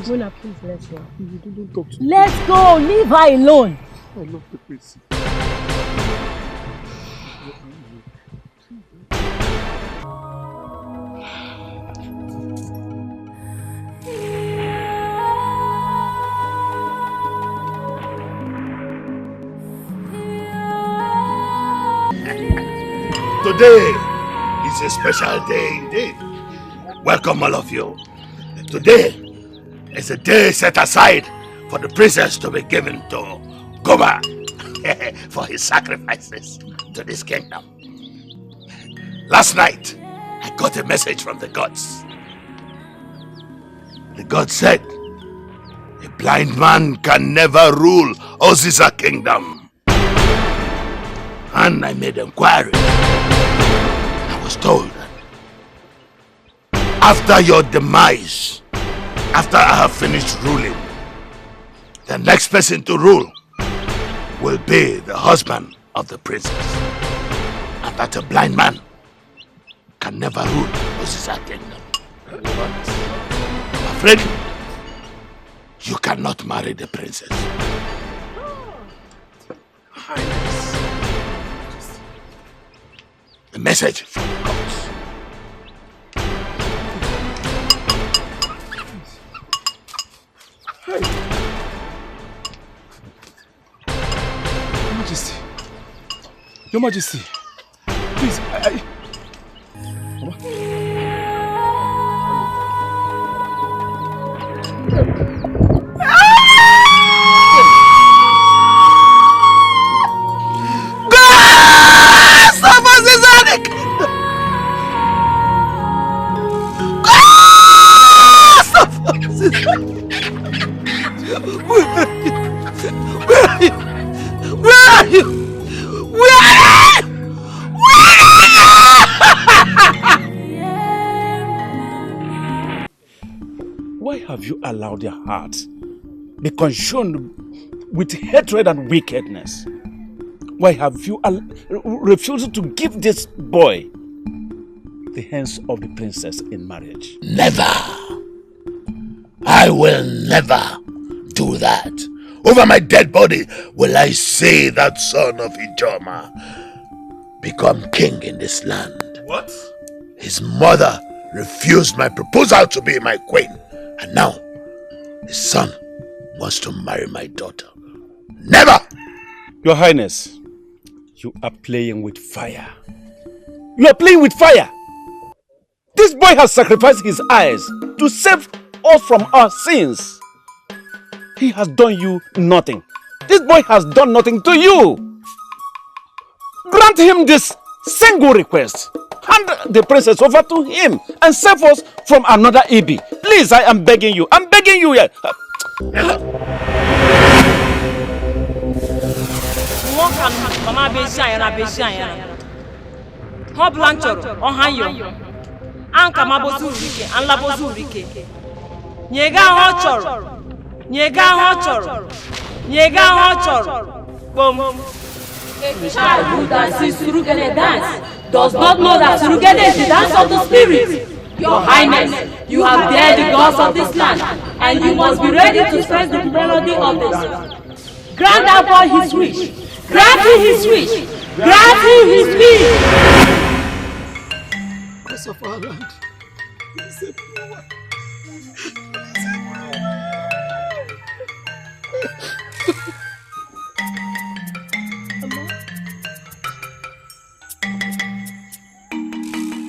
Mona, please, let's go. Don't talk to me. Let's go. Leave her alone. I love the princess. Today is a special day indeed. Welcome all of you. Today is a day set aside for the princess to be given to Goma for his sacrifices to this kingdom. Last night, I got a message from the gods. The gods said, a blind man can never rule Oziza kingdom. And I made inquiry. I was told that after your demise, after I have finished ruling, the next person to rule will be the husband of the princess. And that a blind man can never rule Oziza kingdom. I'm afraid you cannot marry the princess. A message from the gods. Your Majesty. Your Majesty. Please, Why have you allowed your heart be consumed with hatred and wickedness? Why have you refused to give this boy the hands of the princess in marriage? Never. I will never do that. Over my dead body will I see that son of Ijoma become king in this land. What? His mother refused my proposal to be my queen. And now, his son wants to marry my daughter. Never! Your Highness, you are playing with fire. You are playing with fire! This boy has sacrificed his eyes to save us from our sins. He has done you nothing. This boy has done nothing to you. Grant him this single request. Hand the princess over to him and save us from another Ibi. Please, I am begging you. I'm begging you here. A child who dances Surugede dance does not know that Surugede is the dance of the spirit. Your Highness, you have dared the gods of this land, and you must be ready to stress the melody of the song. Grant that boy his wish. Grant him his wish. Grant him his wish. Because of our land.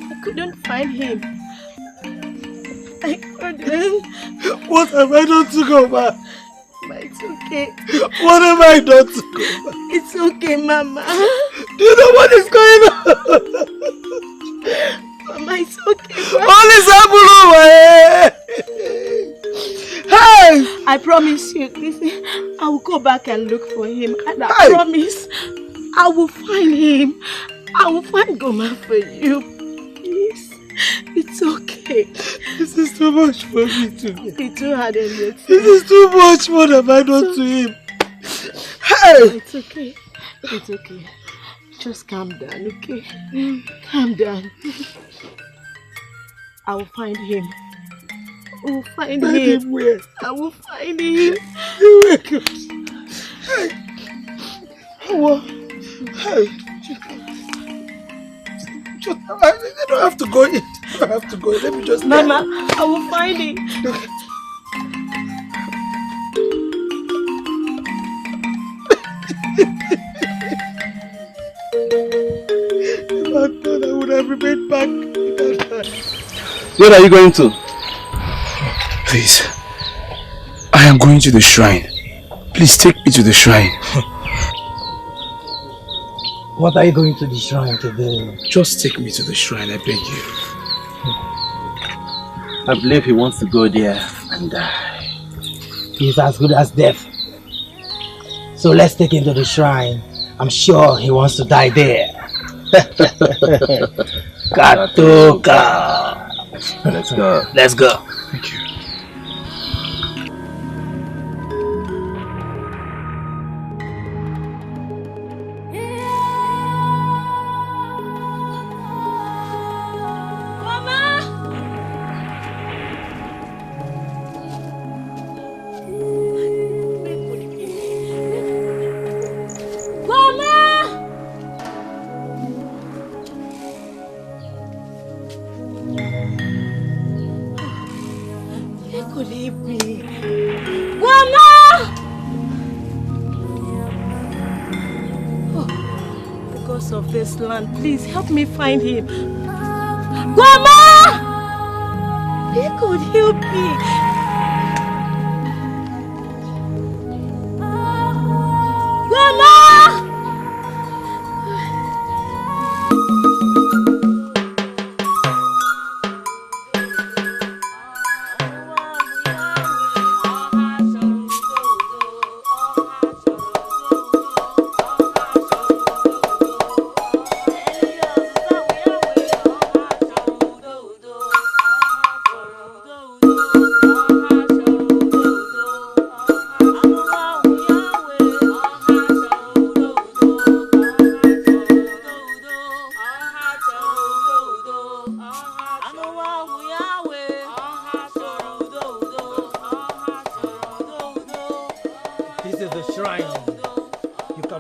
I couldn't find him. I couldn't. What have I done to Goma? But it's okay. What have I done to Goma? It's okay, Mama. Do you know what is going on? Mama, it's okay. All is happening. Hey! I promise you, listen, I will go back and look for him. And I promise I will find him. I will find Goma for you. Please. It's okay. This is too much for me to do. He too hard on you. This is too much. What have I done to him? Hey! It's okay. It's okay. Just calm down, okay? Calm down. I will find him. I will find him. Where? I will find him. Hey! What? Hey! I don't have to go in. I don't have to go in. Let me just... Mama, I will find him. If I thought I would have remained back. Where are you going to? Please. I am going to the shrine. Please take me to the shrine. What are you going to the shrine to do? Just take me to the shrine, I beg you. I believe he wants to go there and die. He's as good as death. So let's take him to the shrine. I'm sure he wants to die there. Katoka. Let's go. Let's go. Thank you. Land. Please help me find him. Mama! He could help me. Mama!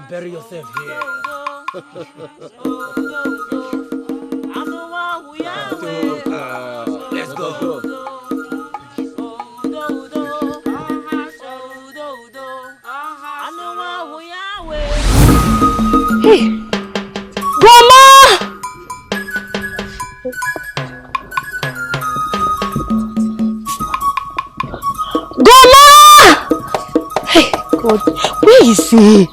Bury yourself here. Let's go. Hey, Grandma! Grandma! Hey, God, where is he?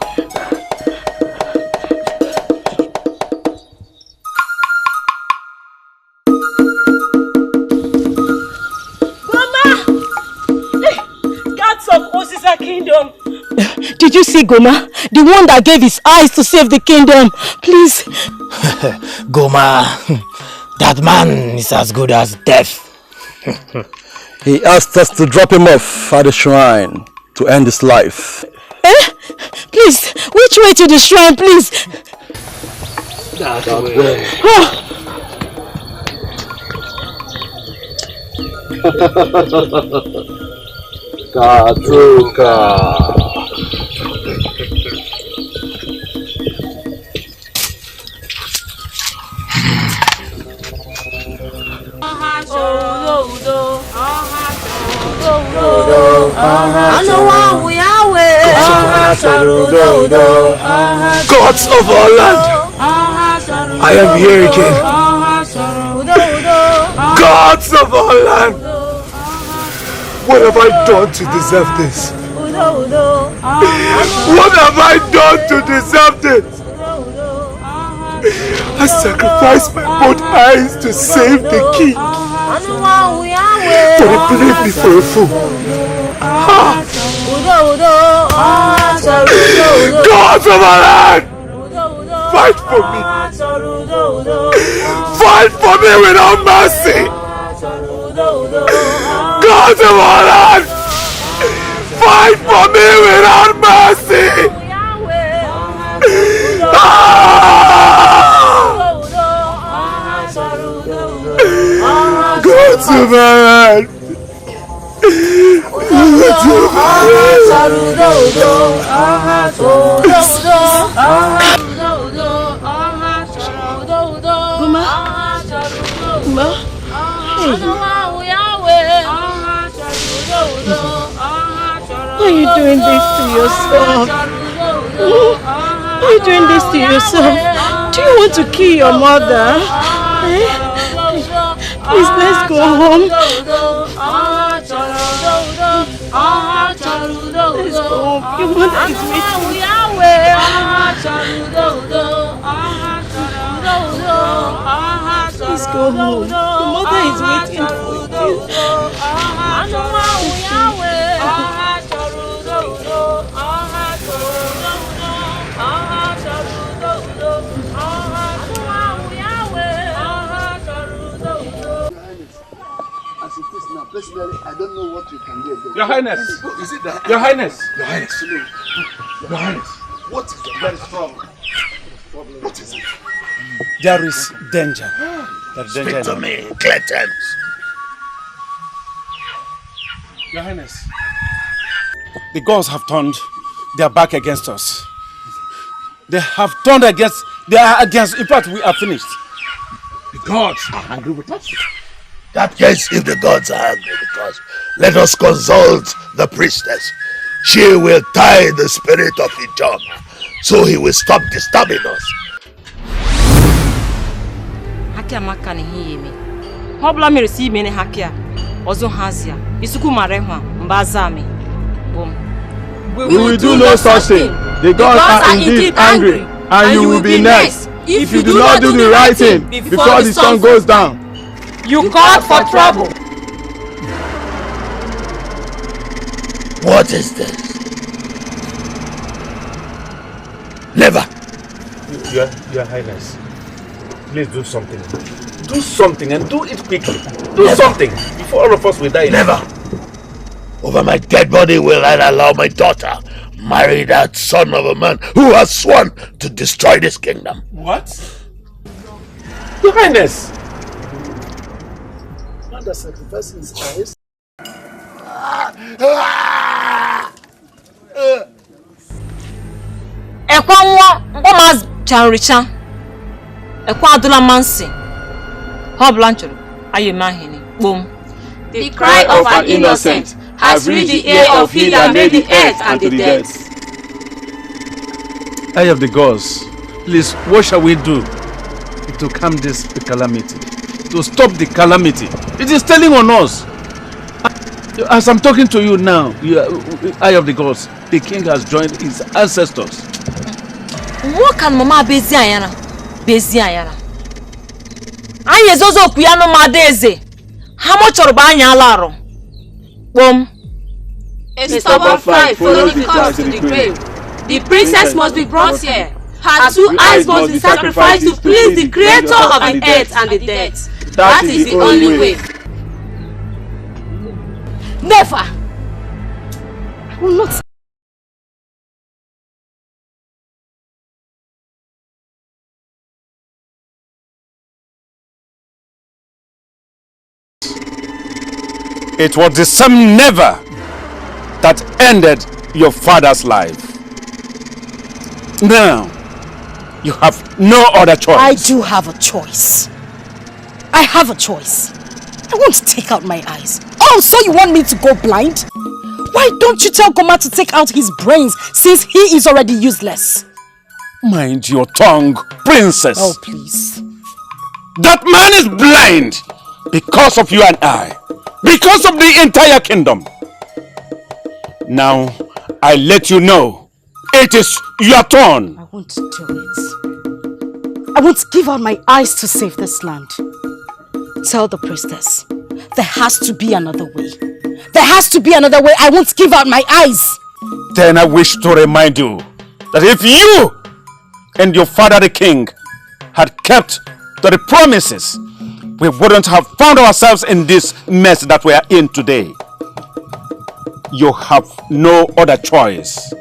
Did you see Goma? The one that gave his eyes to save the kingdom. Please. Goma, that man is as good as death. He asked us to drop him off at the shrine to end his life. Eh? Please, which way to the shrine, please? That way. Katuka. Gods of our land, I am here again. Gods of our land, what have I done to deserve this? What have I done to deserve this? I sacrificed my both eyes to save the king, but he believed me for a fool. Gods of our land, fight for me. Fight for me without mercy. Gods of our land, fight for me without mercy. Gods of our land. Why are you doing this to yourself? Why are you doing this to yourself? Do you want to kill your mother? Please, let's go home. Let's go home. Your mother is waiting. Please go home. Your mother is waiting for you. Personally, I don't know what we can do again. Your Highness! Is it that? Your Highness! Your Highness! Your Highness! What is the very strong problem? What is it? There is danger. Speak to me, Cletens. Your Highness, the gods have turned their back against us. They have turned against, they are against, in fact we are finished. The gods are angry with us. That case, if the gods are angry with us, let us consult the priestess. She will tie the spirit of Ijoma, so he will stop disturbing us. Hakia maka ni hii yemi. Hobla mi resi mene hakia. Ozo hazia. Isuku marehwa mbazami. Boom. We will do no such thing. The gods are indeed angry, and you will be next if you do not do the right thing before the sun goes down. You called for trouble. What is this? Never. Your Highness, please do something. Do something and do it quickly. Do something before all of us will die. Never. Over my dead body will I allow my daughter marry that son of a man who has sworn to destroy this kingdom. What? Your Highness! Father sacrificing his eyes. Ekwa nwa ngoma chanricha. Ekwa adula mansi. Hobla nchuru ayemahini. Boom. The cry of an innocent has reached the ear of he that made the earth and the dead. Eye of the gods, please, what shall we do to calm this calamity? To stop the calamity? It is telling on us. As I'm talking to you now, Eye of the gods, the king has joined his ancestors. What can Mama Bezi Ayana? Bezi Ayana. Anye zozo kuyano madeze. How much are banya alaro? Boom. A stubborn fight follows the cause to the grave. The princess must be brought here. Her two eyes must be sacrificed to please the creator of the earth and the dead. That is the only way. Never. I will not It was the same never that ended your father's life. Now, you have no other choice. I do have a choice. I have a choice. I won't take out my eyes. Oh, so you want me to go blind? Why don't you tell Goma to take out his brains since he is already useless? Mind your tongue, princess. Oh, please. That man is blind because of you and I. Because of the entire kingdom. Now, I let you know, it is your turn. I won't do it. I won't give out my eyes to save this land. Tell the priestess, there has to be another way. There has to be another way. I won't give out my eyes. Then I wish to remind you that if you and your father the king had kept to the promises, we wouldn't have found ourselves in this mess that we are in today. You have no other choice.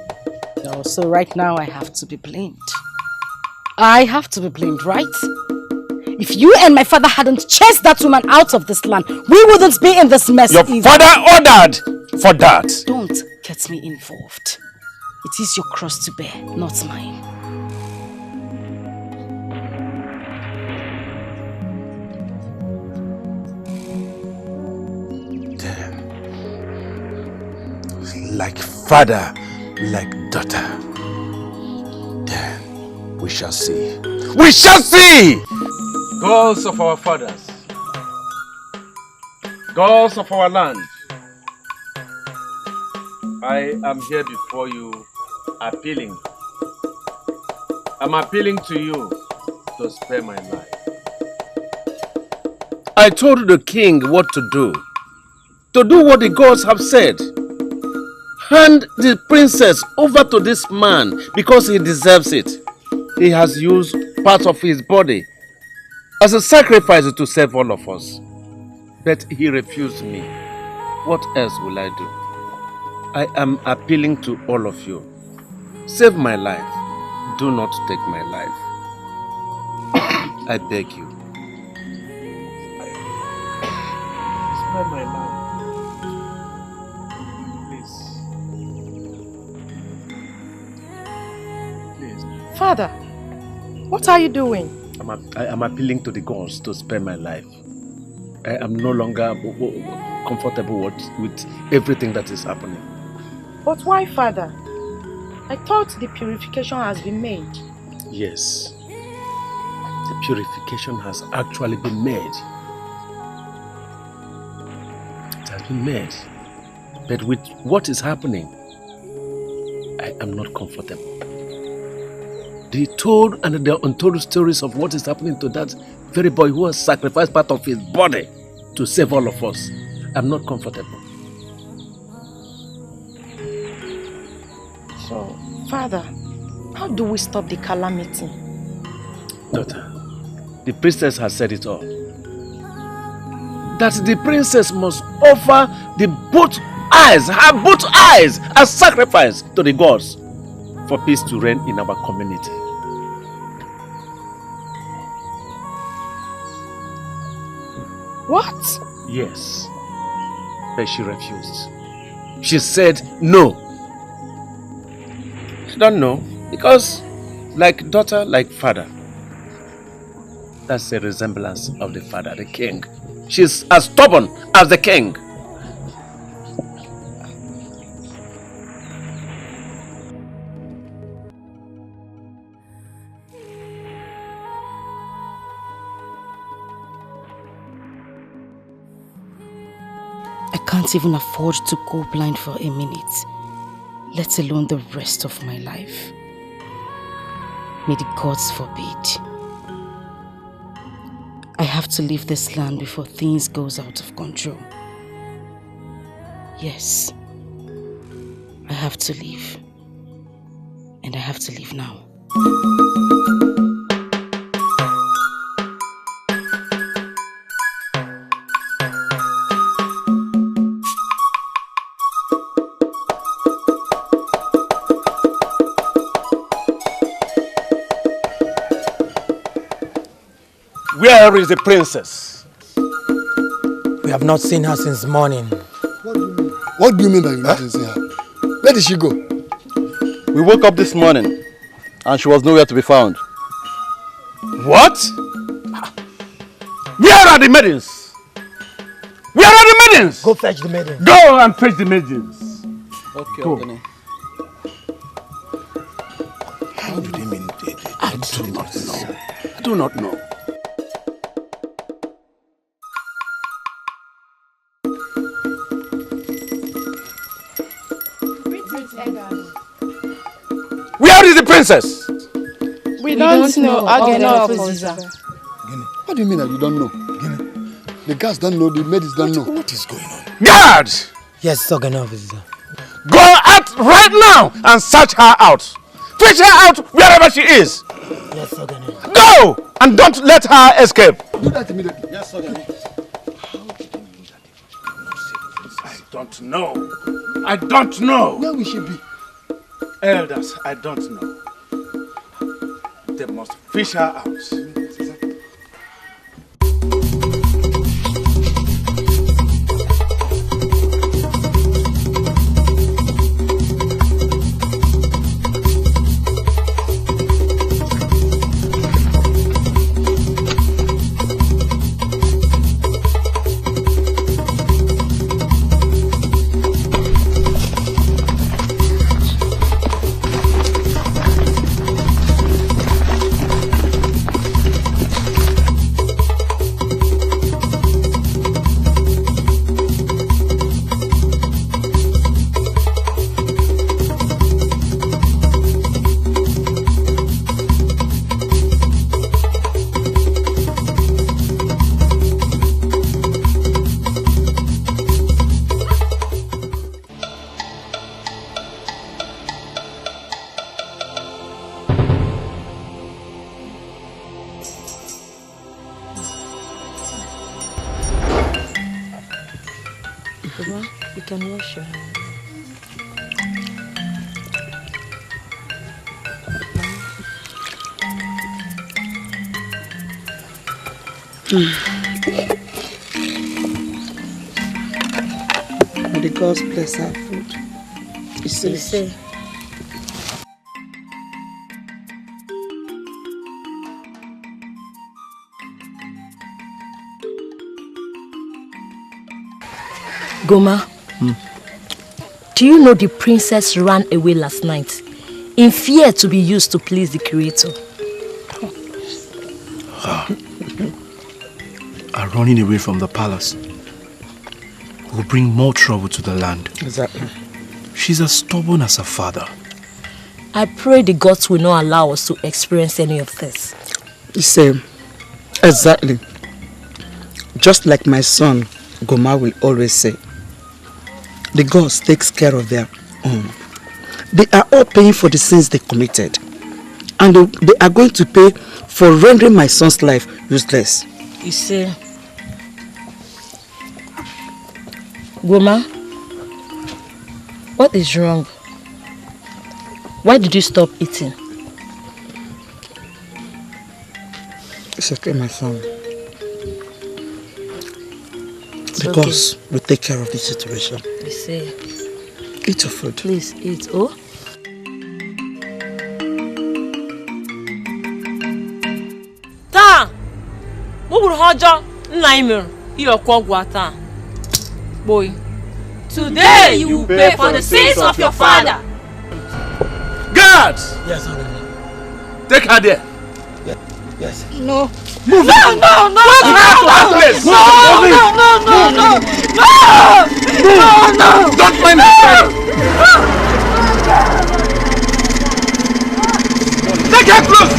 No, so right now I have to be blamed. I have to be blamed, right? If you and my father hadn't chased that woman out of this land, we wouldn't be in this mess either. Your father ordered for that. Don't get me involved. It is your cross to bear, not mine. Like father, like daughter. Then we shall see. We shall see! Gods of our fathers, gods of our land, I am here before you appealing. I'm appealing to you to spare my life. I told the king what to do what the gods have said. Hand the princess over to this man because he deserves it. He has used part of his body as a sacrifice to save all of us. But he refused me. What else will I do? I am appealing to all of you. Save my life. Do not take my life. I beg you. Spare my life. Father, what are you doing? I am appealing to the gods to spare my life. I am no longer comfortable with everything that is happening. But why, Father? I thought the purification has been made. Yes, the purification has actually been made. It has been made. But with what is happening, I am not comfortable. They told and the untold stories of what is happening to that very boy who has sacrificed part of his body to save all of us. I'm not comfortable. So, Father, how do we stop the calamity? Daughter, the priestess has said it all. That the princess must offer her both eyes as sacrifice to the gods for peace to reign in our community. What? Yes, but she refused. She said no. I don't know, because like daughter, like father. That's the resemblance of the father, the king. She's as stubborn as the king. I can't even afford to go blind for a minute, let alone the rest of my life. May the gods forbid. I have to leave this land before things goes out of control. Yes, I have to leave. And I have to leave now. Where is the princess? have not seen her since morning. What do you mean by you didn't see her? Where did she go? We woke up this morning and she was nowhere to be found. What? Where are the maidens? Where are the maidens? Go fetch the maidens. Go and fetch the maidens. Okay, Go. Okolie. How do they mean I do not know. I do not know. Where is the princess? We don't know. What do you mean that you don't know? The guards don't know, the maids don't know. What is going on? Guards! Yes, Ogene officer. Go out right now and search her out. Fish her out wherever she is. Yes, Ogene. Go! And don't let her escape. Do that immediately. Yes, Ogene. I don't know. I don't know. Where will she be? Elders, I don't know. They must fish her out. You can wash your hands. May the gods bless our food. It's safe. Goma, do you know the princess ran away last night in fear to be used to please the creator? Are running away from the palace will bring more trouble to the land. Exactly. She's as stubborn as her father. I pray the gods will not allow us to experience any of this. Same. Exactly. Just like my son, Goma will always say, the gods takes care of their own. They are all paying for the sins they committed. And they are going to pay for rendering my son's life useless. You see, Goma, what is wrong? Why did you stop eating? It's okay, my son. The gods will take care of the situation. You see. Eat your food. Please eat, oh? Ta! Mubur hojo naimer iyo kwogwa ta. Boy. Today you will pay for the sins of your father. Guards! Yes, Ogene. Take her there. Yes. No. Move no, it. no, no, Move no, her to no, her place. no, Move it. no, no, no, no, no, no. Don't mind the child. Take her close.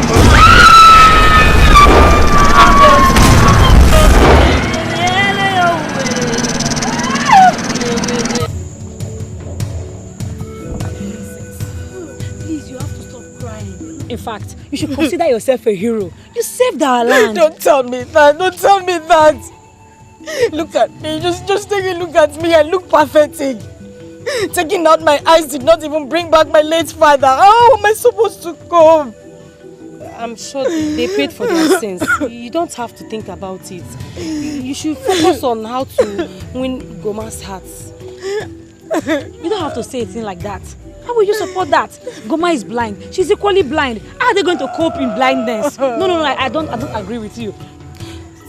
Please, you have to stop crying. In fact, you should consider yourself a hero. You saved our land. Don't tell me that. Don't tell me that. Look at me. Just take a look at me. I look pathetic. Taking out my eyes did not even bring back my late father. How am I supposed to cope? I'm sure they paid for their sins. You don't have to think about it. You should focus on how to win Goma's heart. You don't have to say a thing like that. How will you support that? Goma is blind. She's equally blind. How are they going to cope in blindness? No, I don't agree with you.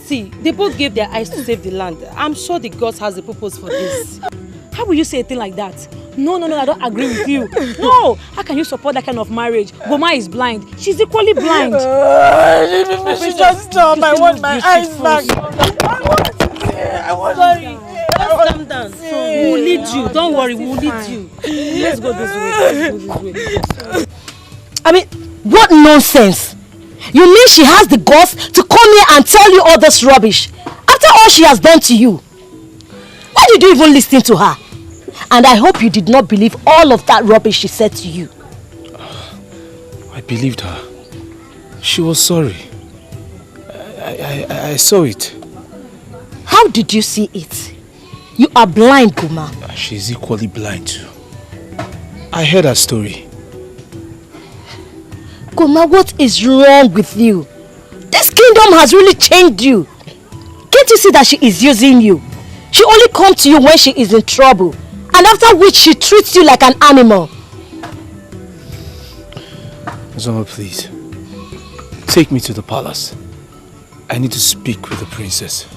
See, they both gave their eyes to save the land. I'm sure the God has a purpose for this. How will you say a thing like that? No, I don't agree with you. No, how can you support that kind of marriage? Goma is blind. She's equally blind. She just stop. I want my eyes back. Sorry. Let's calm down. We'll lead you. Don't worry, we'll lead you. Let's go this way. I mean, what nonsense! You mean she has the guts to come here and tell you all this rubbish after all she has done to you? Why did you even listen to her? And I hope you did not believe all of that rubbish she said to you. I believed her. She was sorry. I saw it. How did you see it? You are blind, Goma. She's equally blind too. I heard her story. Goma, what is wrong with you? This kingdom has really changed you. Can't you see that she is using you? She only comes to you when she is in trouble. And after which she treats you like an animal. Zoma, please. Take me to the palace. I need to speak with the princess.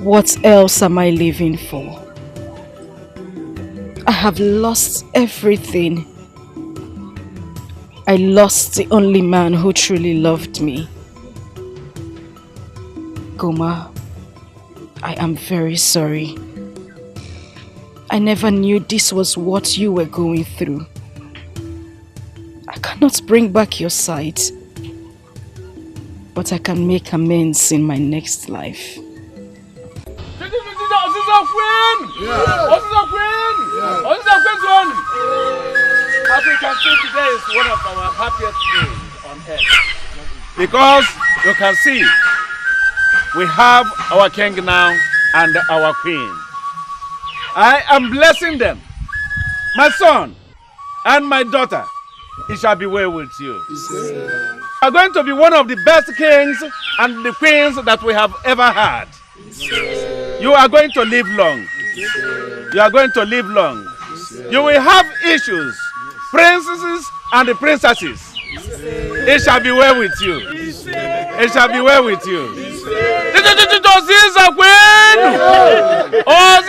What else am I living for? I have lost everything. I lost the only man who truly loved me. Goma, I am very sorry. I never knew this was what you were going through. I cannot bring back your sight, but I can make amends in my next life. As we can see, today is one of our happiest days on earth. Because you can see, we have our king now and our queen. I am blessing them, my son and my daughter. It shall be well with you. You are going to be one of the best kings and the queens that we have ever had. You are going to live long. You are going to live long. You will have issues, princesses and the princesses. It shall be well with you. It shall be well with you. Oh,